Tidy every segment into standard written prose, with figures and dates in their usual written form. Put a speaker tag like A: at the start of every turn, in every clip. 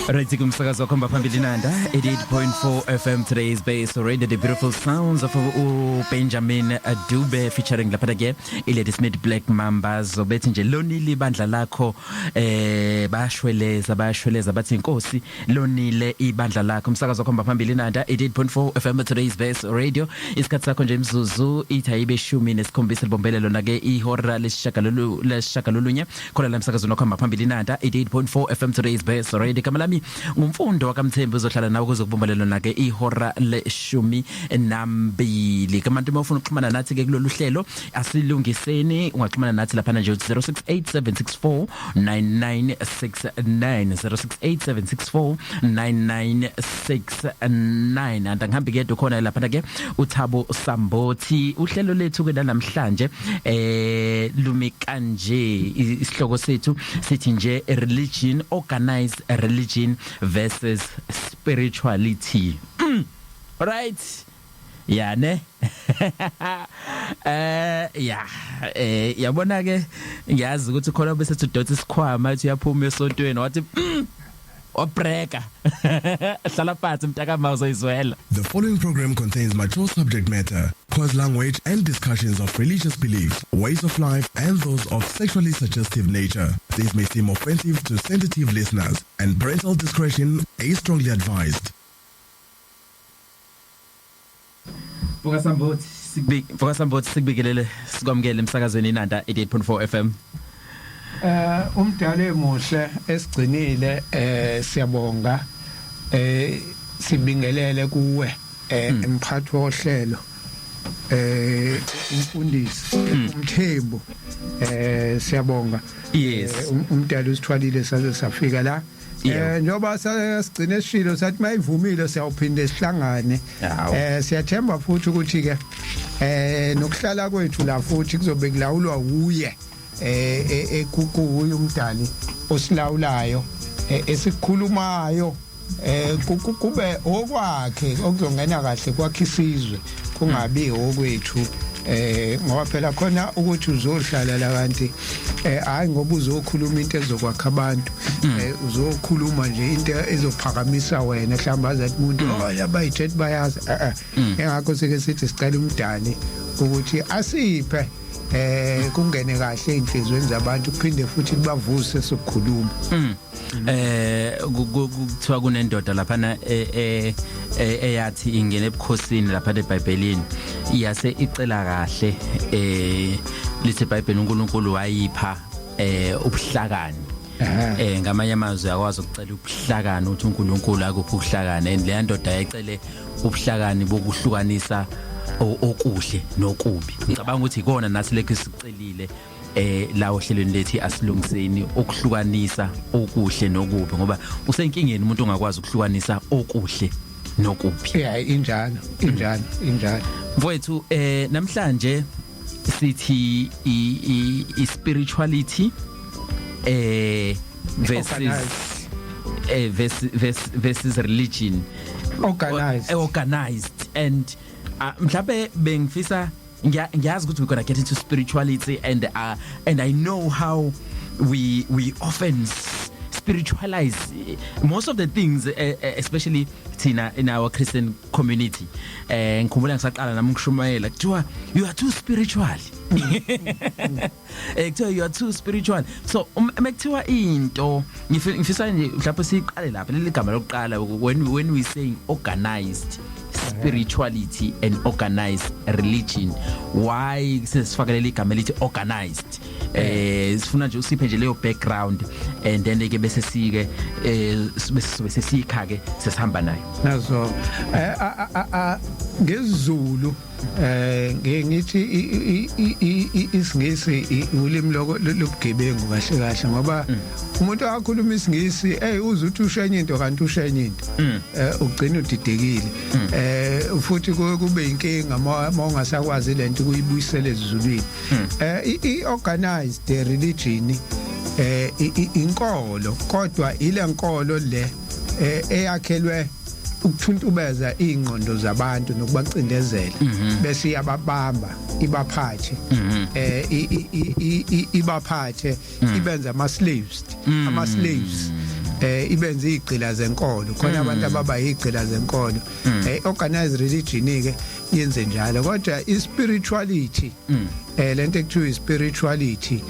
A: Right, kumsakazo wakomba phambili Nanda 88.4 FM. Today's base already the beautiful sounds of Benjamin Dube featuring lapha ke iLady Smith Black Mambas. Obethi nje lonile ibandla lakho bashweleza bathi inkosi lonile ibandla lakho. Umsakazo wakomba phambili Nanda 88.4 FM. Today's base radio isikhathi sakho nje imzuzu ithayibe 10 libombelelo na ke ihora lesishagalolunye khona la umsakazo wakomba phambili Nanda 88.4 FM. Today's base radio kamalami ngumfundo wakamthembu uzohlala nawe kuzokubombelelo na ke ihora le12 kamantu mawufuna ukuxhumana nathi ke kulolu hlelo asilungiseni ungaxhumana nathi lapha nje 0687649969 0687649969 andangihambi ke khona lapha ke uThabo Sambothi. Uhlelo lethu ke namhlanje lumi kanje isihloko sethu sithi nje organized religion versus spirituality. Right? Yeah, ne? Yabona ke ngiyazi ukuthi khona bese tudotha isikhwama ethi uyaphuma esontweni wathi obreka hlala phansi mntaka mawuzo izwela.
B: The following program contains mature subject matter, coarse language and discussions of religious beliefs, ways of life and those of sexually suggestive nature. These may seem offensive to sensitive listeners and parental discretion is strongly advised.
A: Mfoka Sambothi sibikelele sikwamukele emsakazweni Nanda 88.4 FM.
C: Umdala emuhle esigcinile siyabonga sibingelele kuwe emphathi wohlelo umfundisi umthembu siyabonga.
A: Yes,
C: umdala usithwalile saze safika la. Njoba sasigcina esishilo sathi mayivumile siyawuphinda esihlangane. Siyathemba futhi ukuthi ke nokuhlala kwethu la futhi kuzobe kulawulwa uye ekukuye umdali osilawulayo esikhulumayo kube okwakhe okuzongena kahle kwakhe isizwe kungabi okwethu ngoba phela khona ukuthi uzohlala la kanti hayi ngoba uzokhuluma into ezokwakha abantu uzokhuluma nje into ezophakamisa wena mhlawumbe azathi umuntu yabayithethe bayazi engakho sike sithi sicela umdali ukuthi asiphe kungene kahle inhlizweni zabantu kuphinde futhi kubavuse sokukhuluma.
A: Kuthiwa kunendoda lapha eyathi ingene ebukhosini lapha eBhayibhelini iyase icela kahle lithi eBhayibhelini uNkulunkulu wayipha ubuhlakani. Ngamanye amazwi yakwazi ukucela ubuhlakani uthi uNkulunkulu akuphi ubuhlakani and le ndoda yayicele ubuhlakani bokuhlukanisa okuhle nokubi. Ngicabanga ukuthi ikona nathi lekho sicelile la ohlelweni lethi asilungiseni ukuhlukanisa okuhle nokubi ngoba usenkingeni umuntu ongakwazi ukuhlukanisa okuhle nokubi.
C: Injalo.
A: Mfowethu namhlanje sithi spirituality versus religion organized and mhlawumbe bengifisa ngiyazi ukuthi we gonna get into spirituality and I know how we often spiritualize most of the things especially thina in our Christian community. Ngikhumbula ngisaqala nami ngishumayela kuthiwa you are too spiritual. Kuthiwa you are too spiritual. So mekuthiwa into ngifisa nje mhlawumbe siqale lapha leli gama lokuqala when we saying organized spirituality and organized religion, why sesifakele igama lithi organized? Sifuna nje usiphe nje leyo background and then ke bese sike bese sikha ke sesihamba nayo
C: nazo ngezulu ngithi isingisi ulimi lobugebengu kahle kahle ngoba umuntu akakhuluma isingisi uzuthi ushenye into kanti ushenye into ugcina udidekile futhi kube inkinga mawungasakwazi lento kuyibuyisela ezulwini. I-organized religion inkolo kodwa ile nkolo le eyakhelwe ukuthuntubeza ingqondo zabantu nokubacindezela bese iyababamba ibaphathe ibaphathe ibenza ama slaves ibenza igcila zenkolo khona abantu ababa igcila zenkolo organized religion ke yenze njalo kodwa ispirituality lento ekuthiwa spirituality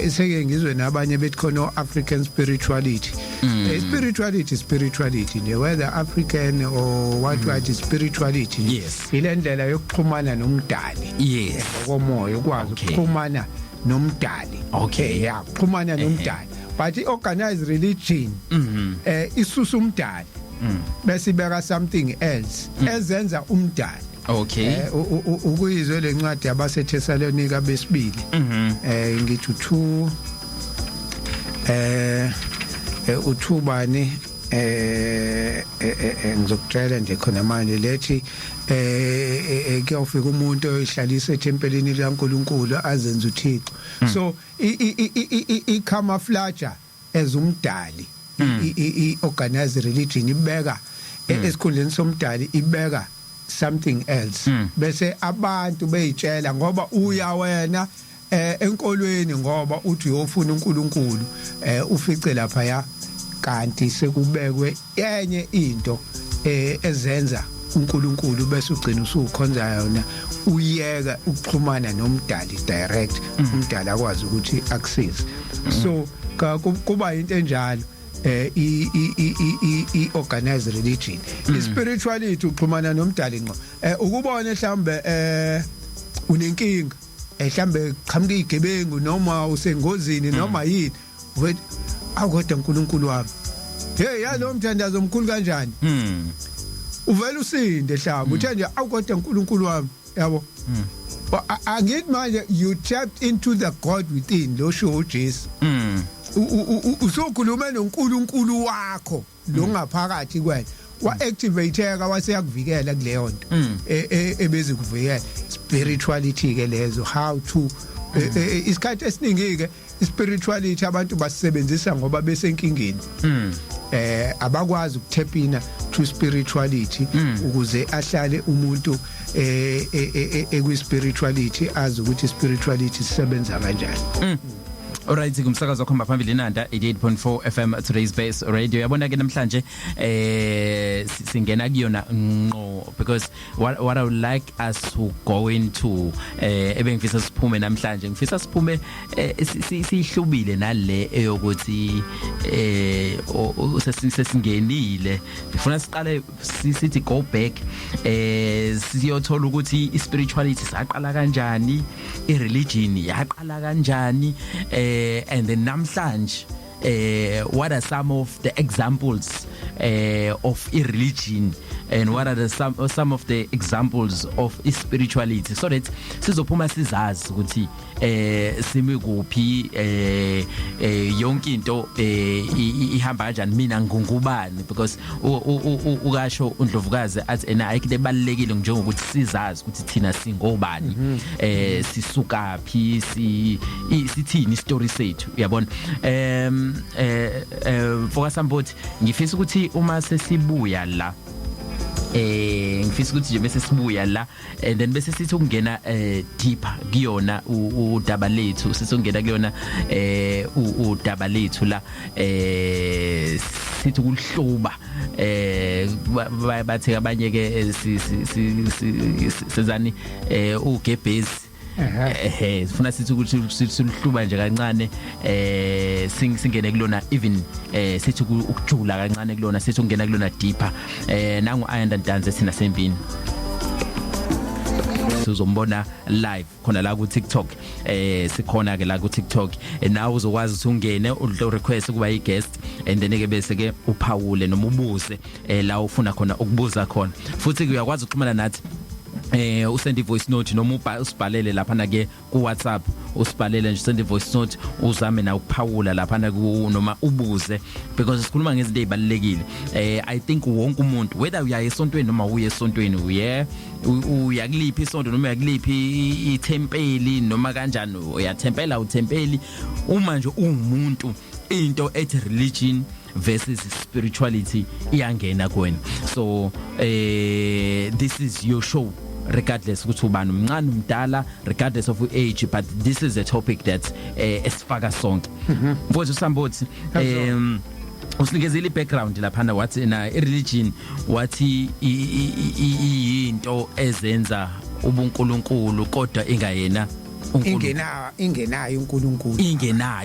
C: seke ngizwe nabanye bethi khona African spirituality spirituality nje whether African or what spirituality ile ndlela yokuxhumana nomdali ngokomoya ukwazi ukuxhumana nomdali ukuxhumana nomdali but organized religion isusa umdali bese ibeka something else ezenza umdali ukuyizwe lencwadi yabaseThesalonika besibili ngithi uthubani ngizokutshela nje khona manje lethi kuyofika umuntu oyihlalisa ethempelini likaNkuluNkulu azenza uThixo so i-camouflage ezumdali i-organized religion ibeka esikhundleni somdali ibeka something else bese abantu beyitshela ngoba uya wena enkolweni ngoba uthi uyofuna uNkulunkulu ufice lapha ya kanti sekubekwe enye into ezenza uNkulunkulu bese ugcina usukhonza yona uyeka ukuxhumana nomdali direct umdali akwazi ukuthi access so kuba into enjalo i-organized religion i-spirituality uxhumana nomdali ngqo ukubona mhlambe unenkinga mhlambe qhamuka igebengu noma usengozini noma yini wet akodwa uNkulunkulu wami hey yalo mthandazo omkhulu kanjani uvela usinde mhlawumbe uthi nje akodwa uNkulunkulu wami yabo angithi manje you tapped into the God within lo show uJesu usokhuluma noNkulunkulu wakho lo ngaphakathi kwena wa-activateka waseyakuvikela kuleyo nto ebezi kuvikela spirituality ke lezo how to isikhathi esiningi ke spirituality abantu basebenzisa ngoba besenkingeni abakwazi ukuthepina to spirituality ukuze ahlale umuntu ekwi-spirituality azi ukuthi spirituality sisebenza kanjani.
A: Alright kumsakazo khomba phambili Nanda 88.4 FM Today's Base Radio yabona ke namhlanje singena kuyona ngqo because what I would like us to go into ebengifisa siphume namhlanje ngifisa siphume sihlubile nale eyokuthi sesingenile ngifuna siqale sithi go back siyothola ukuthi ispirituality saqala kanjani ireligion yaqala kanjani and then namhlanje what are some of the examples of irreligion and what are some of the examples of spirituality so that sizophuma sizazi ukuthi simi kuphi yonke into ihamba kanjani mina ngungubani because ukasho uNdlovukazi athi ena ayikho lebalekile njengokuthi sizazi ukuthi thina singobani sisuka phi sithini story sethu uyabona Fokasamboti ngifisa ukuthi uma sesibuya la ngifisa ukuthi nje bese sibuya la and then bese sithi ukungena deeper kuyona udaba lethu sithi ukungena kuyona udaba lethu la sithi ukuhluba bathe abanye ke sezani ugebhezi sifuna sithi ukuthi silihluba nje kancane singene kulona even sithi ukujula kancane kulona sithi ungena kulona deeper nangu ayanda Ntanze sina sembini sizombona live khona la ku TikTok sikhona ke la ku TikTok nawe uzokwazi ukuthi ungene u request kuba i guest and then ke bese ke uphawule noma ubuze la ufuna khona ukubuza khona futhi ke uyakwazi ukuxhumana nathi usend voice note noma usibhalele lapha na ke ku WhatsApp usibhalele nje send voice note uzame na ukuphawula lapha na ku noma ubuze because sikhuluma ngezinto ezibalekile I think wonke umuntu whether uya esontweni noma uye esontweni uya kuliphi isonto noma yakuliphi ithempeli noma kanjani uyathempela uthempeli uma nje ungumuntu into ethi religion versus spirituality iyangena kuwena so this is your show regardless ukuthi ubani umncane umdala regardless of age but this is a topic that esifaka sonke mfowethu Sambothi usinikezile ibackground lapha wathi na ireligion wathi into ezenza ubuNkulunkulu kodwa ingayena
C: ingenayo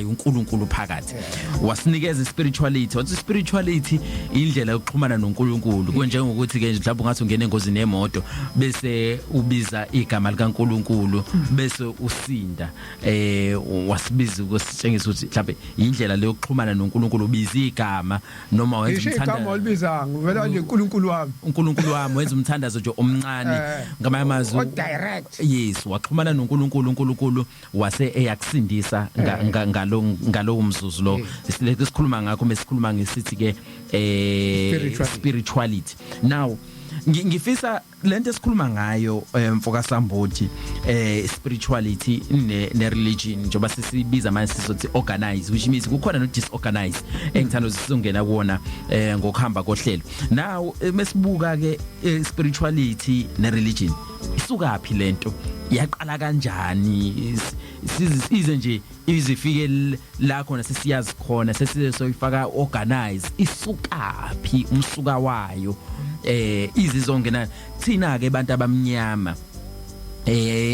C: uNkulunkulu
A: phakathi wasinikeza spirituality wathi spirituality indlela yokuxhumana noNkulunkulu kunjengokuthi ke mhlawumbe ungathi ungena engozini yemoto bese ubiza igama likaNkulunkulu bese usinda wasibiza ukusitshengisa ukuthi mhlawumbe indlela le yokuxhumana noNkulunkulu ubiza igama noma wenza umthandazo
C: igama olibizanga vela nje uNkulunkulu wami wenza umthandazo nje omncane ngamazwi direct
A: yes waxhumana noNkulunkulu wase eyakusindisa ngalo umzuzu lo sikhuluma ngakho mesikhuluma ngesithi ke spirituality. Now ngifisa lento esikhuluma ngayo mfoka Samboti spirituality ne religion njengoba sisibiza manje sizothi organize, which means kukhona no disorganize engithanda usungena kuona ngokuhamba kohlelo. Now mesibuka ke spirituality ne religion isukaphi lento yaqala kanjani size nje izifike la khona sesiyazi khona sesizoyifaka organize isukaphi umsuka wayo izizongena thina ke abantu abamnyama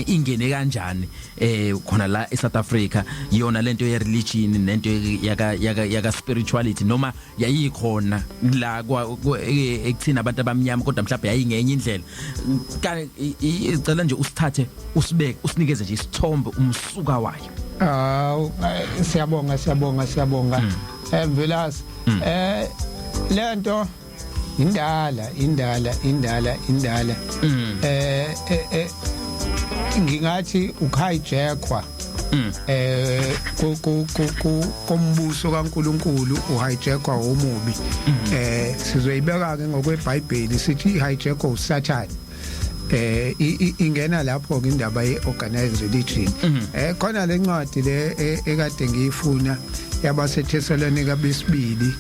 A: ingene kanjani khona la eSouth Africa yona lento ye religion nento yaka spirituality noma yayikhona la ekuthina abantu abamnyama kodwa mhlawumbe yayingenye indlela icela nje usithathe usibeke usinikeze nje isithombe umsuka wayo.
C: Siyabonga Mvelasi lento indala ngingathi uhijackwa kombuso kaNkuluNkulu uhijackwa omubi sizoyibeka ke ngokweBhayibheli sithi ihijackwa uSathane ingena lapho ke indaba yeorganized religion khona lencwadi le ekade ngiyifuna yabaseThesalonika besibili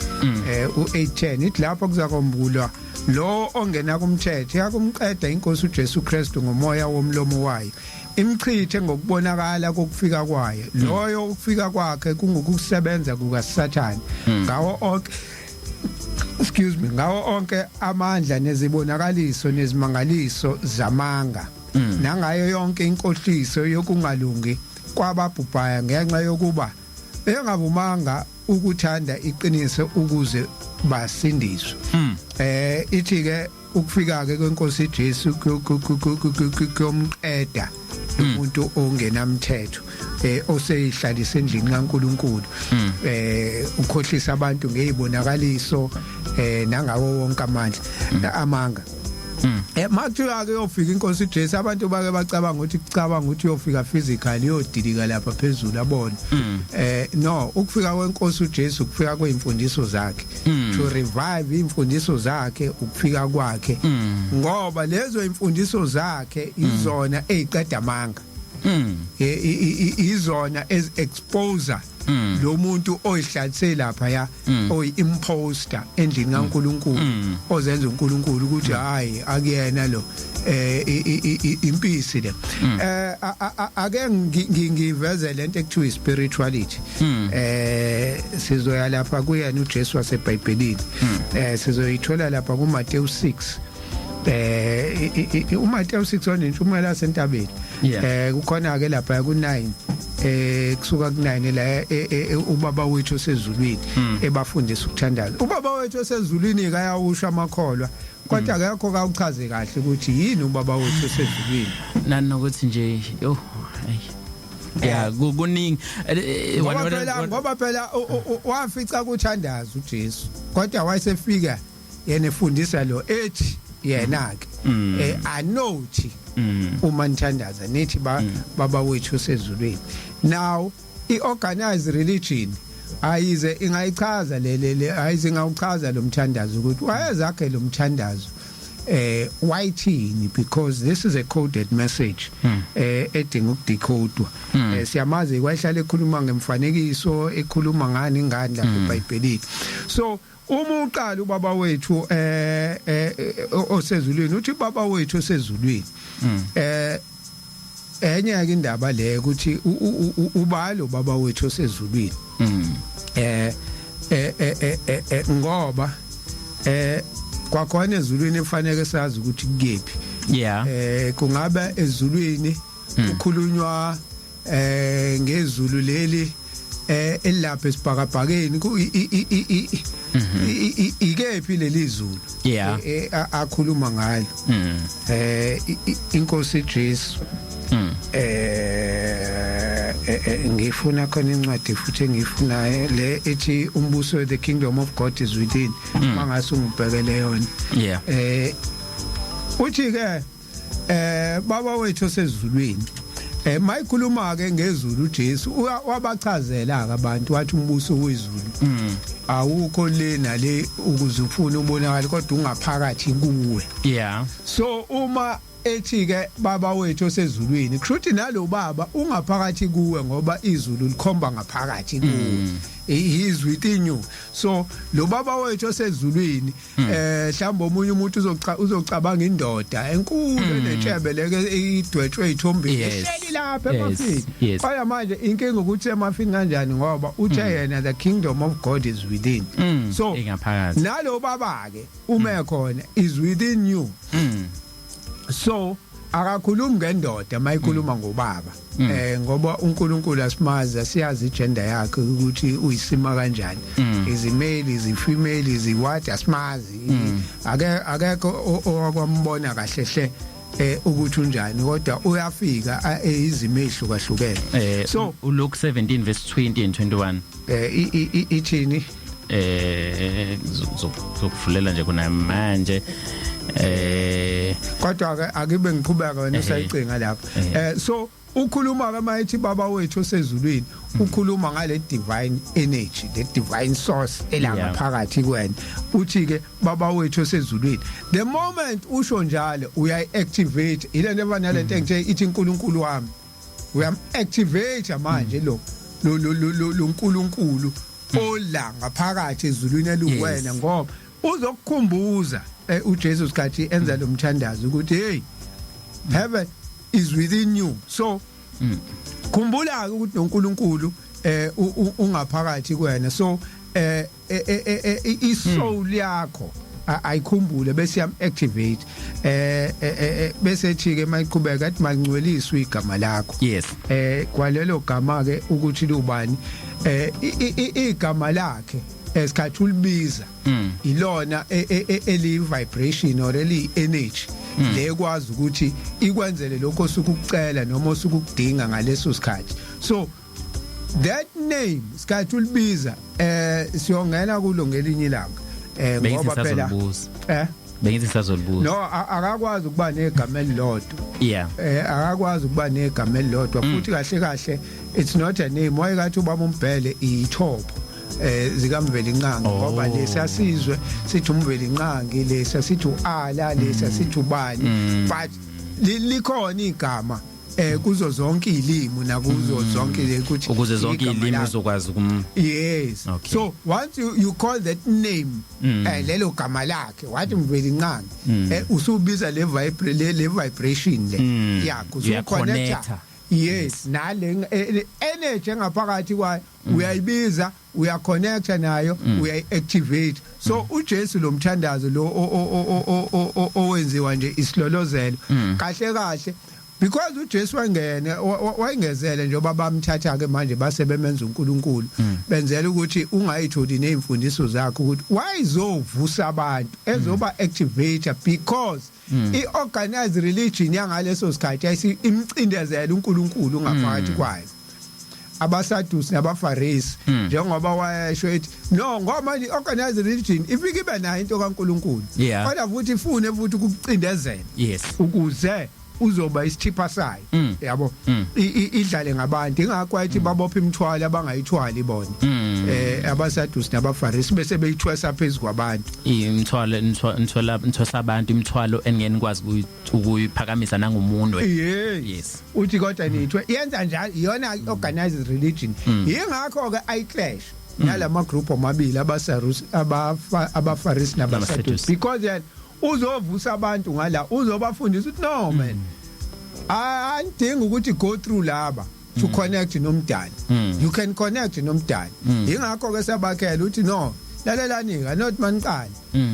C: u8:10 ithi lapho kuzakombulwa lo ongena kumthetho yakumqeda inkosi uJesu Kristu ngomoya womlomo wayo imchithe ngokubonakala kokufika kwayo loyo ukufika kwakhe kungukusebenza kukaSathane ngawo onke amandla nezibonakaliso nezimangaliso zamanga nangayo yonke inkohliso yokungalungi kwababhubhaya ngenxa yokuba engavumanga ukuthanda iqiniso ukuze basindiswe. Ithi ke ukufika ke kwenkosi uJesu komqeda umuntu ongenamthetho oseyihlalisa endlini kaNkuluNkulu ukhohlisa abantu ngezibonakaliso nangawo wonke amanga makuthiwa ke yofika inkosi uJesu abantu bake bacabanga ukuthi uyofika physically yodilika lapha phezulu abone no ukufika kwenkosi uJesu ukufika kweimfundiso zakhe to revive imfundiso zakhe ukufika kwakhe ngoba lezo imfundiso zakhe izona eziqeda amanga izona as exposer lo muntu oyihlathise lapha ya oyi-imposter endlini kaNkuluNkulu ozenza uNkulunkulu ukuthi hayi akuyena lo impisi le ake ngiveze lento ekuthiwa spirituality sizoya lapha kuyena uJesu waseBhayibhelini sizoyithola lapha kuMateyu 6 uMateyu 6 onentshumayelo sentabeni kukhona ke lapha ku9 kusuka ku9 la ubaba wethu osezulwini ebafundisa ukuthandaza ubaba wethu osezulwini kayawusha amakholwa kodwa akekho kawuchaze kahle ukuthi yini ubaba wethu osezulwini
A: nani nokuthi nje yo kuningi
C: ngoba phela wafica ukuthandaza uJesu kodwa wayesefika yena efundisa lo ethi yena ke anothi uma nithandaza nithi baba wethu osezulwini. Now iorganized religion ayize ingayichaza ayize ngawuchaza lo mthandazo ukuthi wayezakhe lo mthandazo wayithini because this is a coded message edinga ukudecodwa siyamazi kwahlala ekhuluma ngemfanekiso ekhuluma ngani lapha eBhayibhelini. So uma uqala ubaba wethu osezulwini uthi baba wethu osezulwini enye ke indaba le ukuthi ubalo baba wethu osezulwini ngoba kwakhona ezulwini efanele sazi ukuthi kuyephi kungaba ezulwini ukukhulunywa ngezulu leli elapha esibhakabhakeni ikephi leli zulu akhuluma ngalo inkosi Jesu ngifuna khona incwadi futhi engiyifunayo le ethi umbuso the kingdom of God is within mangase ungibhekele yona uthi ke baba wethu osezulwini mayikhuluma ke ngezulu uJesu wabachazela ke abantu wathi umbuso wezulu awukho lena le ukuze ufune ubonakala kodwa ungaphakathi kuwe so uma ethi ke baba wethu osezulwini kushuthi nalo baba ungaphakathi kuwe ngoba izulu likhomba ngaphakathi kuwe he is within you so lo baba wethu osezulwini mhlawumbe omunye umuntu uzocabanga indoda enkulu enetshebeleke idwetshwe ithombeni ehleli lapha emafini aya manje inkinga ukuthi emafini kanjani ngoba uthe yena the kingdom of God is within so nalo baba ke uma khona is within you so akakhulumi ngendoda mayikhuluma ngobaba ngoba uNkulunkulu asimazi siyazi igender yakhe ukuthi uyisima kanjani izimeli izifemale iziwhat asimazi akekho okwambona kahle hle ukuthi unjani kodwa uyafika izimo ehlukahlukene
A: so uLuke 17 verse 20 and 21
C: ithini
A: zokuvulela nje kuna manje
C: kodwa akibe ngiqhubeka wena usayicinga lapha so ukhuluma kamayithi baba wethu osezulwini ukhuluma ngale divine energy the divine source elanga phakathi kwena uthi ke baba wethu osezulwini the moment usho njalo uyayiactivate ile nto vanalento engithe ithi uNkulunkulu wami uyam-activate manje lo uNkulunkulu ola ngaphakathi ezulwini eluwena ngoba uzokukhumbuza uJesu skathi enza lo mthandazo ukuthi hey heaven is within you so khumbula ukuthi noNkulunkulu ungaphakathi kwena so isoul yakho ayikhumbule bese yam activate bese thike mayiqhubeka athi malingcweliswe igama lakho kwalelo gama ke ukuthi lubani igama lakhe esikhathi ulibiza ilona eli vibration or eli energy lekwazi ukuthi ikwenzele lokho osukucela noma osukudinga ngaleso sikhathi so that name sikhathi ulibiza siyongena kulo ngelinye ilanga ngoba phela
A: bengithi sazolibuza
C: no akakwazi ukuba negama elilodwa akakwazi ukuba negama elilodwa futhi kahle kahle it's not a name wayekathi ubaba umbhele ithobo zikamveli nqangi ngoba lesasizwe sithi umveli nqangi lesasithi uala lesasithi ubani but likhona igama kuzo zonke izilimi nakuzo zonke ukuthi
A: ukuze zonke izilimi uzokwazi
C: yes so once you call that name lelo gama lakhe wathi mveli nqangi usubiza le vibration le yakho uconnecta yes nale energy engaphakathi kwayo uyayibiza uyaconnecta nayo uyayiactivate so uJesu lo mthandazo lo owenziwa nje isilolozelo kahle kahle because uJesu wayengezele njengoba bamthatha ke manje base bemenza uNkulunkulu benzela ukuthi ungayitholi nezimfundiso zakhe ukuthi wayizovusa abantu ezoba activator because iorganized religion yangaleso sikhathi ayimcindezela uNkulunkulu ngaphakathi kwayo abaSadusi nabaFarisi njengoba wayesho ethi no ngoba iorganized religion ifike ibe nayo into kaNkulunkulu kodwa futhi ifune futhi ukucindezela ukuze uzoba isithipha sayo yabo idlale ngabantu ingakho ayithi babopha imithwalo abangayithwali bona abaSadusi nabaFarisi bese beyithwesa phezulu kwabantu
A: imithwalo abantu imithwalo engeni kwazi ukuyiphakamisa nangomuntu
C: yes uthi kodwa nithwe yenza njalo iyona organized religion ingakho ke ayiclash nalama group amabili abaFarisi nabaSadusi because then uzovusa abantu ngala uzobafundisa ukuthi no man andingi ukuthi go through laba to connect nomdali. You can connect nomdali. Ingakho ke sabakhela uthi no lalelani ka not manqala.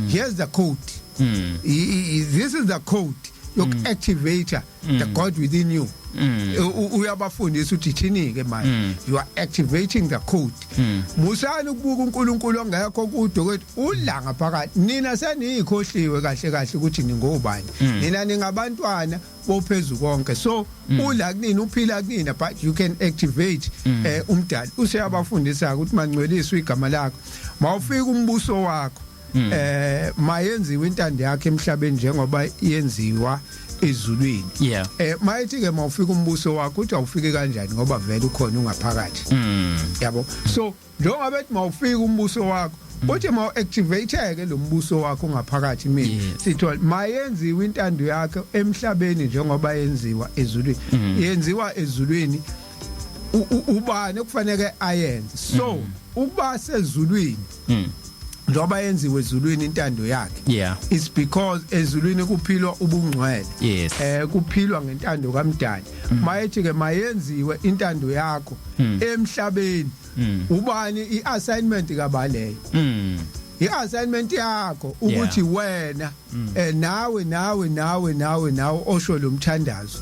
C: Here's the code. This is the code yoku-activator the God within you. Uyabafundisa uthi thini ke manje you are activating the code. Musani ukubuka uNkulunkulu ongekho kude kwethu ulanga phakathi nina seniyikhohliwe kahle kahle ukuthi ningobani. Nina ningabantwana bophezulu konke so ula kunini uphila kunina but you can activate umdali. Useyabafundisa ukuthi mangcweliswe igama lakho mawufika umbuso wakho mayenziwe intando yakhe emhlabeni njengoba yenziwa ezulwini. Mayithi ke mawufika umbuso wakho uthi awufike kanjani ngoba vele ukhona ungaphakathi. Yabo so njengoba bethi mawufika umbuso wakho uthi mawu-activate ke lo mbuso wakho ungaphakathi mina sithola mayenziwe intando yakhe emhlabeni njengoba yenziwa ezulwini. Yenziwa ezulwini ubani kufanele ayenze so ukuba sezulwini njoba yenziwe ezulwini intando yakhe it's because ezulwini kuphilwa ubungcwele kuphilwa ngentando kaMdali. Mayethi ke mayenziwe intando yakho emhlabeni ubani iassignment kabaleyo iassignment yakho ukuthi wena nawe osho lo mthandazo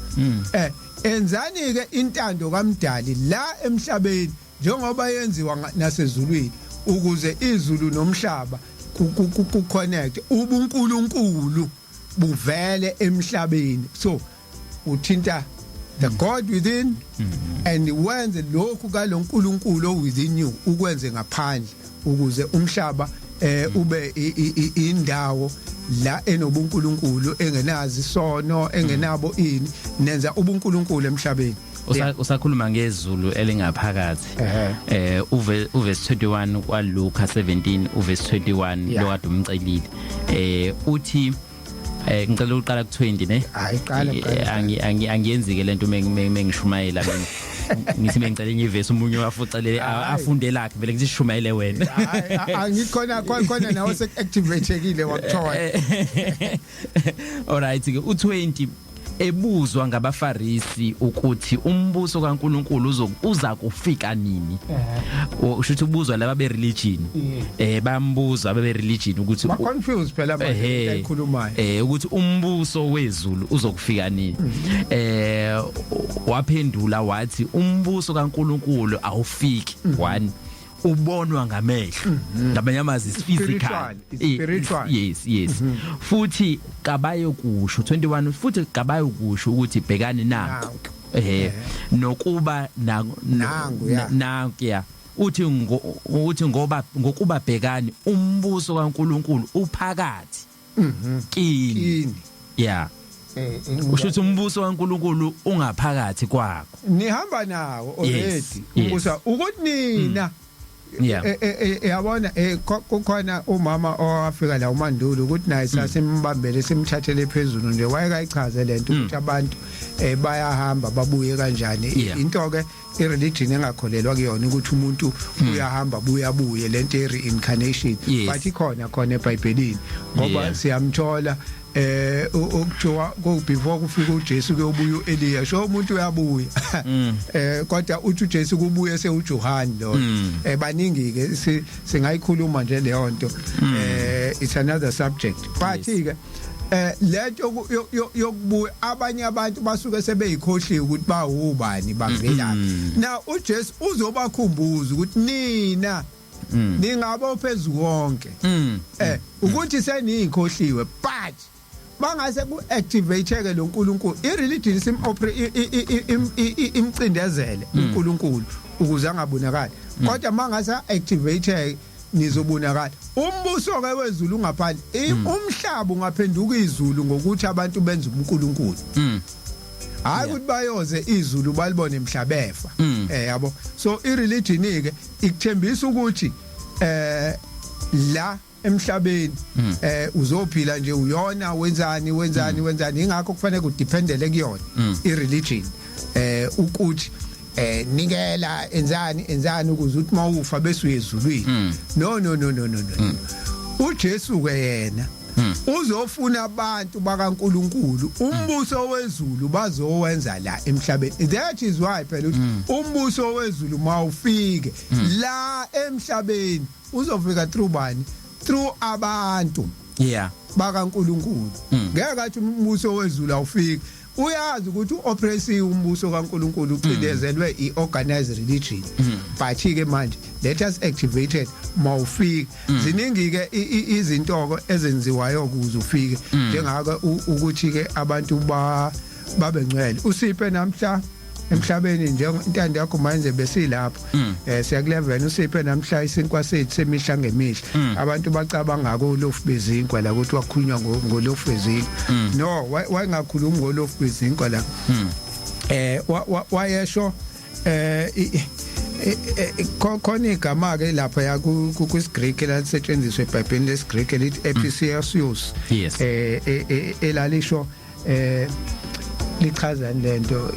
C: enzani ke intando kaMdali la emhlabeni njengoba yenziwa nasezulwini ukuze izulu nomhlaba ku-connect ubuNkulunkulu buvele emhlabeni. So uthinta the God within and wenze lokhu kaloNkulunkulu within you ukwenze ngaphandle ukuze umhlaba ube indawo la enobuNkulunkulu engenazi isono engenabo ini nenza ubuNkulunkulu emhlabeni.
A: Usakhuluma ngezulu elingaphakathi uverse 21 kwaLuka 17 uverse 21 lo kade umcelile uthi ngicela uqala ku20 ne angiyenzi ke lento mengishumayela ngithi mengicela enye iverse umunye wafucelele afunde lakhe vele ngithi shumayele wena
C: angikhona nawe sekuactivatekile wakuthola.
A: Alright ke u20 ebuzwa ngabaFarisi ukuthi umbuso kaNkuluNkulu uza kufika nini. Ushuthi ubuzwa laba be-religion bambuza ababe-religion ukuthi
C: ba confused phela manje ekhulumayo
A: ukuthi umbuso wezulu uzokufika nini. Waphendula wathi umbuso kaNkuluNkulu awufiki one ubonwa ngamehlo ngabanyamazi physical yes futhi kabayo kusho 21 futhi kabayo kusho ukuthi bhekani nanku nokuba nanku uthi ngokuba bhekani umbuso kaNkuluNkulu uphakathi kini ushuthi umbuso kaNkuluNkulu ungaphakathi kwakho
C: nihamba nawo already umbuso ukuthi nina yabona kukhona umama owafika la uMandulo ukuthi naye sasimbambele simthathele phezulu nje wayekayichaze lento ukuthi abantu bayahamba babuye kanjani into ke ireligion engakholelwa kuyona ukuthi umuntu uyahamba buye lento reincarnation but ikhona eBhayibhelini ngoba siyamthola ukuthiwa before kufika uJesu kuyobuya uEliya sho umuntu uyabuya kodwa uthi uJesu kubuye sewuJohani lo baningi ke singayikhuluma nje leyo nto it's another subject but ke lento yokubuya abanye abantu basuke sebeyikhohliwe ukuthi bawubani bavelaphi na uJesu uzobakhumbuza ukuthi nina ningabo phezulu wonke ukuthi seniyikhohliwe but bangase ku-activate-ke lo nkulunkulu i-religion imcindezele unkulunkulu ukuze angabonakali kodwa mangase activate nizobonakala umbuso-ke wezulu ungaphandle umhlaba ungaphenduka izulu ngokuthi abantu benze unkulunkulu hayi ukuthi bayoze izulu balibone emhlabefa yabo so i-religion-ke ikuthembisa ukuthi la emhlabeni uzophila nje uyona wenzani ingakho kufanele kudependele kuyona ireligion ukuthi nikela enzani ukuze uthi mawufa bese uyezulwini no uJesu ke yena uzofuna abantu bakaNkuluNkulu umbuso wezulu bazowenza la emhlabeni. That is why phela umbuso wezulu mawufike la emhlabeni uzofika through bani? Through abantu bakaNkuluNkulu. Ngeke athi umbuso wezulu awufiki. Uyazi ukuthi uoppressive umbuso kaNkuluNkulu ucindezelwe iorganized religion. But ke manje let us activate it mawufika. Ziningi ke izintoko ezenziwayo ukuze ufike njengaka ukuthi ke abantu babengcwele. Usiphe namhla emhlabeni njengentando yakho manje besilapho siyakulevela usiphe namhla isinkwa sethu semihla ngemihla abantu bacabanga ngolofu bezinkwa la ukuthi wakhulunywa ngolofu bezinkwa no wayengakhulumi ngolofu bezinkwa la wayesho khona igama ke lapha ya kuGreek lalisetshenziswa eBhayibhelini lesiGreek elithi episiosios elalisho lichaza lento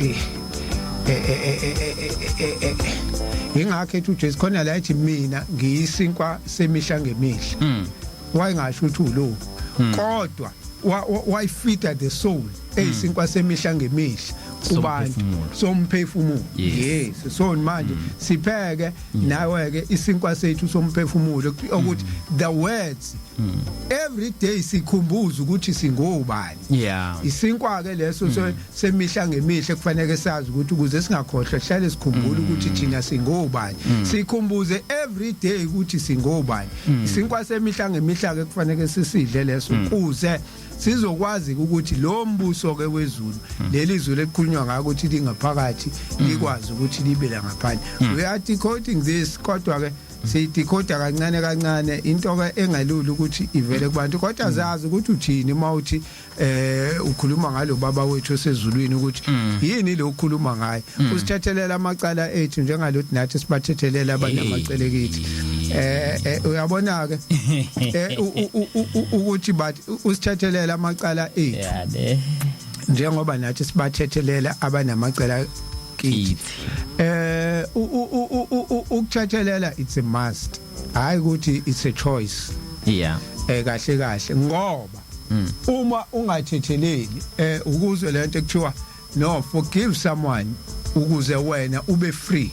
C: ingakho ethi uJesu khona la ethi mina ngiyisinkwa semihla ngemihla wayengasho ukuthi ulo kodwa wayifeed the soul eyisinkwa semihla ngemihla kubantu somphefumulo. Yes, so manje sipheke nawe ke isinkwa sethu somphefumulo ukuthi the words every day sikhumbuza ukuthi singobani. Isinkwa ke leso semihla ngemihla kufanele sazi ukuthi ukuze singakhohlwa sihlale sikhumbula ukuthi thina singobani. Sikhumbuze every day ukuthi singobani. Isinkwa semihla ngemihla ke kufanele sisidle leso ukuze sizokwazi ukuthi lo mbuso ke wezulu lelizwe lekhulunywa ngako ukuthi lingaphakathi likwazi ukuthi libe la ngaphandle. We are decoding this kodwa ke siyidecoda kancane kancane into ke engalula ukuthi ivele kubantu kodwa zazi ukuthi uthini mawuthi ukhuluma ngalo baba wethu osezulwini ukuthi yini lo ukhuluma ngayo usithethelela amacala ethu njengalothi nathi sibathethelela abantu amacele kithi. Uyabona ke ukuthi bathi usithethelela amacala ethu njengoba nathi sibathethelela abanamacala kithi. Ukuthethelela it's a must, hayi ukuthi it's a choice. Kahle kahle ngoba uma ungathetheleli ukuze lento ekuthiwa no forgive someone ukuze wena ube free.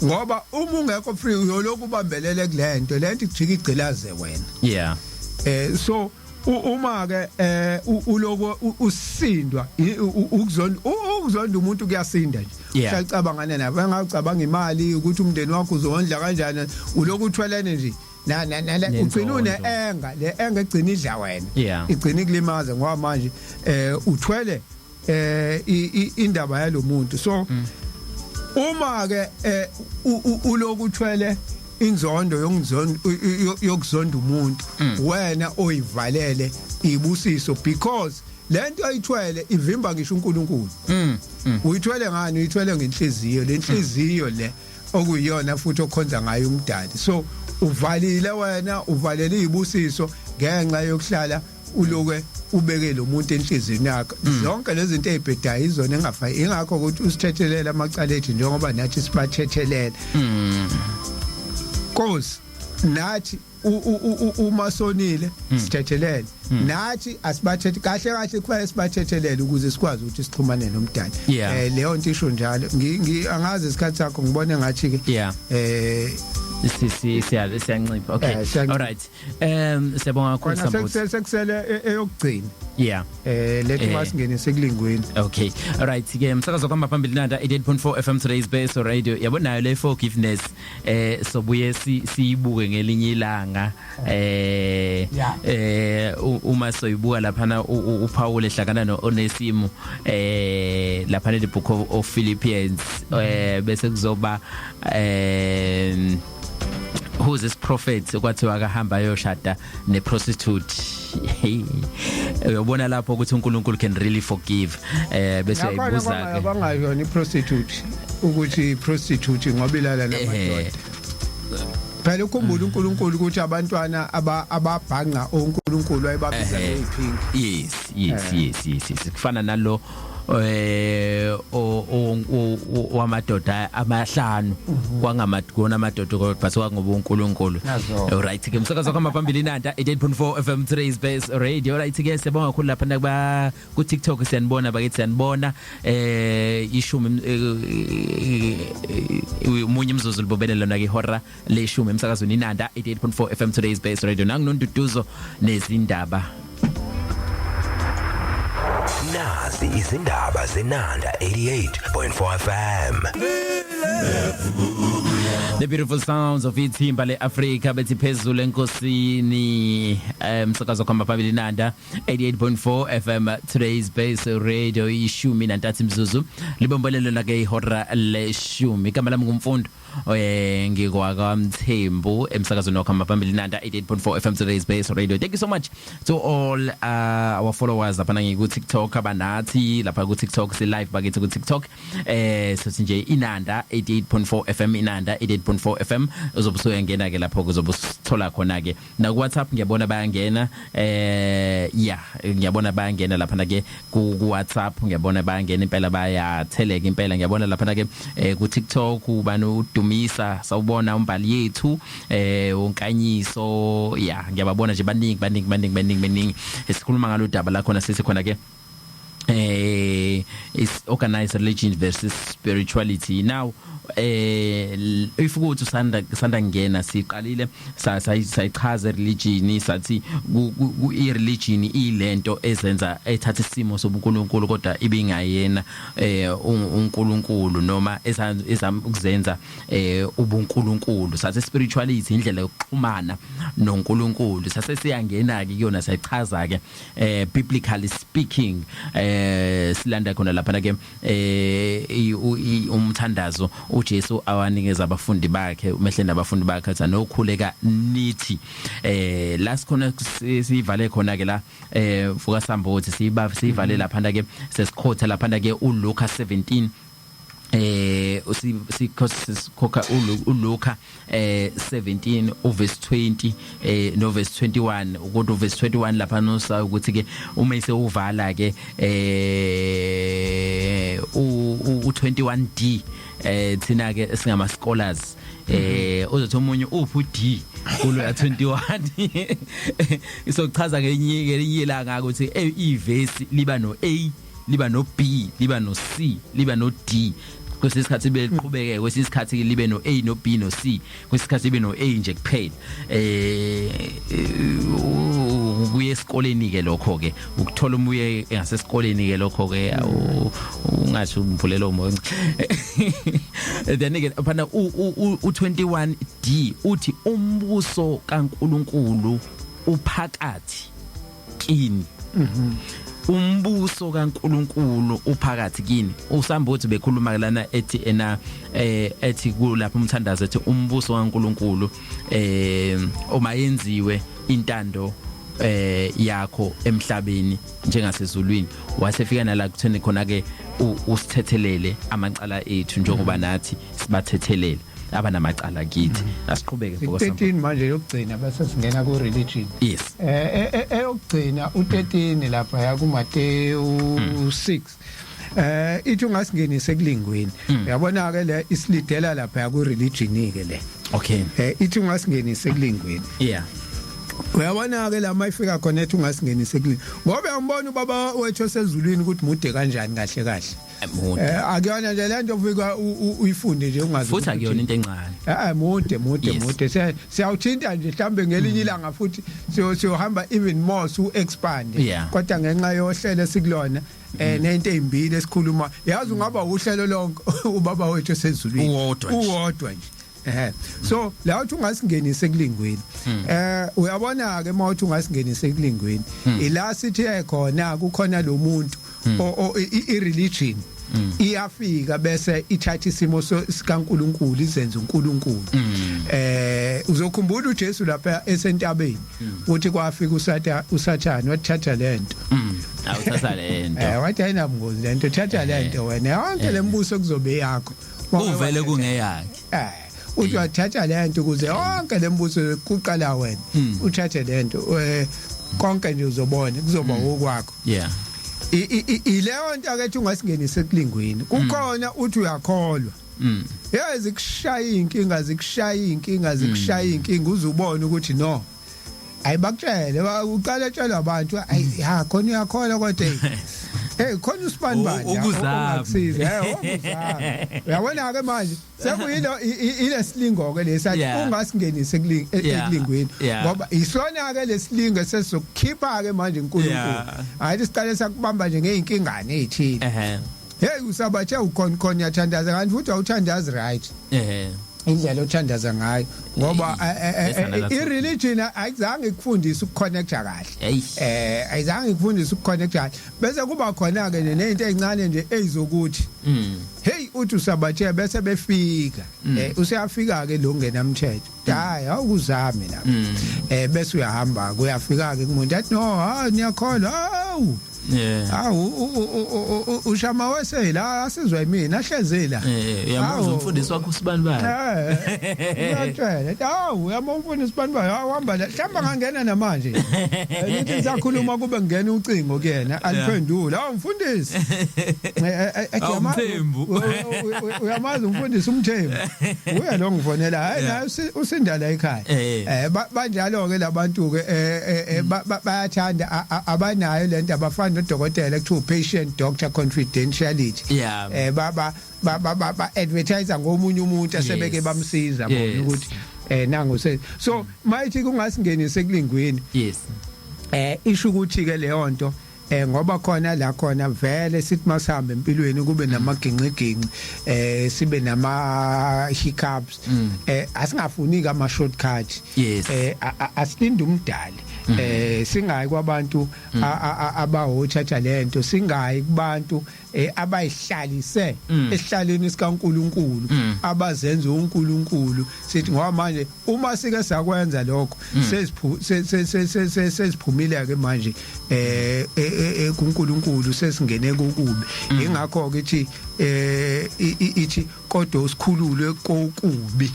C: Ngoba uma ungekho free uyoloko ubambelele kulento lento ijika igcilaze wena. So uma ke uloko usindwa ukuzonda umuntu kuyasinda nje. Uyacabangana nawe ngacabanga imali ukuthi umndeni wakho uzondla kanjani uloko uthwelene nje na ugcina uneenga le enga egcina idla wena igcina kulimaza ngoba manje uthwele indaba yalomuntu. So uma ke uloko uthwele inzondo yokuzonda umuntu wena oyivalele ibusiso because lento ayithwele ivimba ngisho uNkulunkulu. Uyithwele ngani? Uyithwele ngenhliziyo, lenhliziyo le okuyiyona futhi okhonza ngayo umdali. So uvalile wena uvalele ibusiso ngenxa yokuhlala uloke ubeke lo muntu enhlizweni yakho. Zonke lezi zinto ezibhedayo izona engafa ingakho ukuthi usithethelela amacala ethu njengoba nathi sibathethelela. Cause nathi umasonile sithethelele nathi asibathethe kahle kahle kufanele sibathethelele ukuze sikwazi ukuthi sixhumane nomdali. Leyo nto isho njalo angazi isikhathi sakho ngibone ngathi ke
A: siyancipha. Okay, all right. Siyabonga kakhulu Sambuzi.
C: Sekusele eyokugcina. Lethi masingene sekulingweni.
A: Okay, all right. Ke umsakazo kwamba phambili nanda 88.4 FM today's base radio. Yabonayo le forgiveness sobuye siyibuke ngelinye ilanga. Uma soyibuka laphana uPaul ehlakana noOnesimo lapha le book of Philippians bese kuzoba who's this prophet kwathiwa akahamba yoshada neprostitute. Uyabona lapho ukuthi uNkulunkulu can really forgive. Bese uyibuza ke
C: bangayona iprostitute ukuthi prostitute ngoba ilala namadoda. Phela ukhumbula uNkulunkulu ukuthi abantwana ababhanga oNkulunkulu ayibabiza ngephinki.
A: Yes. Kufana nalo wamadoda amahlanu kwangamadona amadoda kodwa ngoba uNkulunkulu. Right ke msakazo kama phambili Inanda 88.4 FM today's best radio. Right ke siyabonga kakhulu lapha nakuba ku TikTok siyanibona bakithi siyanibona ishumi umunye umzuzu libobelelo na ke hora leshumi emsakazweni Inanda 88.4 FM today's best radio. Nangunonduduzo nezindaba.
D: Nazi izindaba zeNanda 88.4 FM.
A: The beautiful sounds of ithimba leAfrika bethi phezulu enkosini msakazo kwamba phambili Inanda 88.4 FM today's base radio ishumi nantathu mzuzu libombolelo la ke ihora leshumi igama lami ngumfundo ngikwaKaMthembu emsakazweni kwamba phambili Inanda 88.4 FM today's base radio. Thank you so much to all our followers lapha ngiku TikTok abanathi lapha ku TikTok si live bakithi ku TikTok sothi nje Inanda 88.4 FM Inanda 88.4 FM uzobuso uyangena ke lapho kuzobusithola khona ke na ku WhatsApp ngiyabona bayangena ngiyabona bayangena lapha na ke ku WhatsApp ngiyabona bayangena impela bayatheleka impela ngiyabona lapha na ke ku TikTok ubani Dumisa sawubona umbali yethu unkanyiso ngiyababona nje baningi esikhuluma ngalo daba la khona sesikhona ke is organized religion versus spirituality. Now if ukuthi sanda ngena siqalile sayichaza religion sathi ireligion ilento ezenza ethatha isimo sobuNkulunkulu kodwa ibingayena uNkulunkulu noma ezama ukuzenza ubuNkulunkulu. Sathi spirituality indlela yokuxhumana noNkulunkulu. Sase siyangena ke kuyona sayichaza ke biblically speaking silanda khona lapha na ke umthandazo uJesu awanikeza abafundi bakhe umehlenda abafundi bakhe athi nokhuleka nithi last khona sivale khona ke la vuka sambothi sivale lapha na ke sesikhotha lapha na ke uLuka 17 sikhokha uLuka 17 uverse 20 no verse 21 ukuthi uverse 21 lapha nosa ukuthi ke uma iseuvala ke u21D thina ke singama scholars uzothi umunye uphu D kulo ya 21 isochaza ngenye ilanga ukuthi iverse liba no A liba no B liba no C liba no D kwesikhathi beqhubeke kwesikhathi libe no A no B no C kwesikhathi libe no A nje kuphela kuye esikoleni ke lokho ke ukuthola umuye engasesikoleni ke lokho ke ungathi umvulelo umoya then again phana u21D uthi umbuso kaNkuluNkulu uphakathi kini umbuso kaNkuluNkulu uphakathi kini. Usambothi bekhuluma lana ethi ethi kulapha umthandazo ethi umbuso kaNkuluNkulu uma yenziwe intando yakho emhlabeni njengasezulwini. Wasefika nala kutheni khona ke usithethelele amacala ethu njengoba nathi sibathethelele abanamacala kithi. Asiqhubeke ngoba
C: 13 manje yokugcina bese singena ku religion.
A: Yes.
C: Eyokugcina u13 lapha ya kuMateyu 6 ithi ungasingenise kulingweni. Uyabona ke le isilidela lapha ya ku religion ke le.
A: Okay.
C: Ithi ungasingenise kulingweni.
A: Yeah.
C: Uyabona ke la mayifika khona ethi ungasingenise kulini ngoba uyambona ubaba wethu osezulwini ukuthi mude kanjani kahle akuyona nje lento ufika uyifunde nje ungazi
A: futhi akuyona into encane
C: mude siyawuthinta nje mhlambe ngelinye ilanga futhi siyohamba even more su expand kodwa ngenxa yohlelo sikulona nento ezimbili esikhuluma yazi ungaba uhlelo lonke ubaba wethu osezulwini uwodwa nje. So la uthi ungasingenise kulingweni uyabona ke mawuthi ungasingenise kulingweni ila sithi khona kukhona lo muntu ireligion iyafika bese ithatha isimo sikaNkuluNkulu izenza uNkulunkulu uzokhumbula uJesu lapha esentabeni uthi kwafika uSathane wathatha lento
A: awuthatha lento
C: wathi ayinabungozi lento thatha lento wena yonke lembuso kuzobe yakho
A: uvele kungeyakhe
C: uthi wathatha lento kuze yonke lembuso kuqala wena uthathe lento konke nje uzobona kuzoba okwakho ileyo nto akethi ungasingenise ekulingweni kukhona uthi uyakholwa yazi kushaya inkinga zikushaya inkinga uzubona ukuthi no ayibakutshele uqala tshela abantu ha khona uyakholwa kodwa khona usibanibani
A: ukuzama
C: uyabona ke manje sekuyilo ilesilingo ke lesathi ungasingenise ekulingweni ngoba isona ke lesilingo sesizokukhipha ke manje uNkulunkulu hayi siqale sakubamba nje ngeinkingane ezithile hey usabathe ukhona yathandaza kanti futhi awuthandazi right indlela othandaza ngayo ngoba ireligion ayizange ikufundise ukukonnecta kahle ayizange ikufundise ukukonnecta kahle bese kuba khona ke nezinto ezincane nje ezizokuthi hey uthi usabathe bese befika usiyafika ke lo ngenamthetho hayi awukuzame la bese uyahamba kuyafika ke kumuntu athi no niyakholwa ushama wese la asizwe mina ahlezela
A: uyamuzwa umfundisi wakho usibanibani
C: uyatshela uyama umfundisi usibanibani uhamba la hlamba ngangena namanje lithi ngisakhuluma kube ngena ucingo kuyena aliphendula umfundisi
A: umthembu
C: uyamazi umfundisi umthembu uya lo ngifonela hayi naye usindala ekhaya banjalo ke labantu ke bayathanda abanayo lento abafana nodokotela ekuthiwa patient doctor confidentiality ba advertise ngomunye umuntu asebeke bamsiza bona ukuthi nangu so mayithi kungasingenise ekulingweni isho ukuthi ke leyo nto ngoba khona la khona vele sithi masihambe empilweni kube namaginqiginqi sibe nama hiccups asingafuni ke ama shortcut asilinde umdali singayi kwabantu abahotshatsha lento singayi kubantu abayihlalise esihlaleni sikaNkuluNkulu abazenza uNkulunkulu sithi ngoba manje uma sike sakwenza lokho sesiphumile ke manje kuNkulunkulu sesingene kokubi ingakho ke ithi kodwa usikhulule kokubi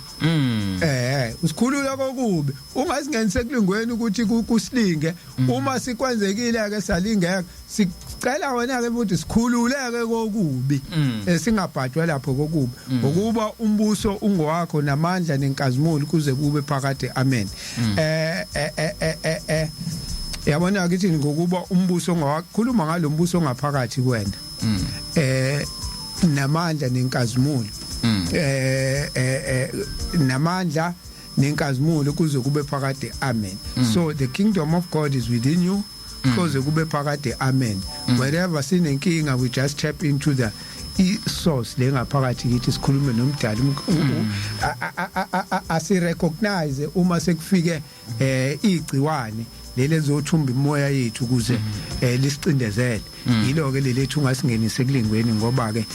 C: usikhulule kokubi ungasingenise kulingweni ukuthi kusilinge uma sikwenzekile ke salingeka sicela wena ke ukuthi sikhululeke kokubi singabhajwa lapho kokubi ngokuba umbuso ungowakho namandla nenkazimulo kuze kube phakade amen yabona ukuthi ngokuba umbuso ngakhuluma ngalombuso ongaphakathi kwena namandla nenkazimulo namandla nenkazimulo kuze kube phakade amen so the kingdom of God is within you kuze kube phakade amen wherever sinenkinga we just tap into the source lengaphakathi kithi sikhulume nomdali asirecognize uma sekufike igciwane lele zothumba imoya yethu kuze lisicindezele yilo ke lelethu ungasingenise kulingweni ngoba ke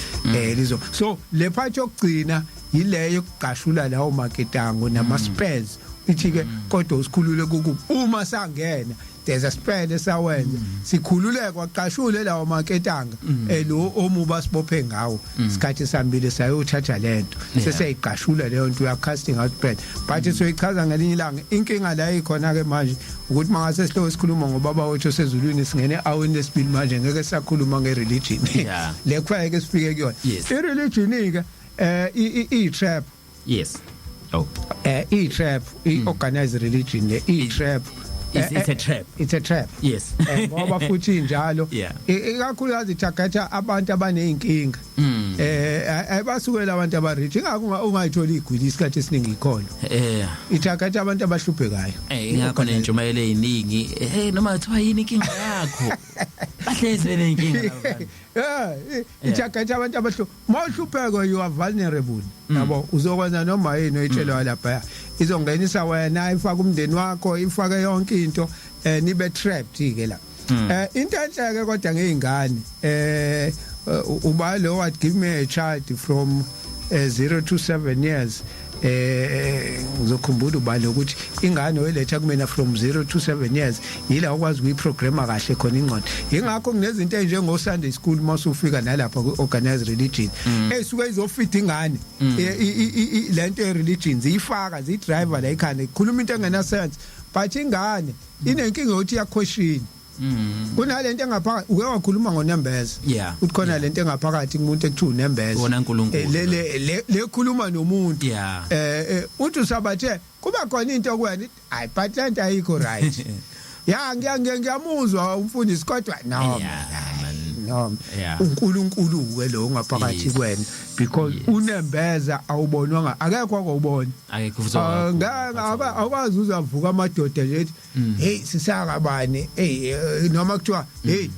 C: lizo so le part yokugcina yileyo yokuqashula lawo maketango nama spares ithi ke kodwa usikhulule kokuba uma sangena there's a spare esawenza sikhululeke kwaqashule lawo maketanga lo omuba sibophe ngawo isikhathi sambile sayothatha lento sesiyiqashula leyo nto uyacasting out bread but soyichaza ngelinye ilanga inkinga la ikhona ke manje ukuthi mangase sihloko sikhuluma ngobaba wethu sezulwini singene aweni lesibili manje ngeke sakhuluma ngereligion le khwaye ke sifike kuyona ireligion ke i-trap i-trap i-organized religion i-trap
A: It's a trap.
C: It's a trap.
A: Yes.
C: Ngoba futhi njalo ikakhulukazi ithagatha abantu abaneyinkinga. Abasukela abantu abarich ingakho ungayithola igwili isikhathi esiningi ikhona. Ithagatha abantu abahluphekayo.
A: Ingakho nentshumayelo eziningi noma kuthiwa yini inkinga yakho? Bahlezi benenkinga abantu.
C: Ithagatha abantu mawuhlupheka you are vulnerable. Yabo uzokwenza noma yini oyitshelwa lapha. Izongenisa wena ifaka umndeni wakho ifaka yonke into nibe trapped ke la into enhle ke kodwa ngeingane uba lo what give me a child from 0 to 7 years ngizokhumbula ubani ukuthi ingane oyiletha kumina from 0 to 7 years yila ukwazi ukuyiprograma kahle khona ingqondo ingakho kunezinto enjengo Sunday school masufika nalapha ku organized religion esuke izofita ingane lento ye religions ifaka zidriver la ikhane ikhuluma into engena sense but ingane inenkinga yokuthi ya question kunalento engaphakathi uke wakhuluma ngoNembeza
A: Yeah.
C: ukhona lento engaphakathi kumuntu ekuthiwa uNembeza
A: Wona uNkulunkulu.
C: le khuluma nomuntu
A: Yeah.
C: uthi usabathe kuba khona into okuwena hayi but lento ayikho right ya ngiyamuzwa umfundisi kodwa no no
A: Yeah.
C: uNkulunkulu ke lo ngaphakathi
A: Yes.
C: kwena because
A: Yes.
C: uNembeza awubonwanga akekho akubona
A: Akekho uzwa.
C: awukazi uzavuka amadoda nje hey sisakabani hey noma kuthiwa hey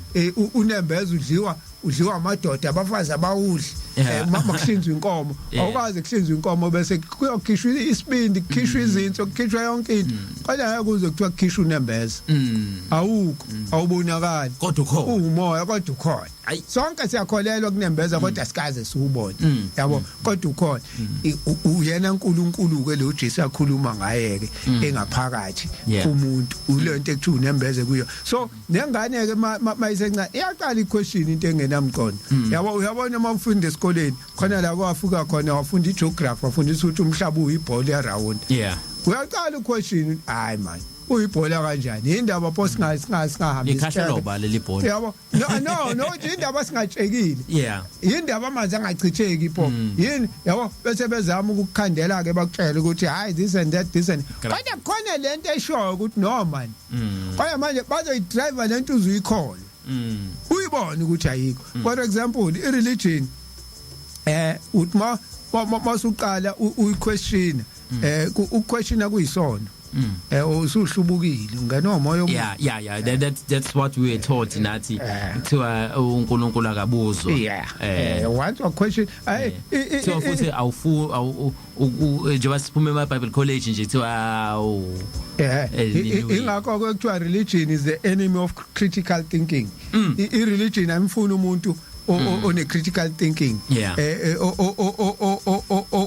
C: uNembeza udliwa amadoda abafazi abawudli makuhlinzwa inkomo awukazi kuhlinzwa inkomo bese kuyokhishwa isibindi kukhishwa izinso kukhishwa yonke into kodwa akuze kuthiwa kukhishwa uNembeza awukho awubonakala
A: Kodwa ukhona.
C: umoya kodwa ukhona
A: Ayi.
C: sonke siyakholelwa kuNembeza kodwa sikaze siwubone yabo kodwa ukhona uyena uNkulunkulu ke lo Jesu akhuluma ngaye ke engaphakathi kumuntu ulento ekuthiwa uNembeza kuyo so nengane ke mayisencane iyaqala iquestion into engenamqondo yabo uyabona uma ufunda esikoleni khona la kwafika khona wafunda igeography wafundisa ukuthi umhlaba uyibhola yaround uyaqala iquestion hayi man uyibhola kanjani indaba pho singahambi
A: ikhahleloba leli bhola
C: yabo no indaba singatshekile indaba amanzi angachitheki pho yini yabo bese bezama ukukhandela ke bakutshela ukuthi hayi this and that kodwa khona lento eshoyo ukuthi no man kodwa manje bazoyidrive lento uzuyikhola uyibona ukuthi ayikho for example ireligion uthi masuqala uyiquestion uquestiona kuyisona usuhlubukile ungena umoya
A: yeah that's what we were taught nathi kuthiwa uNkulunkulu akabuzwa
C: once a question
A: so futhi awufu njengoba siphuma eBible college nje kuthiwa
C: ingakho kuthiwa religion is the enemy of critical thinking ireligion ayimfuna umuntu one critical thinking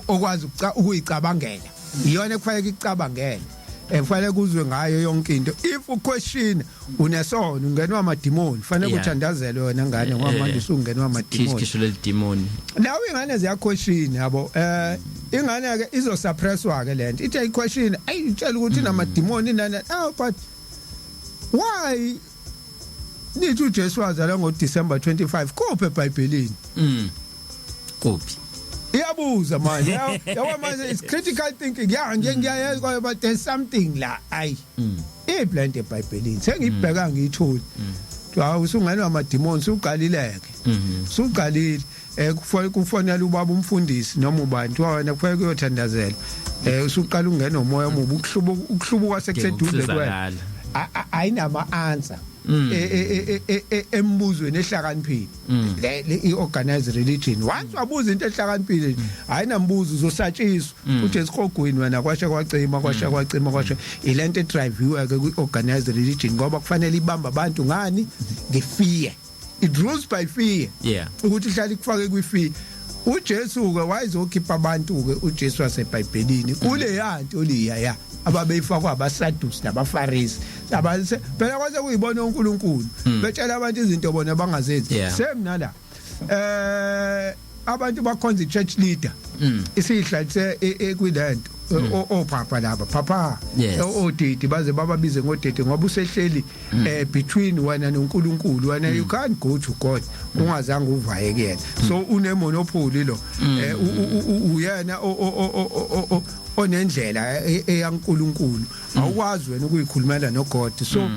C: okwazi ukuyicabangela iyona kufanele icabangele kufanele kuzwe ngayo yonke into if uquestion unesono ungenwa amademoni kufanele uthandazelwe wena ngane ngoba manje usungenwa amademoni
A: kisho le demon
C: nawe ingane ziyaquestion yabo ingane ke izosuppresswa ke lento ithe iquestion ayitshela ukuthi inamademoni nana but why nithi uJesu wazala ngoDecember 25 kuphi eBhayibhelini
A: kuphi
C: iyabuza manje yawa manje it's critical thinking ngiyayenza but there's something la iblant eBhayibhelini sengibheka ngiyitholi usungena amademoni usuqalileke usuqalile kufanele ubaba umfundisi noma ubani wena kufanele kuyothandazela usuqala ungena umoya omubi ukuhlubuka sekuseduze kwena ayinama answer embuzweni ehlakaniphile le iorganized religion once wabuza into ehlakaniphile ayinambuzo uzosatshiswa uthi esikhogweni wena kwasha kwacima ilento drive ke kwiorganized religion ngoba kufanele ibamba abantu ngani ngefear it rules by fear ukuthi ihlala ikufake kwifear uJesu ke wayezokhipha abantu ke uJesu waseBhayibhelini kule yanto liya ababeyifakwa abaSaddusi nabaFarisi abase phela kwaze kuyibona uNkulunkulu betshela abantu izinto bona bangazenzi same nala abantu bakhonza ichurch leader isihlalise ekwilento opapa laba papa odidi baze bababize ngodidi ngoba usehleli between wena noNkulunkulu wena you can't go to God ungazange uvaye kuyena so unemonopoly lo uyena onendlela eyaNkulunkulu awukwazi wena ukuyikhulumela noGod so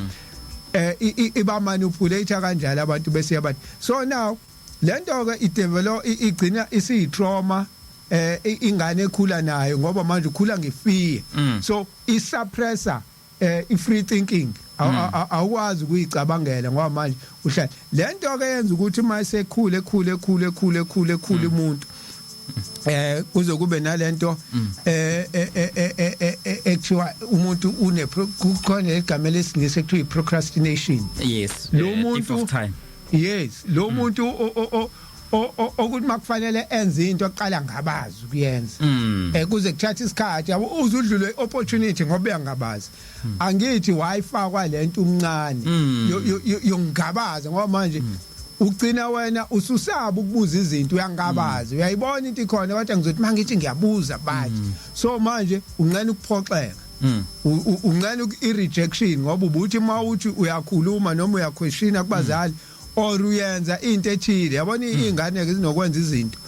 C: iba manipulate kanjalo abantu bese yabathi so now lento ke idevelop igcina isiyitrauma ingane ekhula nayo ngoba manje ukhula ngefear so isuppressor i-free thinking awukwazi ukuyicabangela ngoba manje uhlala lento ke yenza ukuthi mayisekhule umuntu kuze kube nalento ekuthiwa umuntu kukhona igama lesingisi ekuthiwa procrastination lo muntu lo muntu ukuthi makufanele enze into oqala ngabazi ukuyenza kuze kuthatha isikhathi yabo uzudlule opportunity ngoba uyangabazi angithi wayifakwa lento umncane yongabaza ngoba manje ugcina wena ususaba ukubuza izinto uyangabazi uyayibona into ikhona kodwa ngizothi mangithi ngiyabuza bathi so manje unqena ukuphoxeka uncane i-rejection ngoba ubuthi mawuthi uyakhuluma noma uyaquestiona kubazali or uyenza into ethile yabona ingane ke zinokwenza izinto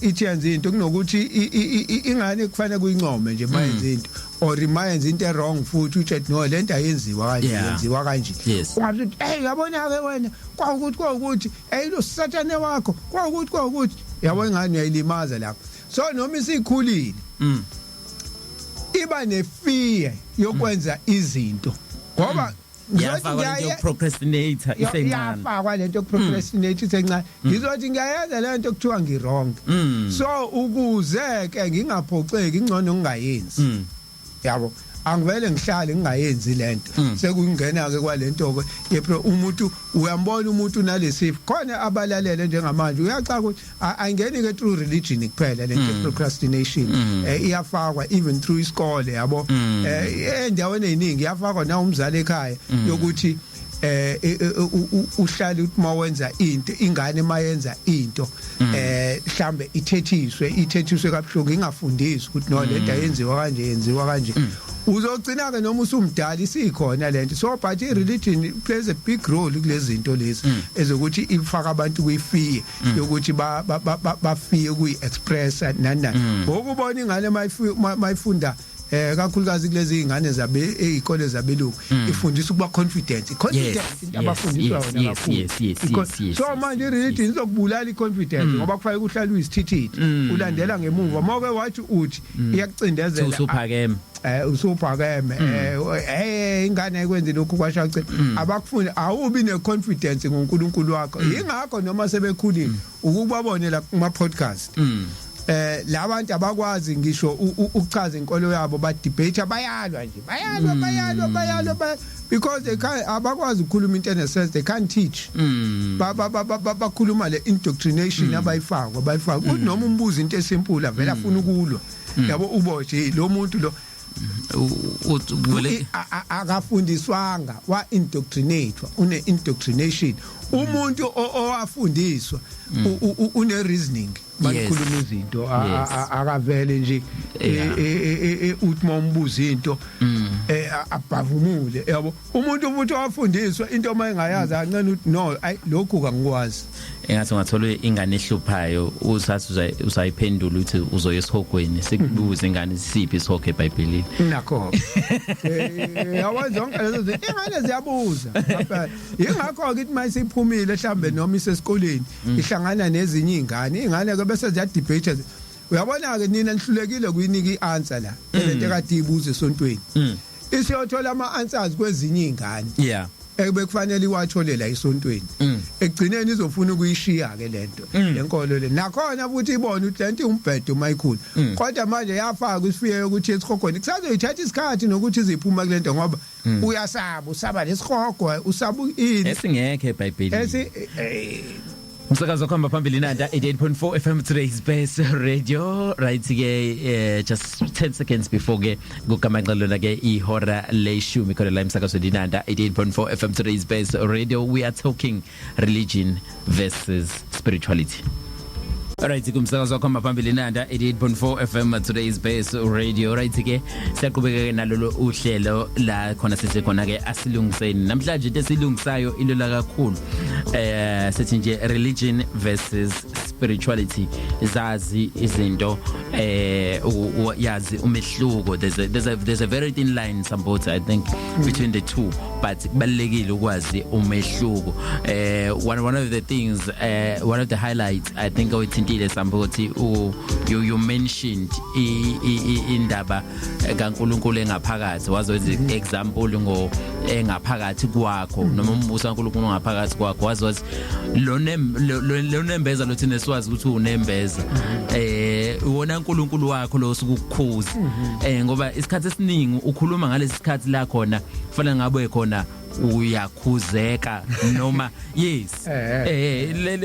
C: ithi yenza into kunokuthi ingane kufanele kuyincome nje mayenza into or imayenza into wrong futhi uthi no lento ayenziwa kanje yenziwa kanje ungathi hey yabona ke wena kwaukuthi hey lo sathane wakho kwaukuthi yabona ingane uyayilimaza lapho so noma isikhulile iba nefear yokwenza izinto ngoba
A: yafakwa lento procrastinator isencane
C: yafakwa lento procrastinator isencane ngizothi ngiyayenza lento kuthiwa ngirong so ukuze ke ngingaphoxeki ingcono ngingayenzi yabo angivele ngihlale ngingayenzi lento sekungena ke kwalento ke umuntu uyambona umuntu nalesifo khona abalalele njengamanje uyaxaka ukuthi ayingeni ke through religion kuphela lento procrastination iyafakwa even through isikole yabo endaweni eziningi iyafakwa na umzali ekhaya yokuthi uhlala uthi mawenza into ingane mayenza into mhlambe ithethiswe kabuhlungu ingafundiswa ukuthi no lento yenziwa kanje uzogcina ke noma usumdala isikhona lento so but religion plays a big role kulezi zinto lezi ezokuthi ifaka abantu kuyifear yokuthi bafike kuyi-express nani ngokubona ingane mayifunda kakhulukazi kulezi ingane zabe ezikole zabelungu ifundisa ukuba confident abafundiswa wona kakhulu so manje i-religion izokubulala i-confidence ngoba kufanele uhlale uyisithithithi ulandela ngemuva mawuke wathi uthi iyakucindezela usuphakeme ingane ekwenze lokhu kwashaqe abakufuni awubi ne-confidence ngoNkulunkulu wakho ingakho noma sebekhulile ukubabonela kuma podcast labantu abakwazi ngisho ukuchaza inkolo yabo ba debate bayalwa because they can't abakwazi ukukhuluma into enesense they can't teach bakhuluma le indoctrination abayifaka uthi noma umbuzo into esimple avela afuna ukulwa yabo uboje lo muntu lo akafundiswanga wa indoctrinate une indoctrination umuntu owafundiswa une reasoning bakhuluma izinto akavele nje uthi mombuza into abavumule yabo umuntu futhi owafundiswa into mayengayazi ancane uthi no lokhu kangikwazi
A: engathi ungathola ingane ehluphayo usathi usayiphendula uthi uzoya esihogweni sikubuza ingane siphi isihogo eBhayibhelini
C: nakho yawazi zonke lezo zinto ingane ziyabuza ingakho ke ithi mayisiphumile mhlambe noma isesikoleni ihlangana nezinye ingane ke bese ziya debate uyabona ke nina nihlulekile kuyinika ianswer la lento ekade ibuze esontweni isiyothola ama-answers kwezinye ingane ekubekufanele iwathole la esontweni ekugcineni izofuna ukuyishiya ke lento lenkolo le nakhona futhi ibona ukuthi lento umbhedo mayikhulu kodwa manje yafaka isifiye ukuthi esihogweni kusazoyithatha isikhathi nokuthi iziphuma kulento ngoba usaba lesihogo usaba ini
A: esingekho eBhayibhelini Umsakazo khamba phambili nanda 88.4 FM today's best radio right ke just 10 seconds before ke kukamanqalo ke ihora leshumi khona la umsakazo dinanda 88.4 FM today's best radio we are talking religion versus spirituality. Alright kumsakazo khamba phambili nanda 88.4 FM today's best radio right ke siyaqhubeka nalolo uhlelo la khona sisekhona ke asilungiseni namhlanje into esilungisayo ilula kakhulu sethi nje religion versus spirituality zazi izinto yazi umehluko there's a very thin line some both I think between the two but kubalekile ukwazi umehluko one of the things one of the highlights I think awuthintile somebody you mentioned indaba kaNkulunkulu engaphakathi wazowenza example ngo engaphakathi kwakho noma umbuso kaNkulunkulu ngaphakathi kwakho wazothi lo nembeza lo thina siwazi ukuthi unembeza uwona uNkulunkulu wakho lo sukukukhuza ngoba isikhathi esiningi ukhuluma ngalesi sikhathi la khona kufanele ngabe khona uyakhuzeka noma yes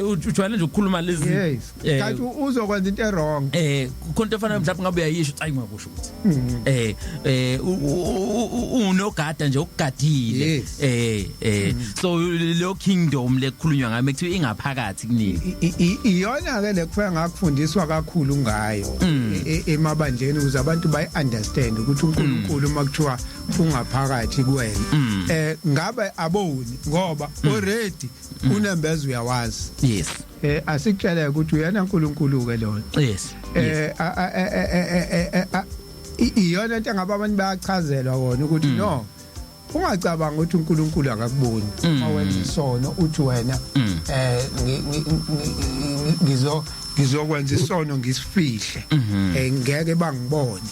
A: ujwayele nje ukukhuluma lezi
C: yes kanti uzokwenza into wrong
A: konke efana mhlawumbe ngabe uyayisho hayi ngakusho ukuthi unogada nje ukugadile so lo kingdom lekhulunywa ngayo ekuthiwa ingaphakathi kunini
C: iyona ke lekufika ngakufundiswa kakhulu ngayo emabandleni ukuze abantu bayi understand ukuthi uNkulunkulu makuthiwa ungaphakathi kuwena ngabe aboni ngoba already unembezo uyawazi
A: yes
C: asikutshela ukuthi uyena uNkulunkulu ke lona
A: yes
C: iyona into ngaba abantu bayachazelwa wona ukuthi no ungacabanga ukuthi uNkulunkulu akakuboni uma wenza isono uthi wena ngizokwenza isono ngisifihle ngeke bangibone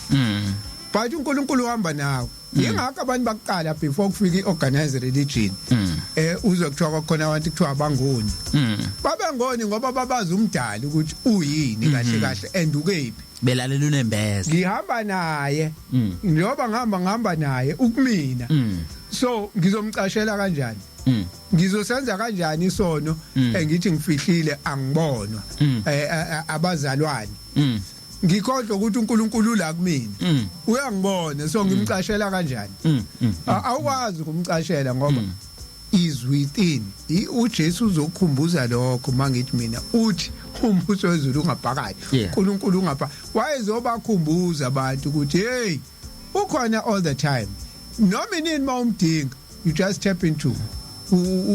C: but uNkulunkulu uhamba nawe yingakho abantu baqala before kufika iorganized religion uzokuthiwa khona abantu kuthiwa abangoni babengoni ngoba babazi umdali ukuthi uyini kahle kahle andukephi
A: belalela unembeza
C: ngihamba naye njoba ngihamba naye ukumina so ngizomcashela kanjani ngizosenza kanjani isono engithi ngifihlile angibonwa abazalwane ngikhodla ukuthi uNkulunkulu la kumina uyangibona so ngimcashela kanjani awukwazi ukumcashela ngoba is within uJesu uzokukhumbuza lokho mangithi mina uthi umbuso wezulu ungaphakathi uNkulunkulu ungaphakathi wayezobakhumbuza abantu ukuthi hey ukhona all the time noma inini mawumdinga you just tap into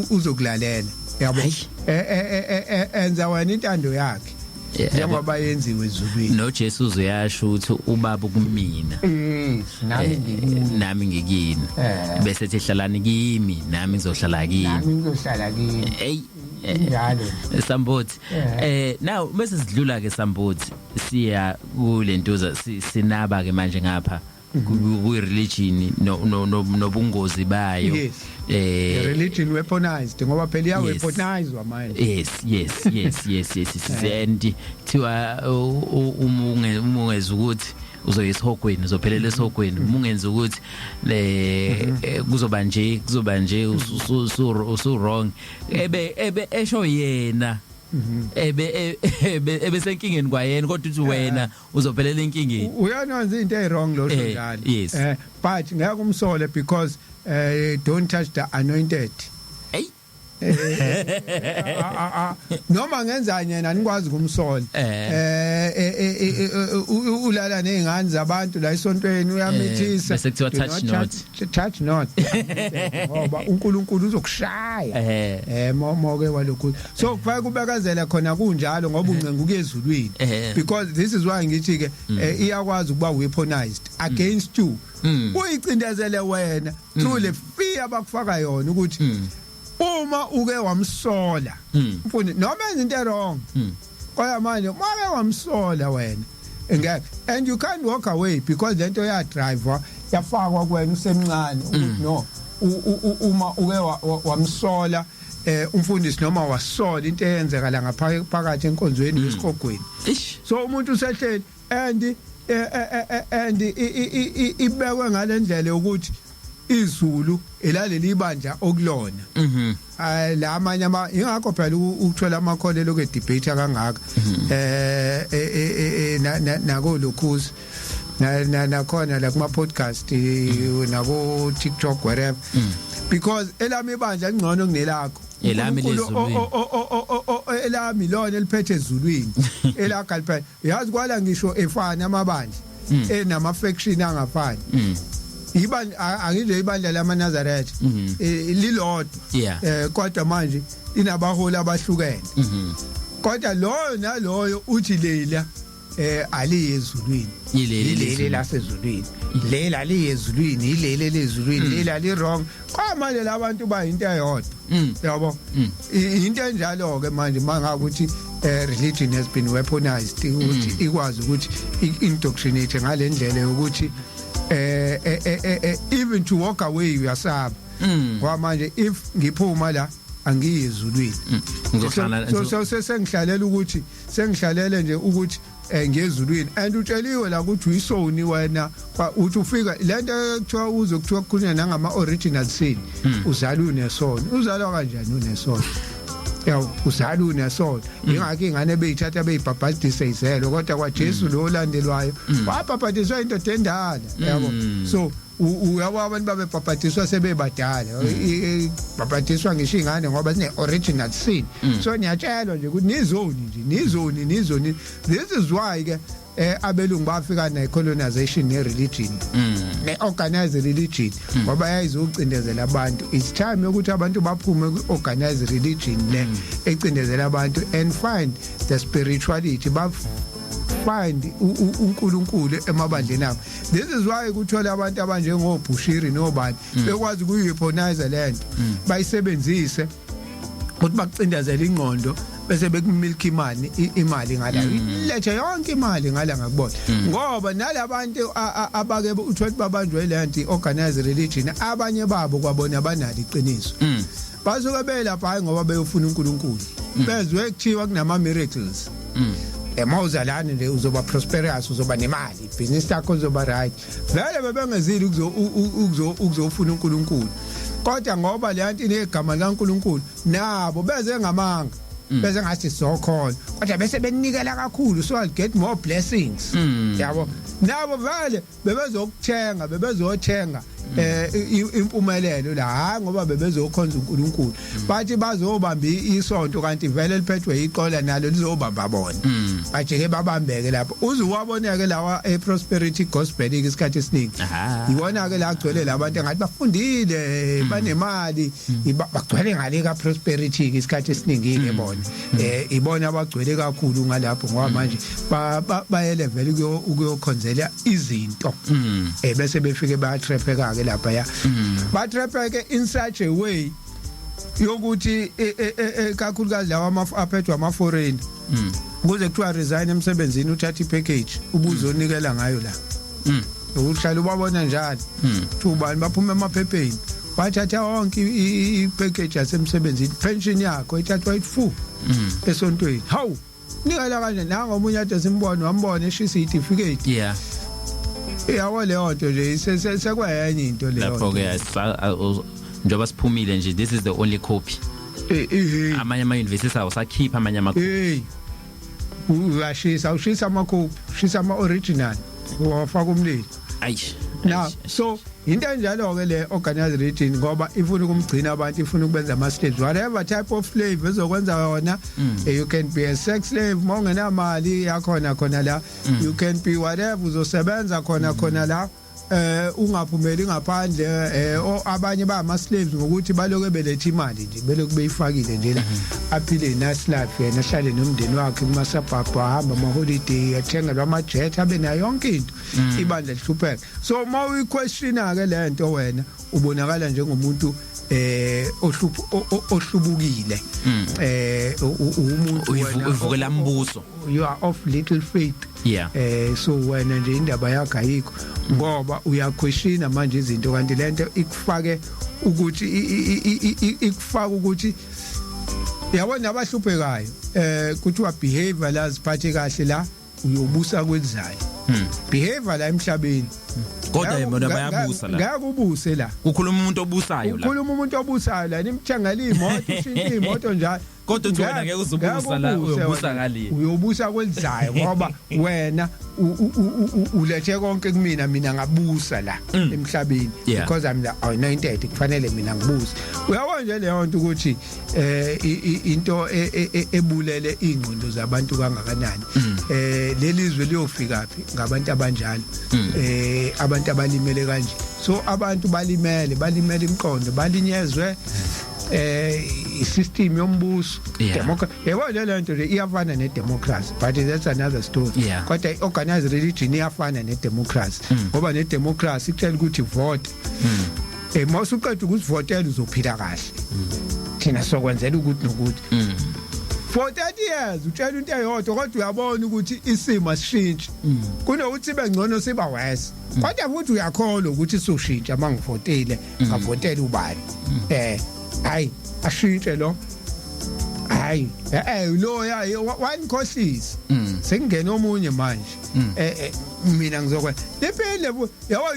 C: uzokulalela yabo enza wena intando yakhe njengoba yenziwe ezulwini
A: noJesu uyasho ukuthi ubaba kumina nami ngikini bese ethi hlalani kimi nami ngizohlala kini hey njalo Sambothi now mase sidlula ke Sambothi siya kulentuza sinaba ke manje ngapha ku religion nobungozi bayo
C: religion weaponized ngoba phela iya weaponized manje
A: yes and thiwa umungeza ukuthi uzoyisihogweni uzophelela esihogweni umungenza ukuthi kuzoba nje usu wrong ebe esho yena ebe senkingeni kwayena kodwa uthi wena uzophelela inkingeni
C: uyanonza into ewrong lo njalo but ngeke umsole because don't touch the anointed noma ngenzani yena nikwazi kumsola ulala nezingane zabantu la isontweni uyamithisa
A: bese kuthiwa
C: touch not ngoba uNkulunkulu uzokushaya moke walokhu so kufanele kubekezela khona kunjalo ngoba uncenga ukuyezulwini because this is why ngithi ke iyakwazi ukuba weaponized against you uyicindezele wena through le fear abakufaka yona ukuthi uma uke wamsola mfundi noma izinto wrong kodwa manje uma wamsola wena engeke and you can't walk away because lento ya driver yafakwa kuwena usemncane ukuthi no uma uke wamsola umfundisi noma wasola into eyenzeka la ngaphakathi enkonzweni lesihogweni so umuntu usehleli and ibekwe ngalendlela ukuthi izulu elaleli ibanja okulona la amanye ingakho phela ukuthola amakholelo ke debate kangaka nako lokhuzi nakhona la kuma podcast nako TikTok whatever because elami ibanja ngcono kunelakho
A: elami lezulwini
C: elami lona eliphethe ezulwini elakaliphela yazi kwala ngisho efana amabandla enama faction angafani angizwe ibandla lamaNazaretha lilodwa kodwa manje inabaholi abahlukene kodwa loyo naloyo uthi lela ali ezulwini ilele lasezulwini lela liyezulwini ilele lezulwini lela li wrong kwamanje labantu bayinto eyodwa yabo into enjalo ke manje mangakuthi religion has been weaponized ukuthi ikwazi ukuthi indoctrinate ngalendlela yokuthi even to walk away uyasaba ngoba manje if ngiphuma la angiyezulwini so sengihlalela ukuthi sengihlalele nje ukuthi ngezulwini and utsheliwe la ukuthi uyisoni wena uthi ufika lento ekuthiwa uzokuthiwa kukhulunywa nangama original sin uzala unesono uzalwa kanjani unesono yawo uzala unesono ingakho ingane beyithatha beyibhabhadise izelo kodwa kwa Jesu lo olandelwayo wabhabhadiswa indoda endala yabo so uyabo abantu babebhabhadiswa sebebadala babhabhadiswa ngisho ingane ngoba sine original sin so niyatshelwa nje ukuthi nizoni this is why ke abelungu bafika ne colonization ne religion ne organized religion ngoba yayizokucindezela abantu it's time ukuthi abantu baphume ku organized religion ne ecindezela abantu and find the spirituality find uNkulunkulu emabandleni abo. This is why kuthola abantu abanjengo Bushiri nobani bekwazi ukuyiphonize lento bayisebenzise ukuthi bakucindezele ingqondo bese bekumilk imali ngala lethe yonke imali ngala ngakubona ngoba nalabantu abake uthi babanjwe lento organized religion abanye babo kwabona banali iqiniso basuke belapha hayi ngoba beyofuna uNkulunkulu bezwe kuthiwa kunama miracles emawuzalana nje uzoba prosperous uzoba nemali business yakho uzoba right vele bebengezili ukuzofuna uNkulunkulu kodwa ngoba le nto inegama laNkulunkulu nabo beze ngamanga bese ngathi sokhona kodwa bese benikela kakhulu so I'll get more blessings yabo nabo vele bebezothenga impumelelo la hayi ngoba bebezokhonza uNkulunkulu bathi bazobamba isonto kanti vele liphethwe iqola nalo lizobamba bona bajeke babambeke lapho uzuwaboneke lawa prosperity gospel isikhathi esiningi ibona ke la agcwele labantu ngathi bafundile banemali bagcwele ngale ka prosperity isikhathi esiningi ke bona ibona abagcwele kakhulu ngalapho ngoba manje bayele vele ukuyokhonzela izinto bese befike bayatrepeka ke lapha ya batrepeke in such a way yokuthi kakhulukazi lawa aphethwa ama foreign kuze kuthiwa resign emsebenzini uthatha ipackage ubuzonikela ngayo la uhlala ubabona njalo ubani baphuma emaphepheni wathatha wonke ipackage yasemsebenzini pension yakho ithathwa ifu esontweni hawu nikela kanje nanga omunye athi simbone wambona eshisa certificate yawo leyo nto nje sekwenye into leyo
A: lapho ke njoba siphumile nje this is the only copy amanye ama universities awusakhipha amanye ama ushisa ama-copy ushisa ama-original wafaka umlilo now so into enjalo ke le organized religion ngoba ifuna ukumgcina abantu ifuna ukubenza ama slaves whatever type of slave ezokwenza yona you can be a sex slave mongena mali yakhona khona la you can be whatever uzosebenza khona la ungaphumeli ngaphandle abanye ba ama slaves ngokuthi baloke belethe imali nje beloku beyifakile nje la aphile nice life yena ahlale nomndeni wakhe kuma suburb ahamba ama holiday athenga ama jet abe nayo yonke into ibandla lihlupheka so mawu iquestiona ke lento wena ubonakala njengomuntu ohlubukile umuntu uvukela mbuso
C: you are of little faith so wena nje indaba yakho ayikho ngoba uyaquestiona manje izinto kanti lento ikufake ukuthi ikufaka ukuthi yabona abahluphekayo kuthiwa behavior laziphathe kahle la uyobusa kwenzayo behavior la emhlabeni
A: kodwa yena bayabusa la
C: ngakubuse la
A: ukhuluma umuntu obusayo la
C: ukhuluma umuntu obusayo la nimthengela imoto ushintsha imoto njalo
A: kodwa uthi wena ngeke uzobusa la uyobusa ngale
C: uyobusa kwenzayo ngoba wena ulethe konke kumina mina ngabusa la emhlabeni because I'm the anointed kufanele mina ngibusa uyabona nje leyo nto ukuthi into ebulele ingqondo zabantu kangakanani lelizwe liyofika phi ngabantu abanjalo abantu abalimele kanje so abantu balimele imqondo balinyezwe system yombuso democracy yabona le nto iyafana ne democracy but that's another story kodwa organized religion iyafana ne democracy ngoba ne democracy kutshela ukuthi vote mawusuqeda ukuvotela uzophila kahle thina sokwenzela ukuthi nokuthi for 30 years utshela into eyodwa kodwa uyabona ukuthi isimo sishintshe kunokuthi bengcono siba worse kodwa futhi uyakholwa ukuthi soshintsha mangivotele ngavotela ubani hayi ashintshe lo hayi lo ya one courses sengena omunye manje mina ngizokwenza liphele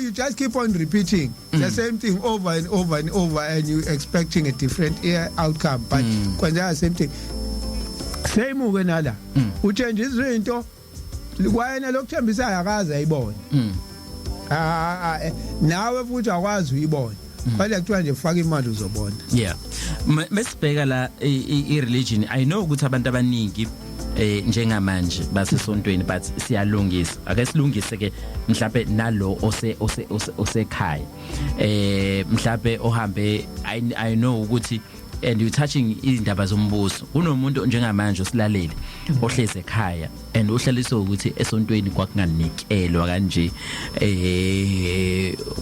C: you just keep on repeating the same thing over and over and over and you expecting a different outcome but kwenza the same thing same uke nala uchange izinto likwayena lokuthembisayo akaze ayibone nawe futhi akwazi uyibona kodwa kuthiwa nje ufaka imali uzobona
A: yeah mesibheka la i-religion I know ukuthi abantu abaningi njengamanje basesontweni but siyalungisa ake silungise ke mhlawumbe nalo osekhaya mhlawumbe ohambe I know ukuthi and you touching indaba zombuso kunomuntu njengamanje osilalele ohleze ekhaya and uhlaliswe ukuthi esontweni kwakunganikelwa kanje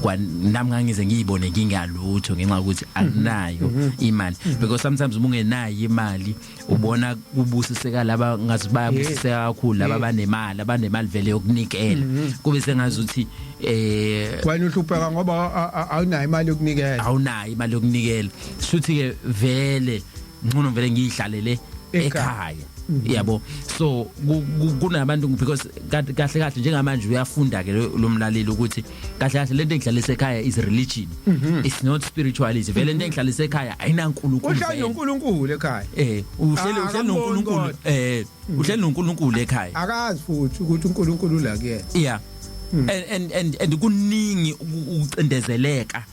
A: kwanami ngangize ngiyibone ngingalutho ngenxa ukuthi akunayo imali because sometimes umungenayo imali ubona kubusiseka laba ngazi bayabusiseka kakhulu laba abanemali vele yokunikela kube sengazi ukuthi
C: wena uhlupheka ngoba awunayo imali yokunikela
A: futhi ke vele ngcono vele ngiyihlalele ekhaya yabo so kunabantu because kahle njengamanje uyafunda ke lo mlaleli ukuthi kahle lento engihlalise ekhaya is religion it's not spirituality vele lento engihlalise ekhaya ayinankulunkulu
C: uhleli noNkulunkulu ekhaya
A: uhleli noNkulunkulu uhleli noNkulunkulu ekhaya
C: akazi futhi ukuthi uNkulunkulu la kuyena
A: yeah and kuningi ukucindezeleka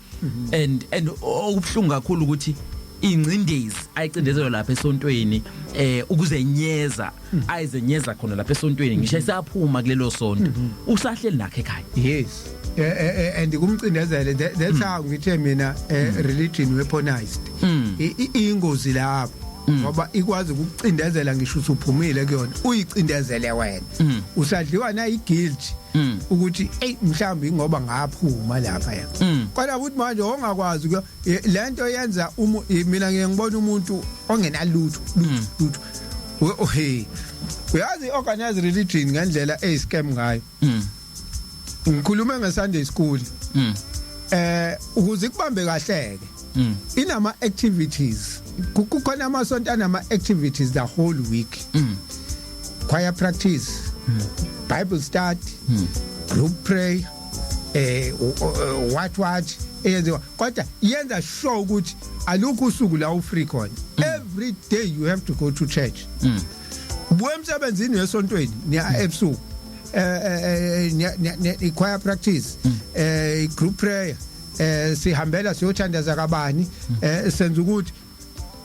A: and okubhlungu kakhulu ukuthi ingcindezi ayicindezelo lapha esontweni ukuzenyeza ayizenyeza khona lapha esontweni ngisho isaphuma kulelo sonto usahleli nakhe ekhaya
C: yes and kumcindezele that's how ngithe mina religion weaponized ingozi lapho ngoba ikwazi ukucindezela ngisho usuphumile kuyona uyicindezele wena usadliwa na iguilt ukuthi mhlambi ngoba ngaphuma lapha ya kodwa ukuthi manje ongakwazi lento yenza mina ngiyengibona umuntu ongenalutho uyazi organize religion ngendlela scam ngayo ngikhuluma ngeSunday school ukuze kubambe kahleke inama activities kukhona amasonto anama activities the whole week choir practice Bible study group prayer what eyenziwa kodwa yenza sure ukuthi alukho usuku la ufree khona every day you have to go to church buye emsebenzini wesontweni niya ebusuku choir practice group prayer sihambela siyothandaza kabani senza ukuthi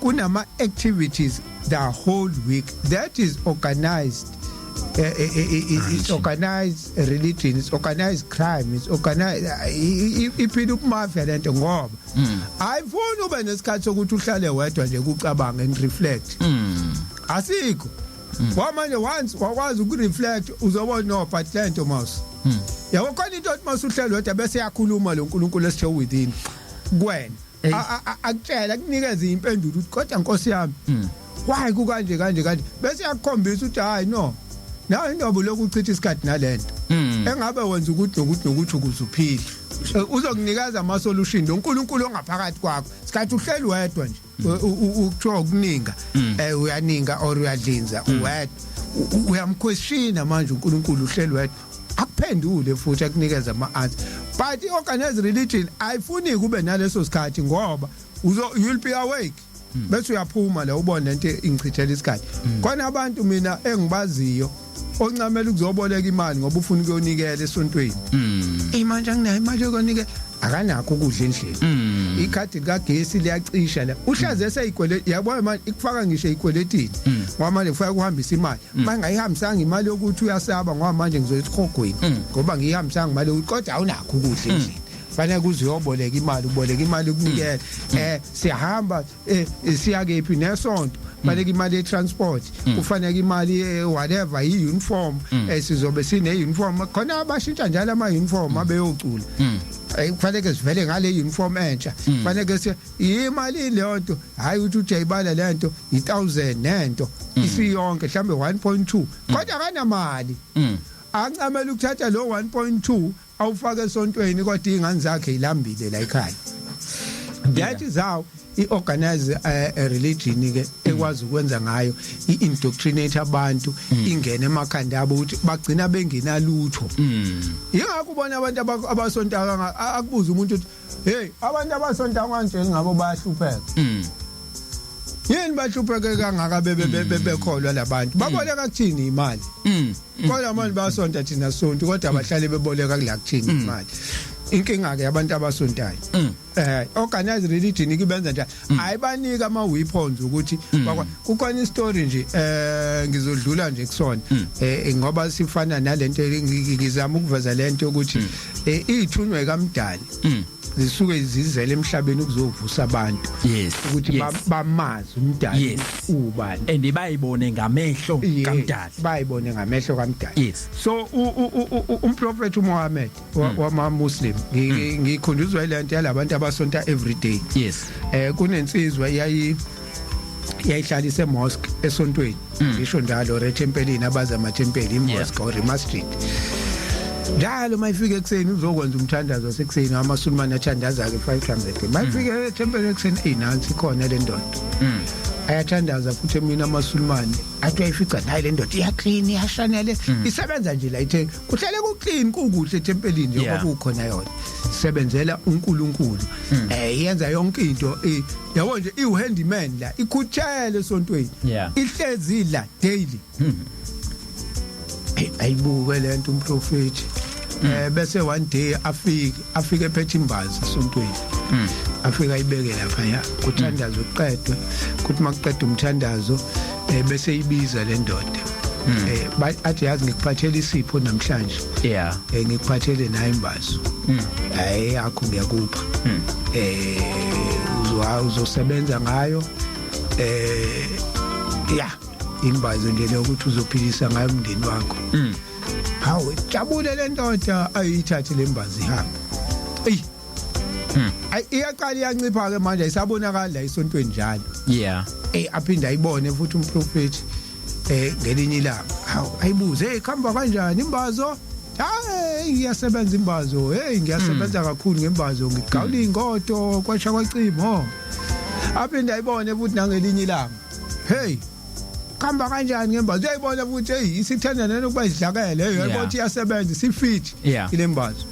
C: kunama activities the whole week that is organized it's organized religion, it's organized crime, it's organized iphila ubumafia lento ngoba ayifuni ube nesikhathi sokuthi uhlale wedwa nje ukucabanga and reflect asikho manje once wakwazi ukureflect uzobona no but lento mouse yabo khona into othi masuhlele wedwa bese yakhuluma lo nkulunkulu esithe within kwena akutshela kunikeza impendulo ukuthi kodwa Nkosi yami why kukanje bese yakukhombisa ukuthi hayi no nawe indobo lokuchitha isikhathi nalento engabe wenza ukuthi nokuthi ukuzuphila uzokunikeza ama solution loNkulunkulu ongaphakathi kwakho sikhathi uhleli wedwa nje ukuthiwa ukuninga uyaninga or uyadlinza uwedwa uyamquestiona manje uNkulunkulu uhleli wedwa akuphendule futhi akunikeza ama answers but iorganized religion ayifuni kube naleso sikhathi ngoba you'll be awake bese uyaphuma la ubona lento ingichithela isikhathi khona abantu mina engibaziyo oncamela ukuzoboleka imali ngoba ufuna ukuyonikela esontweni imanje anginayo imali yokunikela akanakho ukudla endlini ikhadi likagesi liyacisha la uhlaze eseyikweleti yabona manje ikufaka ngisho eyikweletini ngoba manje ufaka ukuhambisa imali mangayihambisanga imali yokuthi uyasaba ngoba manje ngizoyithi khogweni ngoba ngiyihambisanga imali yokuthi kodwa awunakho ukudla endlini fanele kuziyoboleka imali uboleka imali ukunikela siyahamba siya kephi nesonto fanele imali ye-transport kufanele imali whatever i-uniform sizobe sine-uniform khona abashintsha njalo ama-uniform abeyocula kufanele sivele ngale uniform entsha kufanele imali lento hayi ukuthi ujayibala lento 1000 nento isiyonke mhlambe 1.2 kodwa akanamali ancamela ukuthatha lo 1.2 awufake esontweni kodwa ingane zakhe ilambile la ekhaya that is how iorganize a religion ke ekwazi ukwenza ngayo iindoctrinate abantu ingene emakhanda abo ukuthi bagcina bengenalutho yingakho ubona abantu abasonta akubuza umuntu ukuthi hey abantu abasonta kanje ngabo bayahlupheka yini bahlupheke kangaka bekholwa labantu baboleka kuthini imali kodwa manje basonta thina sonto kodwa abahlale beboleka kula kuthini imali inkinga ke abantu abasontayo organize religion ikibenza njalo ayibanika ama weapons ukuthi kukhona istory nje ngizodlula nje kusona ngoba sifana nalento ngizama ukuveza lento ukuthi ithunywe kaMdali zisuke zizele emhlabeni ukuzovusa abantu ukuthi bamazi uMdali ubani
A: and bayibone ngamehlo kaMdali
C: bayibone ngamehlo kaMdali so umprofeti uMuhammad wama Muslim ngikhunduzwa ilento yalabantu abasonta every day kunensizwa yayihlalisa emosque esontweni ngisho njalo retempelini abaza amathempeli imosque or masjid njalo mayifika ekseni uzokwenza umthandazo wasekuseni amaSulumane athandaza ke 5 times a day mayifika etempeli ekseni inansi khona le ndoda ayathandaza futhi mina amaSulumane athi ayifica nayi le ndoda iyaclean iyashanele isebenza nje la ithe kuhlale ku clean kukuhle etempelini nje ngoba ukhona yona sebenzela uNkulunkulu yenza yonke into yabo nje ihandyman la ikhuthele esontweni ihlezi la daily ayibuke lento umprofeti bese one day afike ephethe imbazi esontweni afika ibeke lapha ya kuthandazo uqedwe kuthi makuqedwe umthandazo bese ibiza le ndoda athi yazi ngikuphathela isipho namhlanje ngikuphathele nayo imbazo hayi yakho ngiyakupha uzosebenza ngayo imbazo nje lokuthi uzophilisa ngayo umndeni wakho hawu jabule le ndoda ayithathe lembazi ihamba iyaqala iyancipha ke manje isabonakala la isontweni njalo aphinda ayibone futhi umprofeti ngelinye ilanga hawu ayibuze khamba kanjani imbazo hayi ngiyasebenza imbazo ngiyasebenza kakhulu ngembazo ngigawula ingodo kwasha kwacimo aphinda ayibone futhi nangelinye ilanga khamba kanjani ngembazo uyayibona futhi isithandana nokuba isidlakele yebo ukuthi iyasebenza sifit ilembazo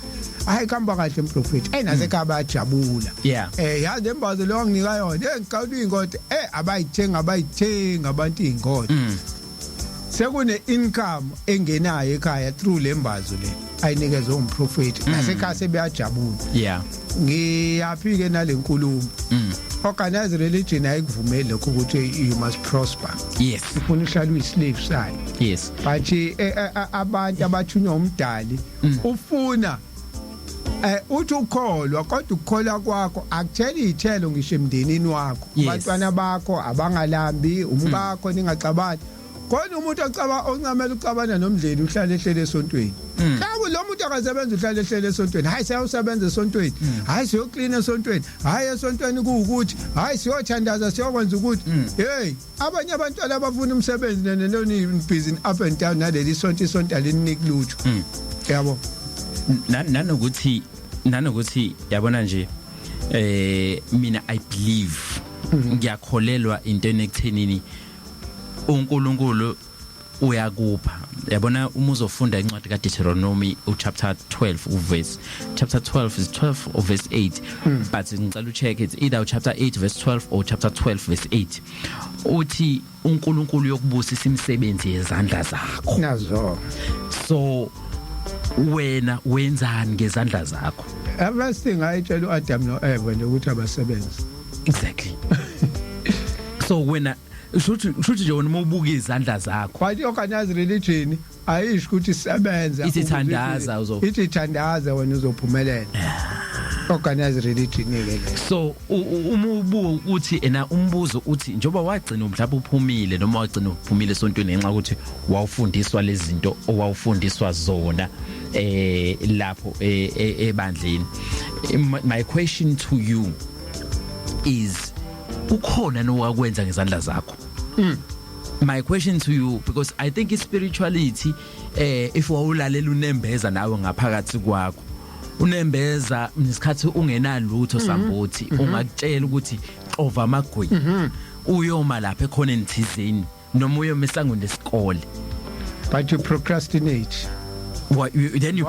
C: khamba kahle umprofeti nase kaba ajabula yazi imbazo lo nginika yona ngigawula ingodo abayithenga abantu ingodo sekune income engenayo ekhaya through lembazo le ayinikezwe umprofeti nasekhaya sebeyajabula ngiyaphike nalenkulumo organize religion ayikuvumeli lokho ukuthi you must prosper ufuna uhlala uyislave sayo but abantu abathunywa umdali ufuna uthi ukholwa kodwa ukukholwa kwakho akutheli izithelo ngisho emndenini wakho abantwana bakho abangalambi umbakho ningaxabani kodwa umuntu oncamela ucabana nomdleli uhlala ehlele esontweni hayi lo muntu akasebenza uhlala ehlele esontweni hayi siyasebenza esontweni hayi siyoclean esontweni hayi esontweni kuukuthi hayi siyothandaza siyokwenza ukuthi abanye abantwana abafuna umsebenzi nenoni busy up and down naleli isonto alinikilutho yabo
A: nanokuthi yabona nje mina I believe ngiyakholelwa into enekuthenini uNkulunkulu uyakupha yabona uma uzofunda incwadi kaDeuteronomy chapter 12 chapter 12 is 12 of verse 8 but ngicela ucheck it either chapter 8 verse 12 or chapter 12 verse 8 uthi uNkulunkulu yokubusisa imisebenzi yezandla zakho
C: nazo
A: so wena wenzani ngezandla zakho
C: first thing ayitshela uAdam noEva ukuthi abasebenze
A: exactly so wena ushuthi nje wena ubuka izandla zakho
C: but organize religion ayisho ukuthi sebenza ithi thandaza wena uzophumelela organize religion ngeke
A: so umubuka uthi ena umbuzo uthi njoba wagcina mhlawumbe uphumile noma wagcina uphumile esontweni ngenxa ukuthi wawufundiswa lezi zinto owawufundiswa zona lapho ebandleni my question to you is ukhona nowakwenza ngezandla zakho my question to you because I think spirituality if wawulalela unembeza nawe ngaphakathi kwakho unembeza nesikhathi ungenalutho Sambothi ungakutshela ukuthi xova amagwinya uyoma lapha ekhona enithizeni noma uyomesangweni lesikole
C: but you procrastinate.
A: What then you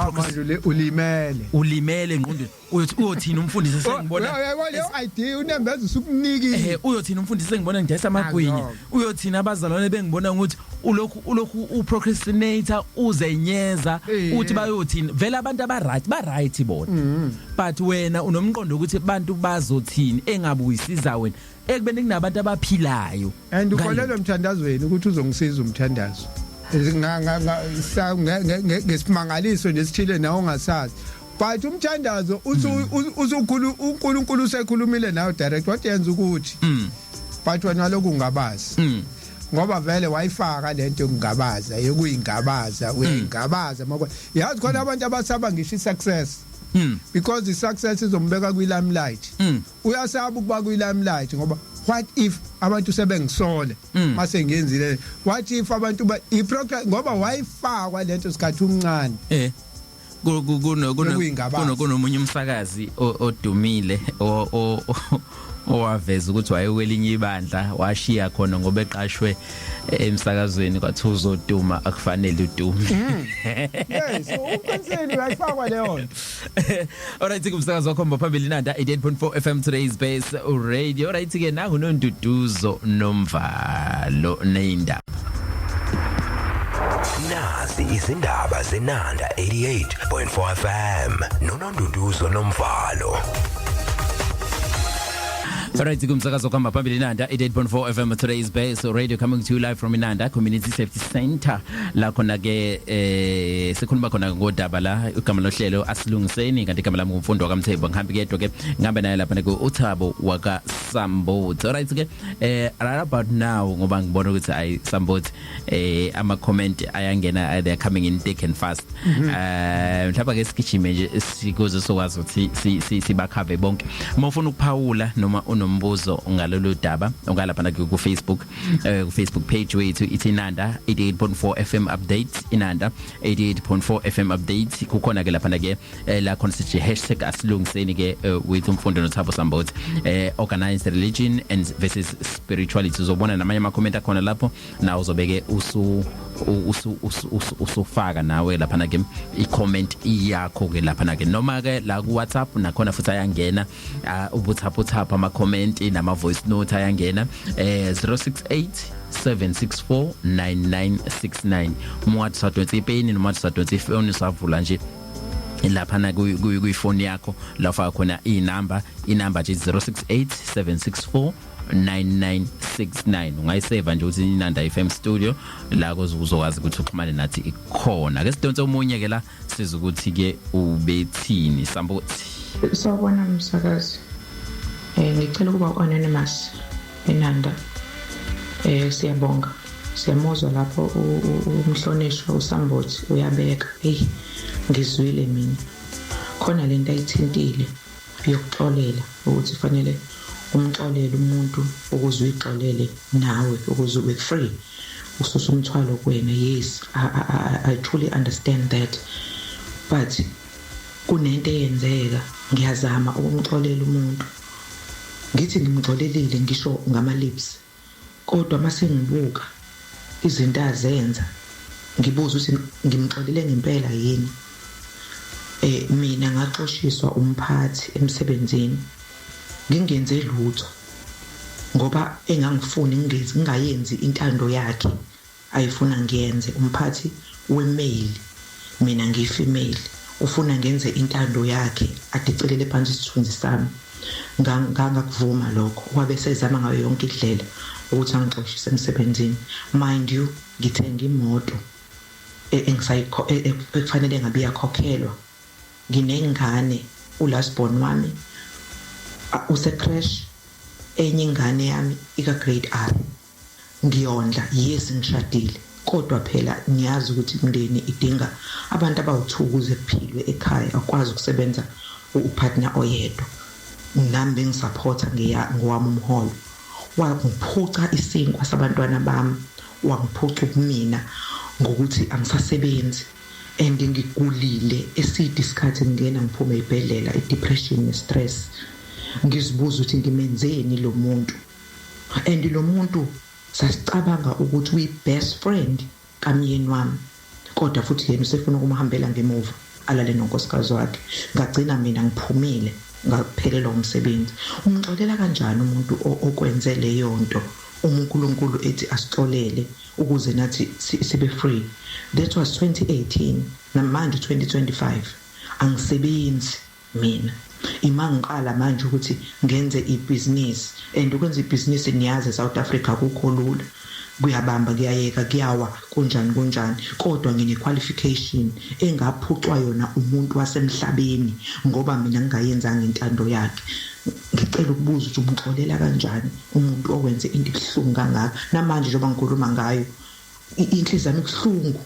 A: ulimele ngqondweni uyothina umfundisi sengibona
C: le idea unembeza usukunikile
A: uyothina umfundisi sengibona ngidayisa amagwinya uyothina abazalwane bengibona ukuthi ulokhu uprocrastinator uzenyeza uthi bayothina vele abantu ba-right bona but wena unomqondo ukuthi abantu bazothini engabuyisiza wena ekubeni kunabantu abaphilayo
C: and ukholelwa emthandazweni ukuthi uzongisiza umthandazo ngesimangaliso nesithile nawe ongasazi but umthandazo uNkulunkulu usekhulumile nawe direct what yenza ukuthi but wena lokhu ungabazi ngoba vele wayifaka lento ungabaza yokuyingabaza uyingabaza manje yazi khona abantu abasaba ngisho success because the success izombeka kwi-limelight uyasaba ukuba kwi-limelight ngoba what if abantu sebengisole mase ngiyenzile what if abantu ngoba wayifakwa lento sikhathi umncane
A: kunomunye umsakazi odumile owaveza ukuthi wayekwelinye ibandla washiya khona ngoba eqashwe emsakazweni kwathiwa uzoduma akufanele udume
C: yes uqinisele uyayifakwa leyo
A: alright kumsakazi wakhomba phambili Inanda 88.4 FM today's base radio alright ke nangu nonduduzo nomvalo neindaba
D: nazi izindaba zeNanda 88.4 FM nononduduzo nomvalo.
A: Alright, kumsakazo kwamba phambili Inanda 88.4 FM today's base radio coming to you live from Inanda Community Safety Center la khona ke sikhuluma khona ngodaba la igama lohlelo asilungiseni kanti igama lami ngumfundo wakamthembu ngihambi kedwa ke ngihambe naye lapha ku uThabo waka Sambothi. Alright ke right about now ngoba ngibona ukuthi ay Sambothi ama comment ayangena they are coming in thick and fast mhlawumbe ke sigijime nje sikuze sokwazi ukuthi sibakhave bonke mawufuna ukuphawula noma unombuzo ngalolu daba ongalapha ku Facebook ku Facebook page wethu ithi Inanda 88.4 FM update Inanda 88.4 FM update kukhona ke lapha ke la consider #asilungiseni ke with umfundo noThabo Sambothi organized religion and versus spirituality uzobona namanye ama comment akhona lapho nawo uzobeke usufaka nawe lapha ke i-comment yakho ke lapha ke noma ke la ku WhatsApp nakhona futhi ayangena ubuthapha ama comment nama voice note ayangena 068 764 9969 WhatsApp ipeni noma WhatsApp ifoni savula nje lapha na kuyifoni yakho la ufaka khona inamba nje 068 764 9969 ungayiseva nje uthi Inanda FM studio la uzokwazi ukuthi uxhumane nathi ikhona ke sidonse umunye ke la siza ukuthi ke ubethini Sambothi
E: sawubona umsakazi ngicela ukuba anonymous Inanda siyabonga siyamuzwa lapho umhlonishwa uSambothi uyabeka hey ngizwile mina khona lento ayithintile yokuxolela ukuthi fanele umxolele umuntu ukuze uyixolele nawe ukuze ube free ususa umthwalo kuwena. Yes, I truly understand that, but kunento eyenzeka ngiyazama ukumxolela umuntu ngithi ngimxolelile ngisho ngama lips kodwa mase ngibuka izinto azenza ngibuza ukuthi ngimxolele ngempela yini. Mina ngaxoshiswa umphathi emsebenzini ngingenze lutho ngoba engangifuni ngingayenzi intando yakhe ayifuna ngiyenze. Umphathi wemail mina ngiyifemale ufuna ngenze intando yakhe adicelele phansi isithunzi sami ngangakuvuma lokho wabe sezama ngayo yonke indlela ukuthi angixoshise emsebenzini. Mind you ngithenga imoto ekufanele ngabe iyakhokhelwa nginengane ulast born wami use-crash enye ingane yami ika grade R ngiyondla. Yes ngishadile kodwa phela niyazi ukuthi imndeni idinga abantu abawuthukuze kuphilwe ekhaya akwazi ukusebenza upartner oyedwa. Nami bengisupporta ngowami umholo wangiphuca isinkwa sabantwana bami wangiphuca kumina ngokuthi angisasebenzi and ngigulile esidi isikhathi ngena ngiphuma eibhedlela depression ne stress ngizibuza ukuthi ngimenzeni lo muntu and lo muntu sasicabanga ukuthi uyi best friend kamyeni wami kodwa futhi yena usefuna ukumhambela ngemuva alale nonkosikazi wakhe ngagcina mina ngiphumile ngaphelelwa umsebenzi umxolela kanjani umuntu okwenze leyo nto uNkulunkulu ethi asixolele ukuze nathi sibe free. That was 2018 namanje 2025 angisebenzi mina imangiqala manje ukuthi ngenze ibusiness and ukwenza ibusiness niyazi South Africa akukho lula kuyabamba kuyayeka kuyawa kunjani kodwa ngine qualification engaphucwa yona umuntu wasemhlabeni ngoba mina ngingayenzanga intando yakhe. Ngicela ukubuza ukuthi umxolela kanjani umuntu owenze into ebhlungu kangaka namanje njengoba ngikhuluma ngayo inhliziyo yami ibhlungu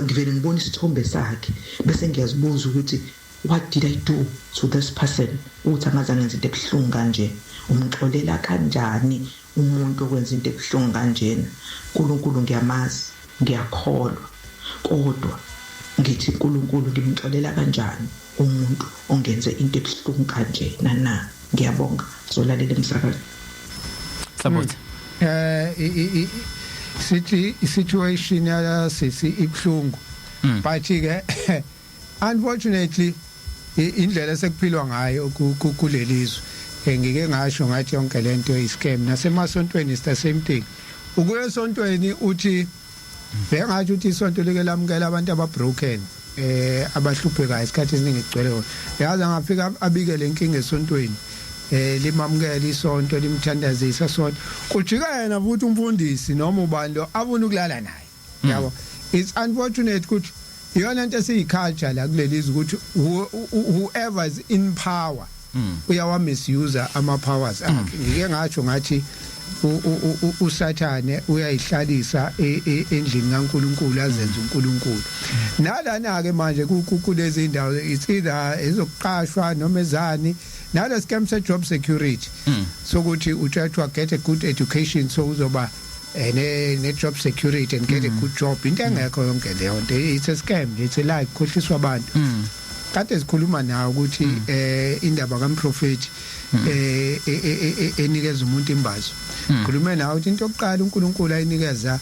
E: ngivele ngibona isithombe sakhe bese ngiyazibuza ukuthi what did I do to this person uthi angaze ngenze into ebhlungu kanje umxolela kanjani umuntu okwenza into ebhlungu kanjena. uNkulunkulu ngiyamazi ngiyakholwa kodwa ngithi uNkulunkulu ngimxolela kanjani umuntu ongenze into ebhlungu kanje na ngiyabonga zolalela emsakazo
A: Sabotha
C: sithi situation yala sisi ibhlungu but ke unfortunately indlela sekuphilwa ngayo kulelizwe ngike ngasho ngathi yonke lento iscam nasemasontweni is the same thing. Ukuya esontweni uthi bengathi uthi isonto like lamukela abantu ababroken abahluphekayo isikhathi esiningi igcwele yaza ngafika abikele inkinga esontweni limamukela isonto limthandazisa sonto kujika yena futhi umfundisi noma ubani lo abuna ukulala naye yabo. It's unfortunate ukuthi iyona into esiyiculture la kulelizwe ukuthi whoever is in power uyawa misuse ama powers akhe. Ngike ngatsho ngathi uSathane uyayihlalisa endlini kaNkuluNkulu azenza uNkulunkulu. Nalana ke manje kulezi indawo it's either ezokuqashwa noma ezani nalo scam se job security sokuthi utry to get a good education so uzoba ne job security and get a good job into engekho yonke leyo nto. It's a scam, it's a lie khohliswa abantu. Kade sikhuluma nawo ukuthi indaba kaMprofeti enikeza umuntu imbazo. Khuluma nawo ukuthi into yokuqala uNkulunkulu ayinikeza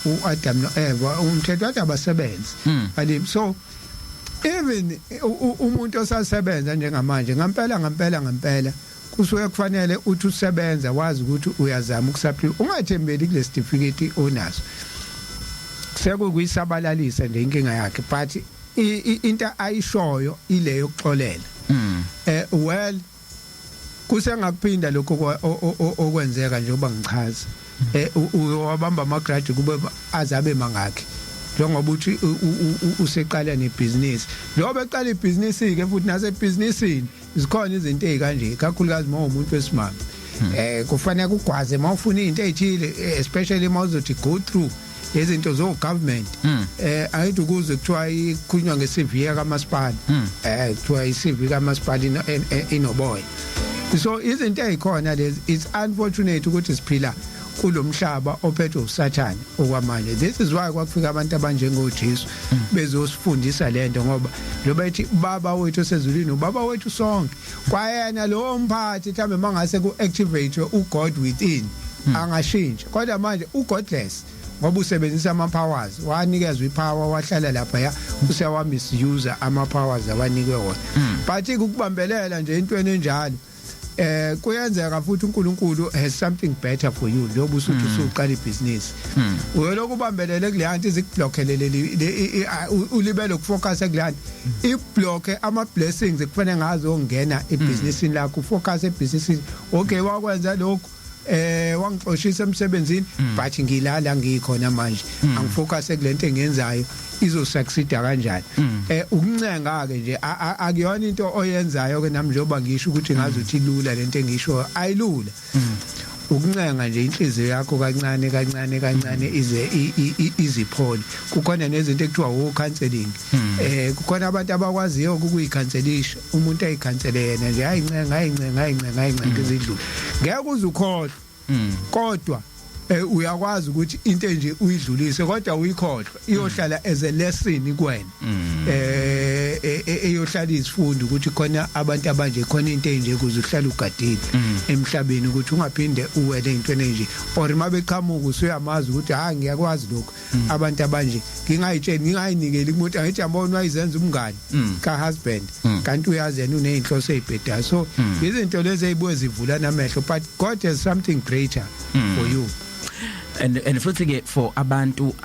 C: uAdam noEva umthetho wathi abasebenzi. So even umuntu osasebenza njengamanje ngempela kusuke kufanele uthi usebenza wazi ukuthi uyazama ukusupply ungathembeli kule certificate onaso sekuyisabalalisa nje inkinga yakhe but into ayishoyo ile yokuxolela. Well kusengakuphinda lokho okwenzeka njengoba ngichaza wabamba ama graduate kube azabe mangakhe njengoba uthi useqala nebusiness njengoba eqala ibusiness ke futhi nase businessini zikhona izinto ezikanje kakhulukazi uma umuntu wesimame kufanele kugwaze mawufuna izinto ezithile especially mawuzothi go through lezinto zo government ayithi ukuze kuthiwa ikhulunywa nge-CV kaMasipala kuthiwa i-CV kaMasipala inoboya. So izinto ezikhona lezi it's unfortunate ukuthi siphila kulomhlaba ophethwe uSathane okwamanje. This is why kwakufika abantu abanjengoJesu bezosifundisa lento ngoba njoba ethi baba wethu osezulwini ubaba wethu sonke kwayena lo mphathi mhlambe mangase ku-activate uGod within angashintsha kodwa manje ugodless ngoba usebenzisa ama powers wanikezwe ipower wahlala lapha ya usewa misuse ama powers abanikwe wona. But ukubambelela nje intweni enjalo kuyenzeka futhi uNkulunkulu has something better for you njengoba usuthi usuqala ibusiness uyoloko ubambelele kuleyanto izikublokelele ulibele ukufocus kuleyanto iblock ama blessings ekufanele ngazo ongena ebusinessini lakho ufocus ebusinessini okay wakwenza lokho wangixoshisa emsebenzini but ngilala ngikhona manje angifocus kulento engenzayo izosucceed kanjani. Ukuncenga ke nje akuyona into oyenzayo ke nami njengoba ngisho ukuthi ngazuthi lula lento engisho ayilula. Ukuncenga nje inhliziyo yakho kancane ize iziphole. Kukhona nezinto ekuthiwa counseling kukhona abantu abakwaziyo ukuyikhanselisha umuntu ayikhansele yena nje ayincenga izidlule ngeke uzukhohlwa kodwa uyakwazi ukuthi into nje uyidlulise kodwa uyikhohlwa iyohlala as a lesson kuwena eyohlala isifundo ukuthi khona abantu abanje khona into enje kuze uhlale ugadile emhlabeni ukuthi ungaphinde uwele into enje or mabeqhamuka usuyamazi ukuthi ngiyakwazi lokho abantu abanje ngingayinikeli umuntu angithi yabona wayizenza umngani ka husband kanti uyazi yena uneyinhloso ezibhedayo so izinto lezi ezibuye zivula namehlo but God has something greater for you.
A: And futhi ke for abantu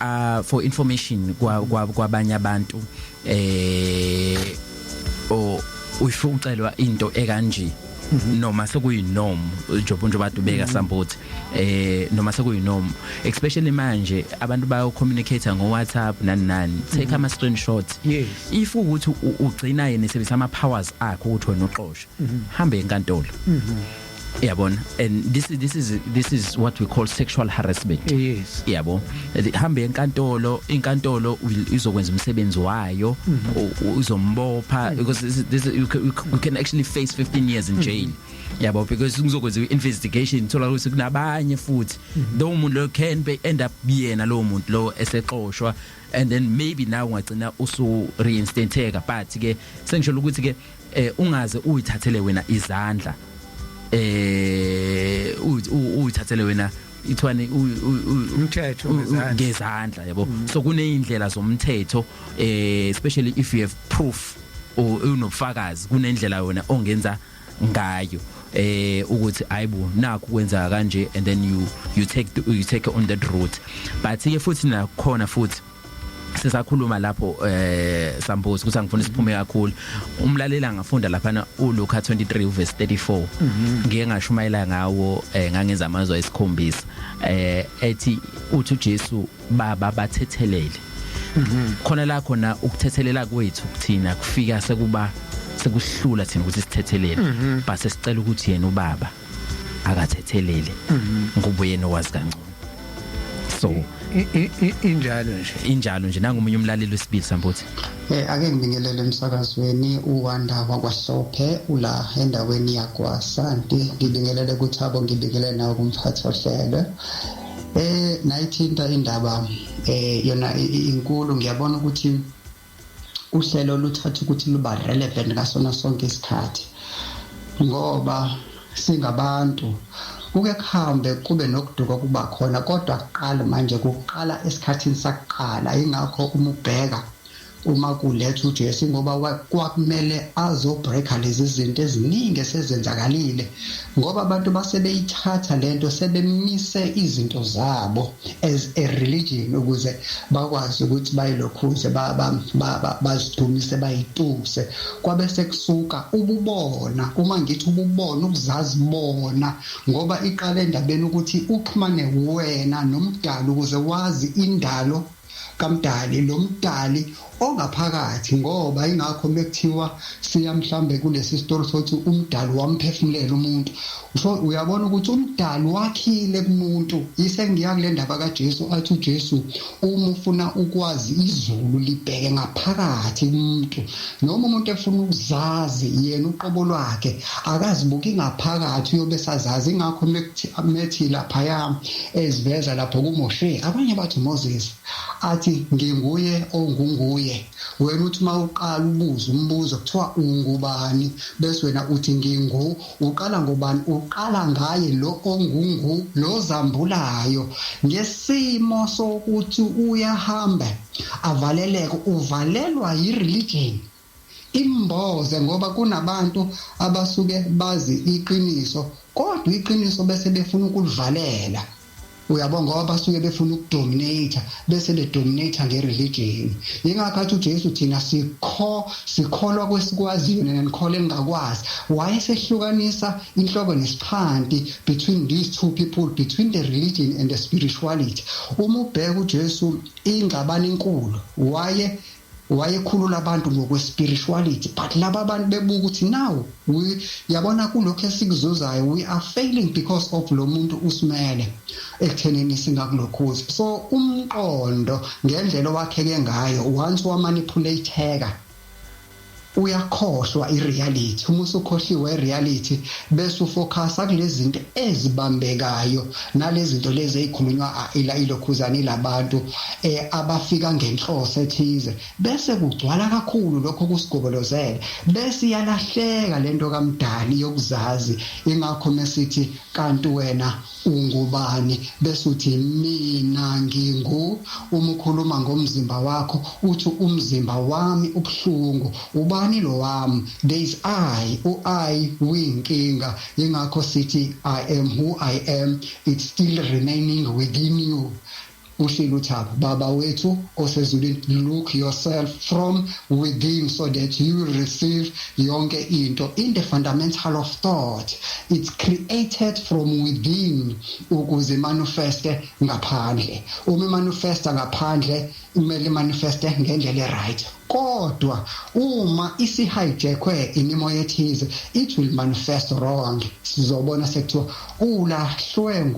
A: for information kwabanye abantu uyifucelwa into ekanje noma sekuyinorm njengoba badubeka sambuthi noma sekuyinorm especially manje abantu bayo communicate ngo WhatsApp nani take ama screenshots if ukuthi ugcina yena sebenzisa ama powers akho ukuthi wena uxoxe hambe enkantolo yabona and this is what we call sexual harassment.
C: Yes
A: yabo hambe enkantolo inkantolo izokwenza umsebenzi wayo uzombopha because this you can actually face 15 years in jail yabo because uzokwenza investigation thola ukuthi kunabanye futhi lo muntu lo can be end up yena lo muntu lo esexoshwa and then maybe now ungagcina usu reinstateka but ke sengisho ukuthi ke ungaze uyithathele wena izandla uyithathele wena ithwane
C: umthetho
A: ngezandla yabo so kuneyindlela zomthetho especially if you have proof unobufakazi kunendlela yona ongenza ngayo ukuthi ayibo nakho kwenza kanje and then you take on that route but ke futhi nakhona futhi sisakhuluma lapho sambuzo ukuthi angifuna siphume kakhulu umlalela ngafunda lapha uLuka 23 verse 34 ngeke ngashumayela ngawo ngangenza amazwi esikhombisa ethi uthi uJesu baba bathethelele khona la khona ukuthethelela kwethu kuthina kufika sekuhlula thina ukuthi sithethelele base sicela ukuthi yena ubaba akathethelele ngoba yena wazi kangcono so injalo nje nangomunye umlaleli wesibili sambuthi
F: ake ngibingelele emsakazweni uWanda wakwaShophe ula endaweni yakwaSanti ngibingelele kuThabo ngibingelele nawe kumphathi ohlelo nayithinta indaba yona inkulu ngiyabona ukuthi uhlelo luthatha ukuthi luba relevant ngasona sonke isikhathi ngoba singabantu kuke kuhambe kube nokuduka kuba khona kodwa kuqala manje kuqala esikhathini sakuqala ingakho umubheka uma kuletha uJesu ngoba kwakumele azobreaka lezi zinto eziningi esezenzakalile ngoba abantu basebeyithatha lento sebemise izinto zabo as a religion ukuze bakwazi ukuthi bayilokhuze bazidumise bayituse kwabe sekusuka ububona uma ngithi ububona ukuzazi bona ngoba iqala endabeni ukuthi uxhumane wena nomdali ukuze wazi indalo kamdali lo mdali ongaphakathi ngoba ingakho mekuthiwa siyamhlambe kulesi story sokuthi umdali wamphefumulela umuntu so uyabona ukuthi umdali wakhile kumuntu yise ngiya kule ndaba kaJesu athi uJesu uma ufuna ukwazi izulu libheke ngaphakathi kumuntu noma umuntu efuna ukuzazi yena uqobo lwakhe akazibuki ngaphakathi uyobe sazazi ingakho methi lapha yami eziveza lapho kuMoshe abanye bathi Moses athi nginguye ongunguye wena uthi mawuqala ubuza umbuzo kuthiwa ungubani bese wena uthi ngingu uqala ngobani uqala ngaye lo ongungu lo zambulayo ngesimo sokuthi uyahamba avaleleke uvalelwa yireligion imboze ngoba kunabantu abasuke bazi iqiniso kodwa iqiniso bese befuna ukulivalela uyabonga ngoba basuke befuna ukudominate bese bedominate ngereligion ingakhathi uJesu thina sikholwa kwesikwaziyo nenkolo engakwazi wayesehlukanisa inhloko nesiphanti between these two people between the religion and the spirituality uma ubheka uJesu ingabani inkulu wayekhulula abantu ngokwe-spirituality but laba abantu bebuka ukuthi now yabona kulokho esikuzuzayo we are failing because of lo muntu usimele ekuthenini singakulokhuzi so umqondo ngendlela wakheke ngayo once wamanipulatheka uyakhohlwa ireality. Uma usukhohliwe ireality bese ufocusa kulezi zinto ezibambekayo nalezi zinto lezi ezikhulunywa ilokhuzana ilabantu abafika ngenhloso ethize, bese kugcwala kakhulu lokho kusigobelozela, bese iyalahleka lento kaMdali yokuzazi. Ingakho mesithi kanti wena ungubani, bese uthi mina ngingu. Uma ukhuluma ngomzimba wakho uthi umzimba wami ubhlungu, ubani lo wami? There is I, I uyinkinga. Ingakho sithi I am who I am, it's still remaining within you. Ushilo Thabo, Baba wethu osezulwini, look yourself from within so that you receive yonke into. In the fundamental of thought, it's created from within ukuze manifeste ngaphandle. Uma manifesta ngaphandle kumele manifeste ngendlela right. Kodwa uma isihijackwe imimoya ethize, it will manifest wrong. Sizobona sekuthiwa ulahlwe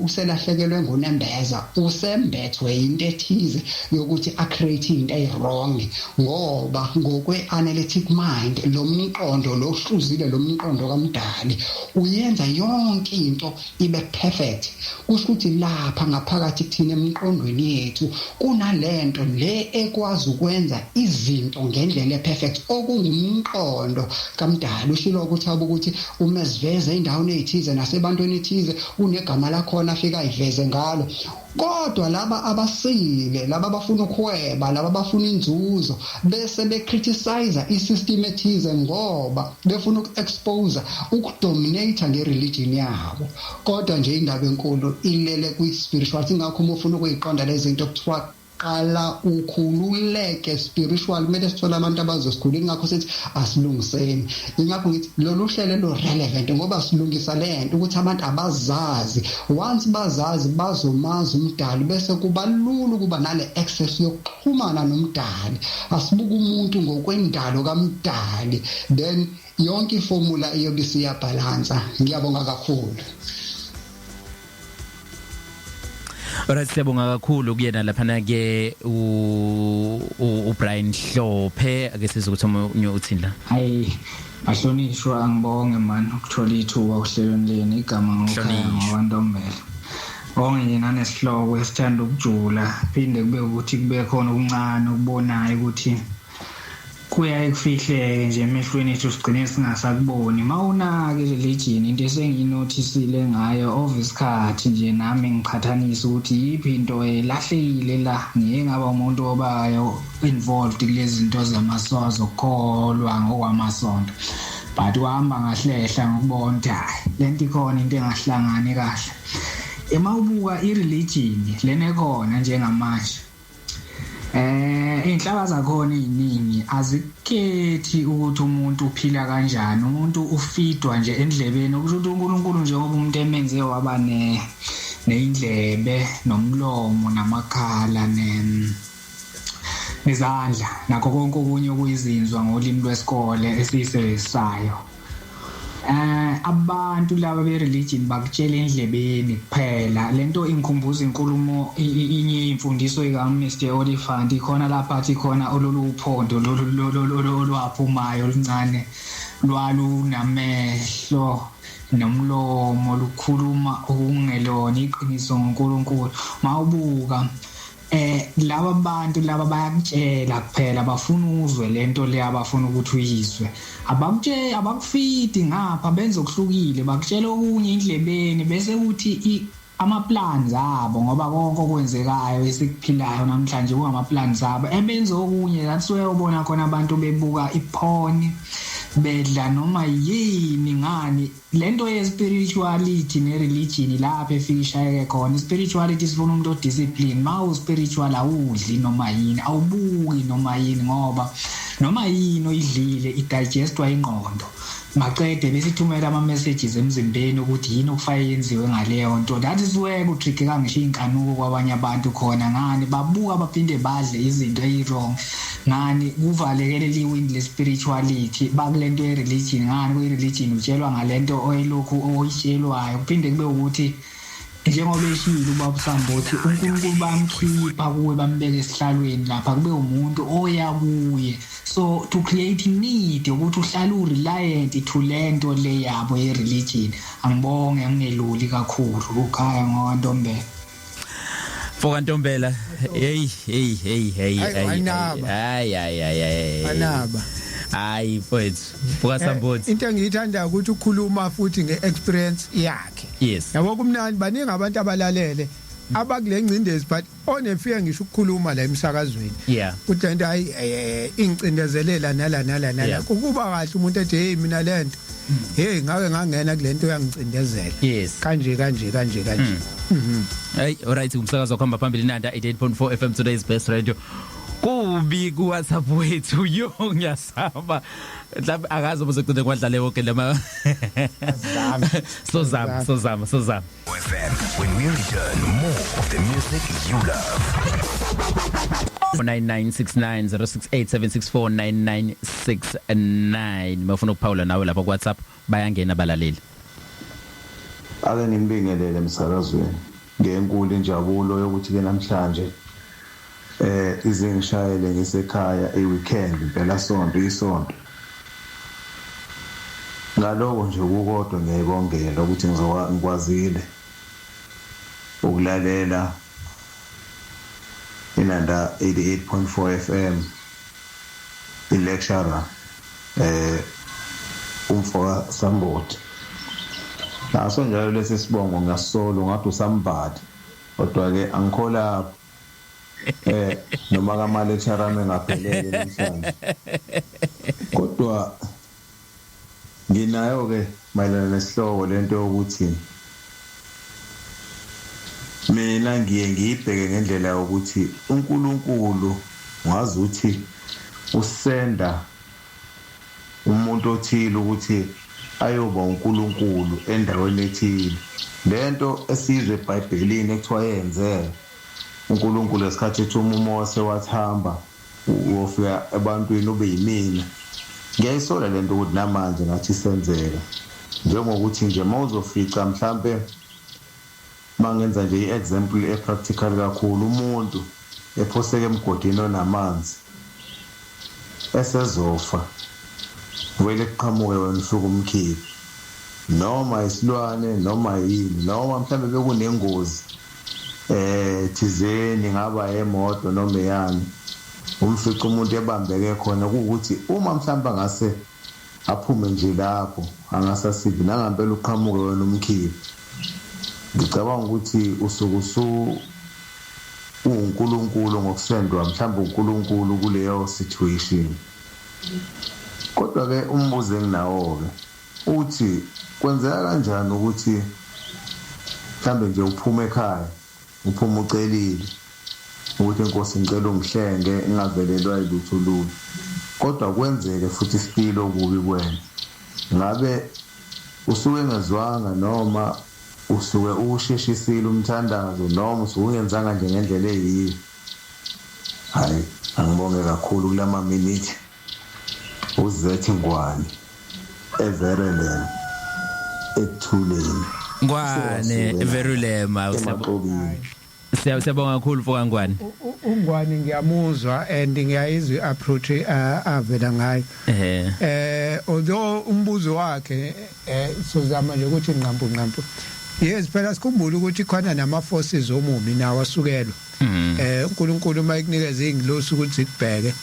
F: uselahlekelwe ngunembeza, usembethwe into ethize yokuthi acreate into wrong, ngoba ngokwe-analytic mind lo mqondo lo hluzile, lo mqondo kaMdali uyenza yonke into ibe perfect. Kusho ukuthi lapha ngaphakathi kuthina emqondweni yethu kunalento le ekwazi ukwenza izinto ngendlela perfect, okungumqondo kaMdali. Ushilo ukuthi ukuthi uma siveze endaweni ezithize nasebantwini ethize unegama lakhona afika ayiveze ngalo. Kodwa laba abasile, laba abafuna ukuhweba, laba abafuna inzuzo, bese becriticize isystem ethize ngoba befuna ukuexpose, ukudominate ngereligion yabo. Kodwa nje indaba enkulu ilele kwi-spiritual. Ingakho uma ufuna ukuyiqonda lezi zinto kuthiwa qala ukhululeke spiritual, kumele sithole abantu abazosikhulula. Ingakho sithi asilungiseni. Ingakho ngithi lolu hlelo lo relevant ngoba silungisa lento ukuthi abantu abazazi. Once bazazi bazomazi uMdali, bese kuba lula ukuba nale access yokuxhumana noMdali. Asibuka umuntu ngokwendalo kaMdali, then yonke iformula iyobe siyabhalansa. Ngiyabonga kakhulu.
A: Ora siyabonga kakhulu kuyena lapha ke uBrian Hlophe. Ake sizokuthi omunye uthini la.
G: Hayi ahlonishwa, angibonge man ukuthola ithuba uhlelweni leni. Igama ngokhaya ngwaNtombela. Bonke nje nanesihloko esithanda ukujula, phinde kube ukuthi kube khona okuncane ukubonayo ukuthi kuyaye kufihleke nje emehlweni ethu sigcine singasakuboni. Mawunake religion into esenginotisile ngayo ovisikhathi nje nami ngiqhathanisa ukuthi yiphi into elahlekile la. Ngeke ngaba umuntu obayo involved kulezi zinto zamasozo okholwa ngokwamasonto, but uhamba ngahlehla ngokubona ukuthi hayi lento ikhona into engahlangani kahle. Emawubuka ireligion lene khona njengamanje, inhlaka zakhona eziningi azikethi ukuthi umuntu uphila kanjani. Umuntu ufidwa nje endlebeni, ukuthi uNkulunkulu njengoba umuntu emenze waba neindlebe nomlomo namakhala nezandla nakho konke okunye okuyizinzwa ngolimi lwesikole esiyisebenzisayo. Abantu laba be-religion bakutshela endlebeni kuphela. Lento ingikhumbuza inkulumo inye imfundiso ikaMr Oliphant, ikhona lapha athi khona oluluphondo olwaphumayo oluncane lwalunamehlo nomlomo lukhuluma okungelona iqiniso ngoNkulunkulu. Mawubuka laba bantu laba bayakutshela kuphela, bafuna uzwe lento le abafuna ukuthi uyizwe. Abakufiti ngapha benza okuhlukile, bakutshela okunye endlebeni bese kuthi ama-plans abo, ngoba konke okwenzekayo esikuphilayo namhlanje kungama-plans abo ebenza okunye. That's where ubona khona abantu bebuka iphone, bedla noma yini ngani. Lento ye-spirituality ne-religion lapha efika ishayeke khona. I-spirituality sifuna umuntu odiscipline. Ma u-spiritual awudli noma yini, awubuki noma yini, ngoba noma yini oyidlile idigestwa ingqondo. Maqede besithumela ama-messages emzimbeni ukuthi yini okufanele yenziwe ngaleyo nto. That is where kutriggeka ngisho inkanuko kwabanye abantu khona. Ngani babuka baphinde badle izinto eyi-wrong, ngani kuvalekele iwindi le-spirituality bakulento ye-religion. Ngani kwi-religion utshelwa ngalento oyilokhu oyitshelwayo, kuphinde kube ukuthi njengoba eshilo ubaba Sambothi uNkulunkulu bamkhipha kuwe bambeke esihlalweni lapha kube umuntu oya kuye so to create need ukuthi uhlale ureliant to lento le yabo ye-religion angibonge ngineluli kakhulu ukhaya ngoNtombela
A: Foka Ntombela hey
C: anaba
A: hayi mfethu Foka Sambothi
C: into engiyithanda ukuthi ukhuluma futhi ngeexperience yakhe
A: yes
C: yabo kumnandi baningi abantu abalalele abakule ngcindezi but onefike ngisho ukukhuluma la emsakazweni
A: yeah
C: ukuthi lento hayi ingicindezelela nala kuba kahle umuntu ethi hey mina lento hey ngake ngangena kulento yangicindezela
A: yes
C: kanje
A: hey alright umsakazo khamba phambili Nanda 88.4 FM today's best radio kubi ku WhatsApp wethu yo ngiyasaba mhlawumbe akazi ubuzocinde kwadlale wonke lama so zama
D: FM when we return more of the music you love
A: 99690687649969 mafuna ukuphawula nawe lapha ku WhatsApp bayangena balaleli
H: ake ngimbingelele emsakazweni ngenkulu injabulo yokuthi ke namhlanje izingishayele ngisekhaya eweekend impela isonto ngaloko nje ukukodwa ngiyibongela ukuthi ngikwazile ukulalela inanda 88.4 FM ilecturer umfoka Sambothi naso njalo lesi sibongo ngasolo ngathi usambadi kodwa ke angikhola noma kama lecturer ame ngaphelele namhlanje kodwa nginayo ke mayelana nesihloko lento yokuthi mina ngiyibheke ngendlela yokuthi uNkulunkulu ngazi ukuthi usenda umuntu othile ukuthi ayoba uNkulunkulu endaweni ethile lento esizwe eBhayibhelini ekuthiwa yenzeka uNkulunkulu esikhathi ethi uMose wathamba wofika ebantwini ube yimina ngiyayisola lento ukuthi namanje ngathi senzeka njengokuthi nje mawuzofica mhlambe mangenza nje iexample epractical kakhulu umuntu ephoseke emgodini onamanzi esezofa vele kuqhamuke wena usuku umkhiphi noma isilwane noma yini noma mhlambe bekunengozi thizeni ngaba emoto noma yani umfica umuntu ebambeke khona ukuthi uma mhlamba ngase aphume nje lapho angasasibi nangampela uqhamuke wena umkhiphi ngicabanga ukuthi usuku uNkulunkulu ngokusendwa mhlamba uNkulunkulu kuleyo situation kodwa ke umbuzo enginawo ke uthi kwenzeka kanjani ukuthi mhlambe nje uphume ekhaya uphuma ucelile ukuthi inkosi ngicela ungihlenge ingavelelwa yilutho lulu kodwa kwenzeke futhi isipilo kubi kwena ngabe usuke ngezwanga noma usuke usheshisile umthandazo noma usuke ungenzanga nje ngendlela eyiyo hayi angibonge kakhulu kulama minute uzethi Ngwane everele ethuleni
A: Ngwane Verulema siyabonga kakhulu Foka Ngwane
C: uNgwane ngiyamuzwa and ngiyayizwa approach avela ngayo although umbuzo wakhe sozama nje ukuthi nqampu yes phela sikhumbula ukuthi khona nama forces omubi nawo asukelwa uNkulunkulu mayikunikeza ingilosi ukuthi zikubheke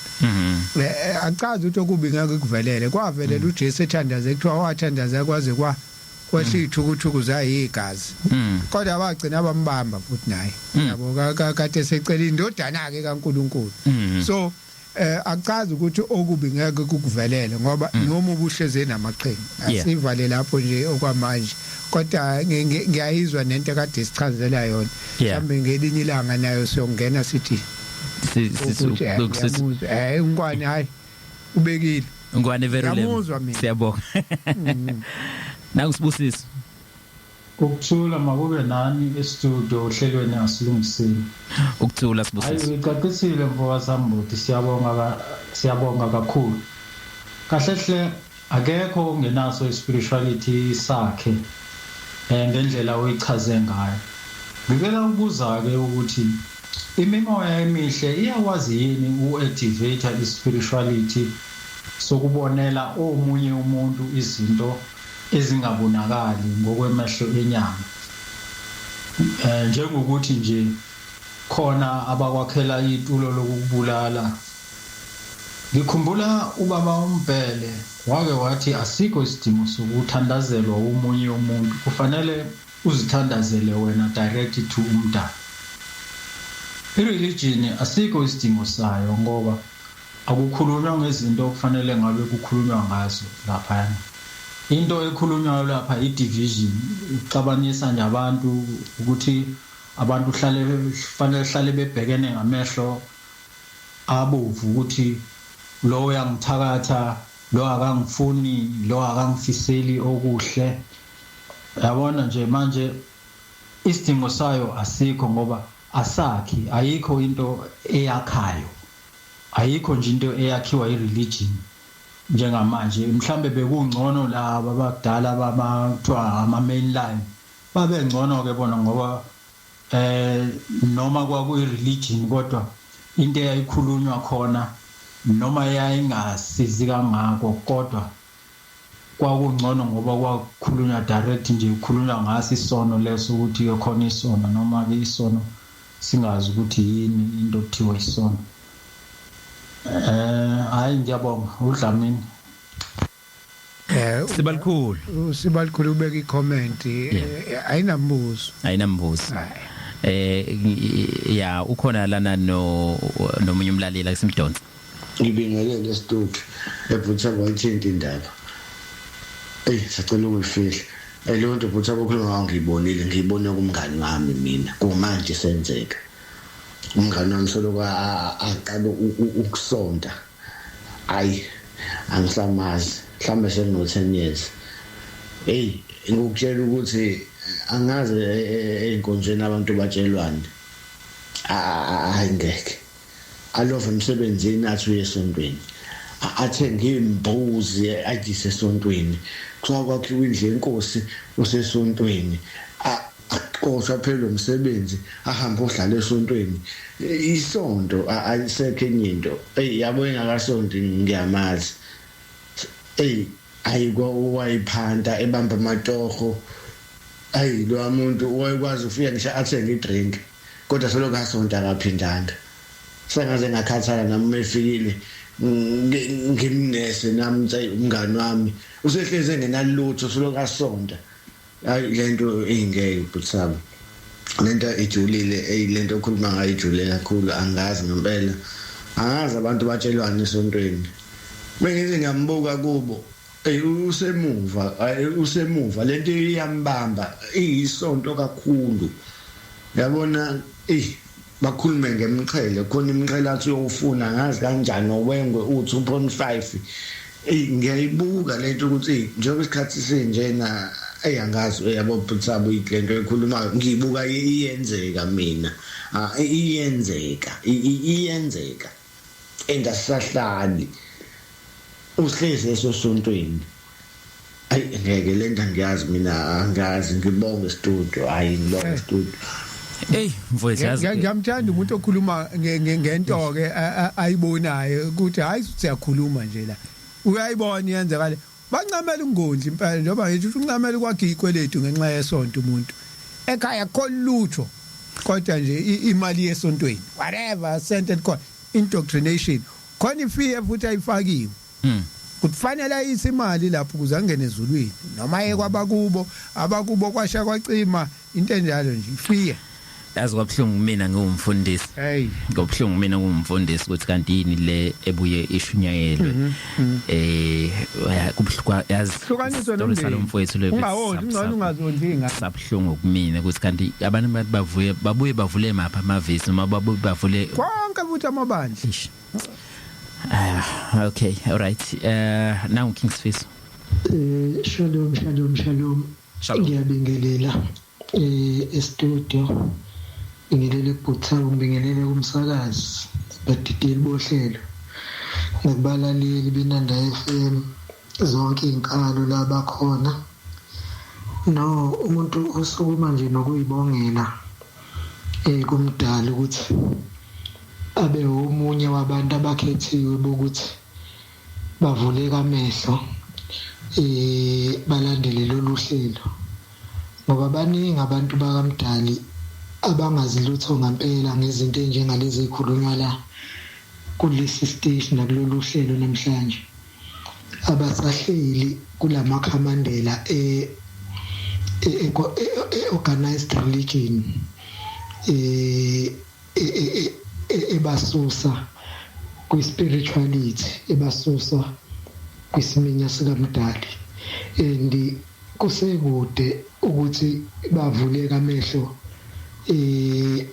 C: achaza ukuthi okubi ngeke kuvelele kwavelela uJesu ethandaza ekuthiwa wathandaza kwaze kwashithu ukuthi kuzayigazi kodwa bagcina bambamba futhi naye yabo kade secela indodana ke kaNkulunkulu so akuchaza ukuthi okubi ngeke kukuvelele ngoba noma ubuhleze namaqhinga asivale lapho nje okwamanje kodwa ngiyayizwa nento kade sichazela yona mhlawumbe ngelinye ilanga nayo siyongena sithi Ngwane hayi ubekile
A: Ngwane Verulema siyabonga Nangisibusisi
I: ukuthula makube nani e-studio ohlelweni asilungisile
A: ukuthula sibusisi
I: hayi ucacisile mfoka Sambothi siyabonga kakhulu kahle hle akekho ongenaso spirituality sakhe ngendlela oyichaze ngayo ngicela ukubuza ke ukuthi imimoya emihle iyawazi yini uactivate ispirituality sokubonela omunye umuntu izinto ezingabonakali ngokwemehlo enyama njengokuthi nje khona abakwakhela itulo lokubulala. Ngikhumbula ubaba uMbhele wake wathi asikho isidingo sokuthandazelwa umunye umuntu, kufanele uzithandazele wena direct to umdali. I-religion asikho isidingo sayo ngoba akukhulunywa ngezinto okufanele ngabe kukhulunywa ngazo lapha. Into ekhulunywayo lapha i-division, uxabanisa nje abantu ukuthi abantu fanele hlale bebhekene ngamehlo abovu ukuthi lo uyangithakatha, lo akangifuni, lo akangifiseli okuhle. Yabona nje manje isidingo sayo asikho ngoba asakhi, ayikho into eyakhayo, ayikho nje into eyakhiwa i-religion njengamanje. Mhlambe bekungcono laba abadala bamathiwa ama-mainline babengcono ke bona ngoba noma kwakuyi-religion kodwa into eyayikhulunywa khona noma yayingasizi kangako kodwa kwakungcono ngoba kwakhulunywa direct nje, kukhulunywa ngaso isono leso ukuthi khona isono noma ke isono singazi ukuthi yini into okuthiwa isono. Hayi ngiyabonga uDlamini.
C: Sibalikhulu ubeka i-comment ayinambuzo.
A: Ya ukhona lana nomunye umlaleli akusimdonsa.
J: Ngibingelele studio eBhuthaba wayithinta indaba. Sacela ungifihla. Leyo nto Bhuthaba okhuluma ngiyibonile, ngiyibone kumngani wami mina. Kumanje senzeka. Umngani wami solo aqala ukusonda. Angisamazi. Mhlambe seno 10 years. Ngikutshela ukuthi angaze einkonjeni abantu batshelwane. Ngeke. Alove emsebenzini athi uyesontweni. Athenge imbuzi ajise esontweni. Kuthiwa kwakhiwa indlu yenkosi usesontweni. Aqoshwa phela umsebenzi ahamba ohlala esontweni. Isonto ayisekho enye into. Yabo engakasonto ngiyamazi. Ayikwa wayiphanda ebamba amatoho. Lo muntu wayekwazi ufika ngisho athenge idrink kodwa solo kasonto akaphindanga. Sengaze ngakhathala nami efikile ngimnese nami umngani wami usehleze engenalutho solo kasonto. Lento ingeke Bhuthaba. Lento ejulile lento okhuluma ngayo ejule kakhulu angazi ngempela. Angazi abantu batshelwane esontweni. Bengize ngiyambuka kubo usemuva lento iyambamba iyisonto kakhulu. Yabona bakhulume ngemqhele khona imqhele athi uyofuna ngazi kanjani owengwe u2.5. Ngiyayibuka lento ukuthi njengoba isikhathi sinjena angazi yabo Bhuthaba lento ekhulumayo ngiyibuka iyenzeka mina. Iyenzeka endasahlali uhleze esosontweni. Ngeke lento ngiyazi mina angazi ngibonge studio ngibonge studio.
A: Mfowethu yazi
C: ngiyamthanda umuntu okhuluma ngento ke ayibonayo ukuthi hayi siyakhuluma nje la uyayibona iyenzakala. Bancamela ungondli impela njengoba ngithi uncamela kwakhe ikweletu ngenxa yesonto umuntu ekhaya kolutho kodwa nje imali yesontweni whatever scented khona indoctrination khona ifee futhi ayifakiwe. Kufanele isimali lapho kuzangena ezulwini noma abakubo kwasha kwacima into enjalo nje ifee.
A: Yazi kwabhlungu mina ngumfundisi. Ngobhlungu mina ngumfundisi ukuthi kanti yini le ebuye ishunyayelwe. Kubhlukwa yazi
C: hlukaniswe nomndeni
A: mfowethu le
C: ungazondinga
A: sabhlungu kumina ukuthi kanti abantu babuye bavule mapha amavisi noma babuye bavule
C: konke futhi amabandla.
A: Okay, all right. Now King Sfiso.
K: Shalom. Ngiyabingelela e-studio. Ngibingelele Bhuthaba, ngibingelele kumsakazi badideli bohlelo. Nakubalaleli beNanda FM zonke inkalo laba khona. No, umuntu osukuma nje nokuyibongela kumdala ukuthi abe umunye wabantu abakhethiwe bokuthi bavuleka amehlo balandele lolu hlelo ngoba baningi abantu bakamdali abangazi lutho ngempela ngezinto enjengalezi ezikhulunywa la kulesi stage nakulolu hlelo namhlanje abasahleli kulamakhamandela organized religion ebasusa kwi-spirituality ebasusa kwisiminya sikaMdali and kusekude ukuthi bavuleka amehlo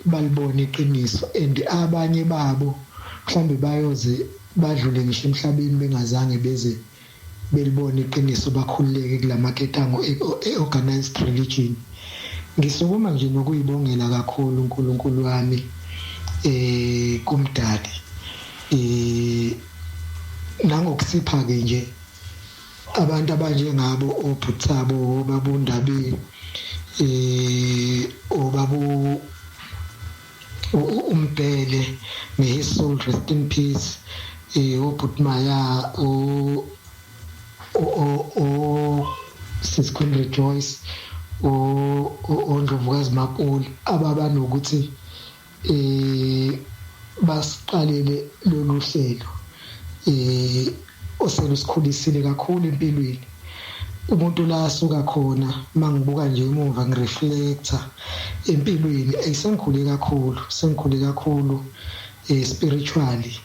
K: balibone iqiniso and abanye babo mhlambe bayoze badlule ngisho emhlabeni bengazange beze belibone iqiniso bakhululeke kulamakethango organized religion. Ngisukuma nje nokuyibongela kakhulu uNkulunkulu wami kumdali nangokusipha ke nje abantu abanjengabo oBhuthabo obabundabi obabu umbhele may his soul rest in peace oBhutmaya Sis Queen Rejoice Ndlovukazi Mapuli ababa nokuthi basiqalele lolu hlelo oselusikhulisile kakhulu empilweni umuntu la asuka khona mangibuka nje emuva ngireflector empilweni ayisengikhule kakhulu spiritually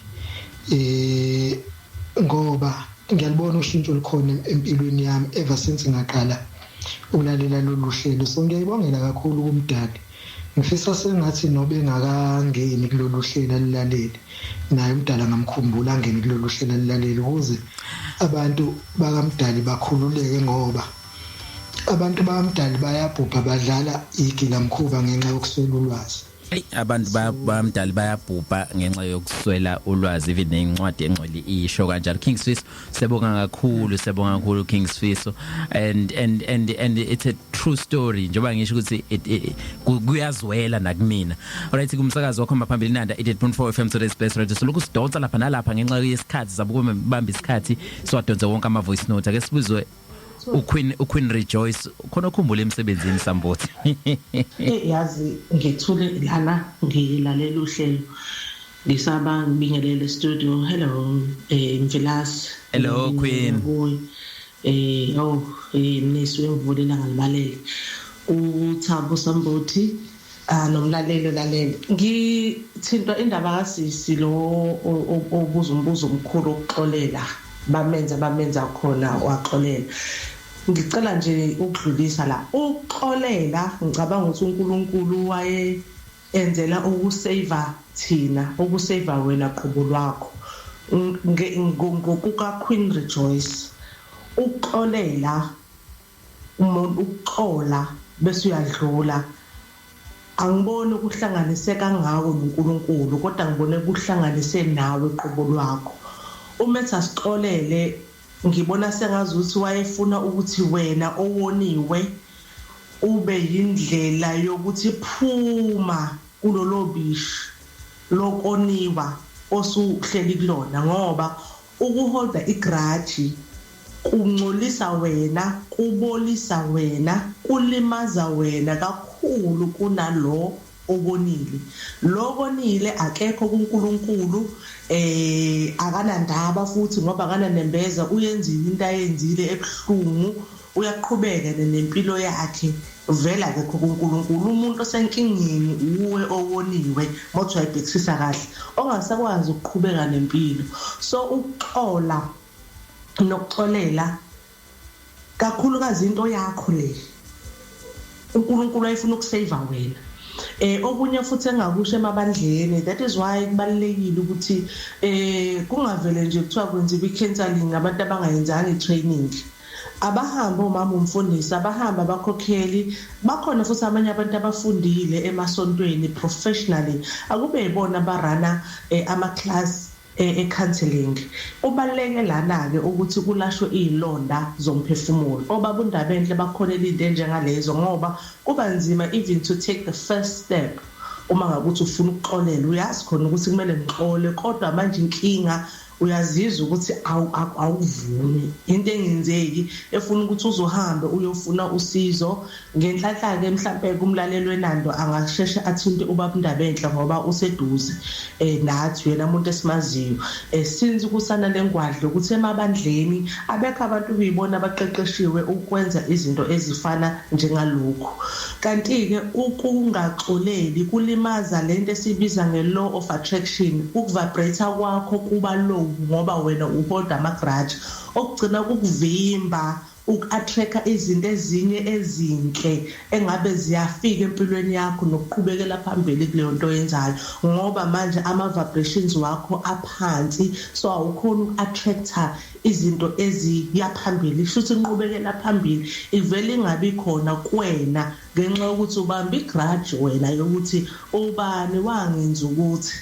K: ngoba ngiyalibona ushintsho likhona empilweni yami ever since ngaqala ulalela lolu hlelo so ngiyayibongela kakhulu kumdali ngifisa sengathi nobe ngakangeni kulolu hlelo alilaleli naye umdala ngamkhumbula angene kulolu hlelo alilaleli ukuze abantu bakamdali bakhululeke ngoba abantu bakamdali bayabhubha badlala igilamkhuba ngenxa yokuswela ulwazi.
A: Abantu bamdali bayabhubha ngenxa yokuswela ulwazi even nencwadi engcwele isho kanjalo. King Swiss sebonga kakhulu King Swiss and it's a true story njengoba ngisho ukuthi kuyazwela nakumina. Alright kumsakazo wakho maphambili nanda 88.4 FM today's best radio soloku sidonsa lapha nalapha ngenxa yesikhathi zabukube bamba isikhathi siwadonse wonke ama voice note ake sibuzwe uQueen Rejoice khona ukhumbula emsebenzini Sambothi.
E: Yazi ngithule lana ngilalela uhlelo ngisaba ngibingelele studio. Hello Mvelasi.
A: Hello Queen.
E: Mniswe ngivulela ngalibalele uThabo Sambothi nomlaleli ngithinta indaba kaSisi lo obuza umbuzo omkhulu ukuxolela bamenza khona waxolela. Ngicela nje ukudlulisa la ukuxolela ngicabanga ukuthi uNkulunkulu waye enzela ukusave thina ukusave wena qobo lwakho ngokuka Queen Rejoice ukuxolela umuntu ukuxola bese uyadlula angiboni ukuhlanganiseka ngawo noNkulunkulu kodwa ngibone ukuhlanganise nawe qobo lwakho. Umethi asixolele ngibona sengazuthi wayefuna ukuthi wena owoniwe ube yindlela yokuthi phuma kulolo bishi lokoniwa osuhleli kulona ngoba ukuholda igrudge kungcolisa wena kubolisa wena kulimaza wena kakhulu kunalo obonile lokonile akekho kuNkulunkulu akanandaba futhi ngoba akananembeza uyenzile into ayenzile ebhlungu uyaqhubeka nempilo yakhe vela akekho kuNkulunkulu umuntu osenkingeni uwe owoniwe mothi wayibhekisisa kahle ongasakwazi ukuqhubeka nempilo. So ukuxola nokuxolela kakhulukazi into yakho le uNkulunkulu ayifuna ukusave wena. Okunye futhi engakusho emabandleni that is why kubalekile ukuthi kungavele nje kuthiwa kwenziwa icounseling abantu abangayenzanga itraining abahamba omama umfundisi abahamba abakhokheli bakhona futhi abanye abantu abafundile emasontweni professionally akube yibona abarana ama class counseling. Ubaleke lana ke ukuthi kulashwe izilonda zomphefumulo obabundaba enhle bakhonela into njengalezo ngoba kuba nzima even to take the first step
L: uma ngakuthi ufuna ukuxolela uyazi khona ukuthi kumele ngixole kodwa manje inkinga uyazizwa ukuthi awuvumi into engenzeki efuna ukuthi uzohambe uyofuna usizo ngenhlanhla ke mhlawumbe kumlalelo wenando angasheshe athinte ubaba Ndabenhle ngoba useduze nathi yena umuntu esimaziyo since kusana lengwadla ukuthi emabandleni abekho abantu kuyibona abaqeqeshiwe ukwenza izinto ezifana njengalokho kanti ke ukungaxoleli kulimaza lento esibiza nge-law of attraction ukuvibrate kwakho kuba low ngoba wena uholda amagrudge okugcina ukuvimba uku-attract izinto ezinye ezinhle engabe ziyafika empilweni yakho nokuqhubekela phambili kuleyo nto yenzayo ngoba manje ama-vibrations wakho aphansi so awukhona uku-attracta izinto eziyaphambili futhi inqubekela phambili ivele ingabi khona kuwena ngenxa yokuthi ubamba igrudge wena yokuthi ubani wangenza ukuthi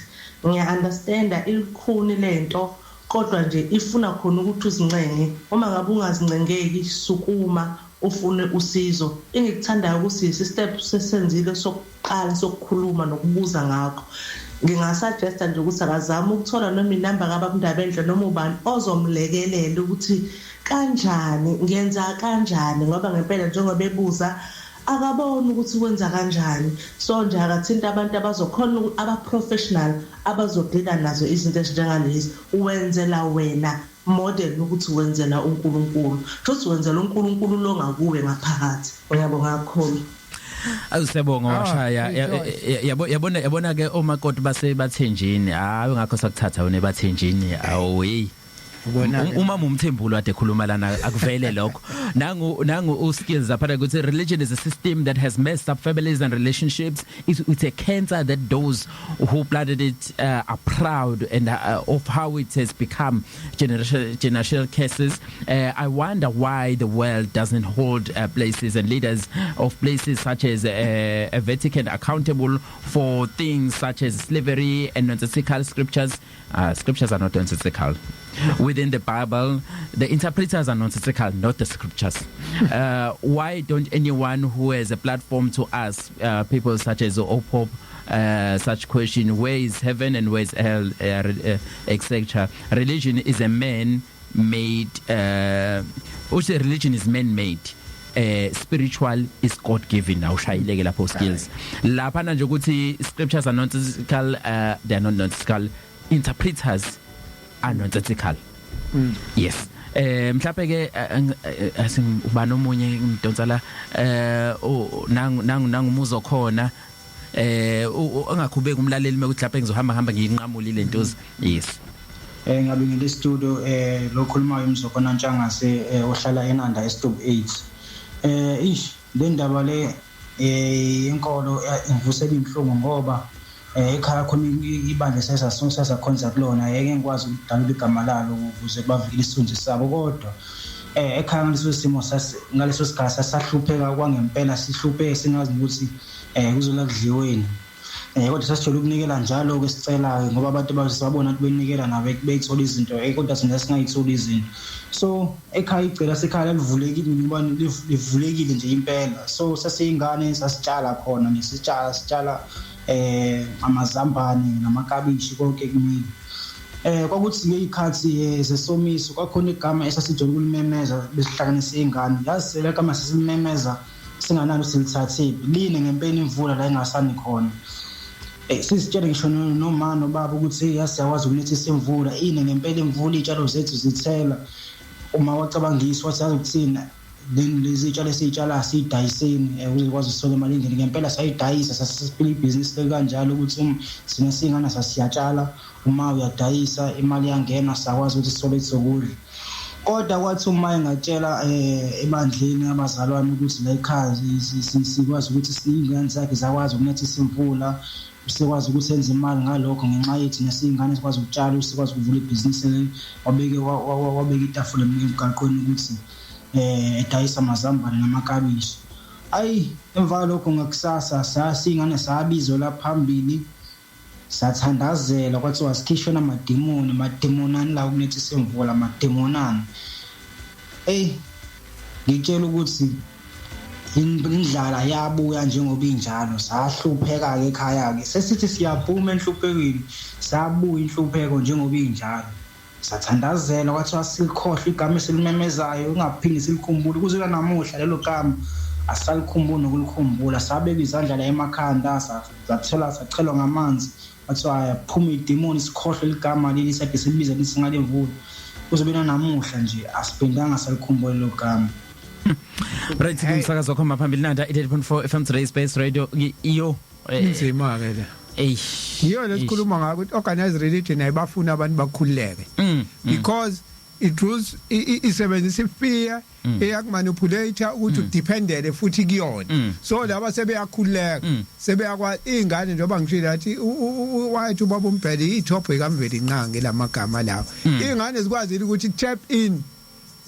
L: ngiya-understanda ilikhuni lento kodwa nje ifuna khona ukuthi uzincenge uma ngabe ungazincengeki sukuma ufune usizo engikuthandayo ukuthi step sesenzile sokuqala sokukhuluma nokubuza ngakho ngingasuggesta nje ukuthi akazama ukuthola noma inamba kaBaba Ndabenhle noma ubani ozomlekelela ukuthi kanjani ngenza kanjani ngoba ngempela njengoba ebuza akabona ukuthi kwenza kanjani so nje akathinta abantu abazokhona aba-professional abazodila nazo izinto ezinjengalezi wenzela wena model ukuthi wenzela uNkulunkulu futhi wenzela uNkulunkulu lo ngakuwe ngaphakathi uyabonga kakhulu
A: Awusebonga washaya yabona ke omakoti bathenjini hayi ngakho sakuthatha wena bathenjini awuyi uma umthembulo ade khuluma lana akuvele lokho nangu uskills apha ukuthi religion is a system that has messed up families and relationships. It's a cancer that those who planted it are proud and of how it has become generational curses. I wonder why the world doesn't hold places and leaders of places such as a Vatican accountable for things such as slavery and nonsensical scriptures. Scriptures are not nonsensical. Within the Bible, the interpreters are nonsensical, not the scriptures. Why don't anyone who has a platform to ask people such as Opop such question, where is heaven and where is hell, etc. Religion is a man-made, religion is man-made. Spiritual is God-given. Awushayileke lapho skills. Lapha nje ukuthi scriptures are nonsensical, they are not nonsensical. Interpreters are nonsensical. Yes. Mhlawumbe ke asingubani omunye ngidonsala nangu muzo khona ungakhubeki umlaleli mekuthi lapha ngizohamba ngiyiqhamulile intozi. Yes.
G: Ngabe ngile studio lokhulumayo umzokona Ntshangase ohlala eNanda eStop 8. Le ndaba le inkolo ingivusela inhlungu ngoba ekhaya khona ibandla sesasonsa khonza kulona yeke ngikwazi ukudala igama lalo ukuze bavikele isithunzi sabo kodwa ekhaya ngaleso simo ngaleso sikhathi sahlupheka kwangempela sihlupheke singazi ukuthi kuzola kudliweni kodwa sasijela ukunikela njalo ke sicela ngoba abantu bazibabona ukuthi benikela nabe beyithola izinto kodwa sina singayithola izinto so ekhaya icela sekhaya livulekile ngibani livulekile nje impela so sasiyingane sasitshala khona nesitshala amazambane namakabishi konke kumini kwakuthi ngeyikhathi zesomiso kwakhona igama esasijola ukulimemeza besihlanganise ingane yazisela kama sisimemeza singanalo silithathe line ngempela imvula la engasani khona sisitshele ngisho noma nobaba ukuthi yasiyakwazi ukunethisa imvula ine ngempela imvula itshalo zethu zithela uma wacabangisa wathi azokuthina then lezi tshalo esitshala sidayiseni ukwazi usole imali ingene ngempela sayidayisa sasipila ibusiness le kanjalo ukuthi sina singana sasiyatshala uma uyadayisa imali yangena sakwazi ukuthi sisole izokudla kodwa kwathi uma engatshela ebandleni abazalwane ukuthi la ekhaya sikwazi ukuthi singane zakhe zakwazi ukunethisa imvula sikwazi ukuthi senze imali ngalokho ngenxa yethi nesingane sikwazi ukutshala sikwazi ukuvula ibusiness wabeka itafula emgaqweni ukuthi edayisa amazambane namakabishi emva lokho ngakusasa sasingane sabizo la phambili sathandazela kwathiwa sikhishwe namademonani la ukunethisa imvula amademonani ngitshela ukuthi indlala yabuya njengoba injalo sahlupheka ke ekhaya ke sesithi siyaphuma enhluphekweni sabuya inhlupheko njengoba injalo sathandazela kwathiwa silikhohle igama esilimemezayo ungaphindi silikhumbule kuze namuhla lelo gama asalikhumbula nokulikhumbula sabeka izandla la emakhanda sathola sachelwa ngamanzi kwathiwa yaphuma idemoni sikhohle ligama leli sade silibiza lisingale mvula kuzobe namuhla nje asiphindanga salikhumbula lo gama.
A: Right, kumsakazo khoma phambili nanda 88.4 FM Today Space Radio iyo
C: inzima ke la. Iyo lesikhuluma ngako ukuthi organized religion ayibafuna abantu bakhululeke. Because it rules isebenzisa fear eyakumanipulate ukuthi udependele futhi kuyona. So laba sebeyakhululeka sebeyakwa ingane njengoba ngishilo athi wathi ubaba uMbhele ithopho ikamveli nqange lamagama lawo. Ingane zikwazi ukuthi tap in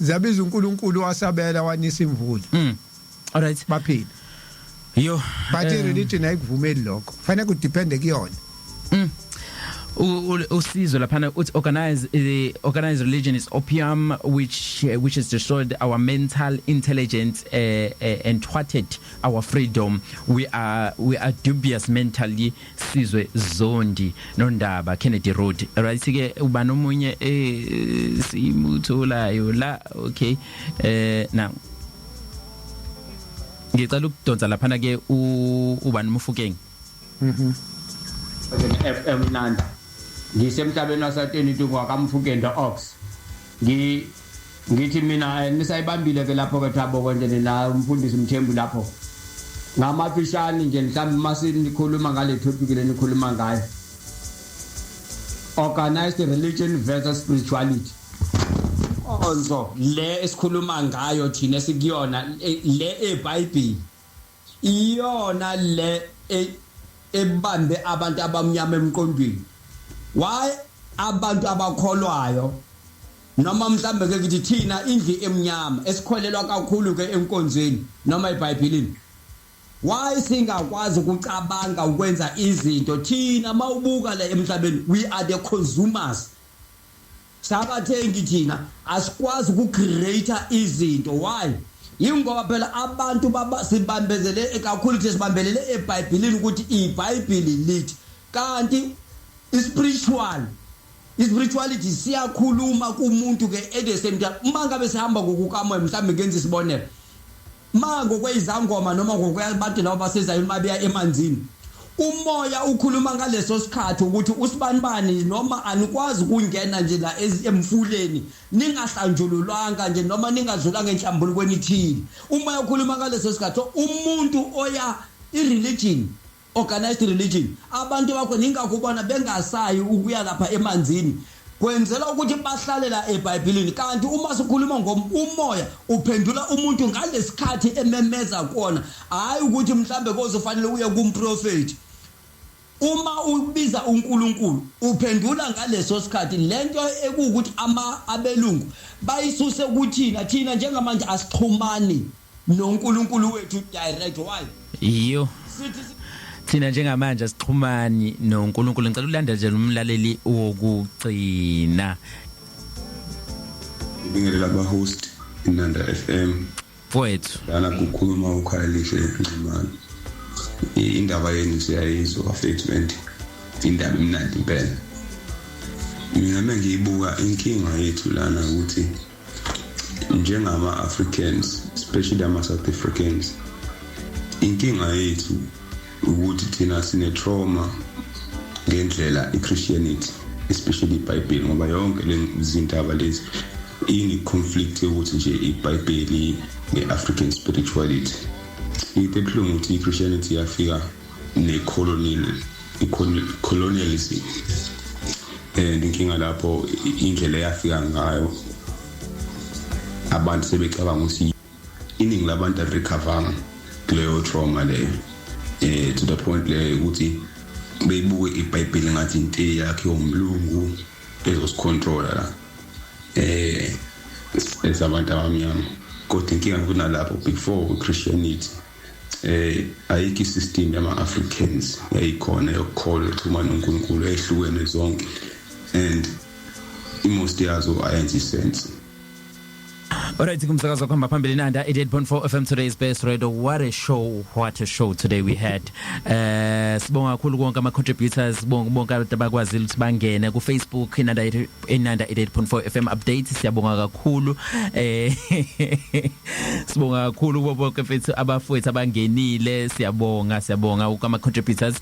C: zabiza uNkulunkulu wasabela wanisa imvula.
A: Alright
C: baphila
A: yo
C: but religion ayikuvumeli lokho fanele kudepende kuyona.
A: Usizo laphana uthi organized religion is opium which has destroyed our mental intelligence and thwarted our freedom. We are dubious mentally. Sizwe Zondi Nondaba Kennedy Road. Right ke uba nomunye simutholayo la. Okay now ngicela ukudonsa laphana ke ubani Mufukeng.
M: FM Nanda ngisemhlabeni wasateni tukwa kaMfukenda Ox ngithi mina nisayibambile ke lapho ke Thabo konje na umfundisi Mthembu lapho ngamafishani nje mhlawumbe masini nikhuluma ngale topic le nikhuluma ngayo organized religion versus spirituality onzo le esikhuluma ngayo thina sikuyona le eBhayibheli iyona le ebambe abantu abamnyama emqondweni. Why abantu abakholwayo noma mhlambe ke ngithi thina indli emnyama esikholelwa kakhulu ke enkonzweni noma eBhayibhelini why singakwazi ukucabanga ukwenza izinto thina mawubuka la emhlabeni we are the consumers sabathengi thina asikwazi ukucreate izinto. Why? Yingoba phela abantu sibambezele kakhulu ukuthi sibambelele eBhayibhelini ukuthi iBhayibheli lithi kanti spirituality siyakhuluma kumuntu ke at the same time mangabe sihamba ngokukamoya mhlambe ngenza isibonelo mango kwezangoma noma ngokwabantu labo basezayo mabeya emanzini umoya ukhuluma ngaleso sikhathi ukuthi usibanibani noma anikwazi ukungena nje la emfuleni ningahlanjululwanga nje noma ningadlulanga enhlambulu kwenithini. Umoya ukhuluma ngaleso sikhathi umuntu oya ireligion organized religion abantu bakho ningakubona bengasayi ukuya lapha emanzini kwenzela ukuthi bahlale la eBhayibhelini kanti uma sikhuluma ngomoya uphendula umuntu ngalesikhathi ememeza kona hayi ukuthi mhlambe kozofanele uye kumprofeti. Uma ubiza uNkulunkulu uphendula ngaleso sikhathi lento ekuthi abelungu bayisuse kuthina thina njengamanje asixhumani noNkulunkulu wethu direct. Why?
A: Iyo thina njengamanje asixhumani noNkulunkulu. Ngicela ulandele nje umlaleli wokugcina
N: ibingelela aba host inanda FM
A: mfowethu
N: lana kukhuluma uKhalihle Nxumalo. Indaba yenu siyayizwa statement indaba imnandi impela. Mina mengiyibuka inkinga yethu lana ukuthi njengama Africans especially ama South Africans inkinga yethu ukuthi thina sine trauma ngendlela iChristianity especially iBhayibheli ngoba yonke le zindaba lezi ini conflict ukuthi nje iBhayibheli neAfrican spirituality itephulungu ukuthi iChristianity yafika colonialism inkinga lapho indlela yafika ngayo abantu sebecabanga ukuthi iningi labantu recover kuleyo trauma leyo to the point le ukuthi beyibuke iBhayibheli ngathi into yakhe umlungu ezosicontrola la esabantu abamnyama kodwa inkinga kunalapho before Christianity ayikho system yama Africans yayikhona yokukholwa ukuxhumana noNkulunkulu ehlukene zonke and most yazo ayenza sense.
A: Alright, kumsakazo kwamba phambili Nanda 88.4 FM today's best radio. What a show today we had. Sibonga kakhulu konke ama contributors, bonke abantu abakwazile ukuthi bangene ku Facebook Nanda 88.4 FM updates. Siyabonga kakhulu. Sibonga kakhulu bonke mfethu abafowethu abangenile. Siyabonga ukama contributors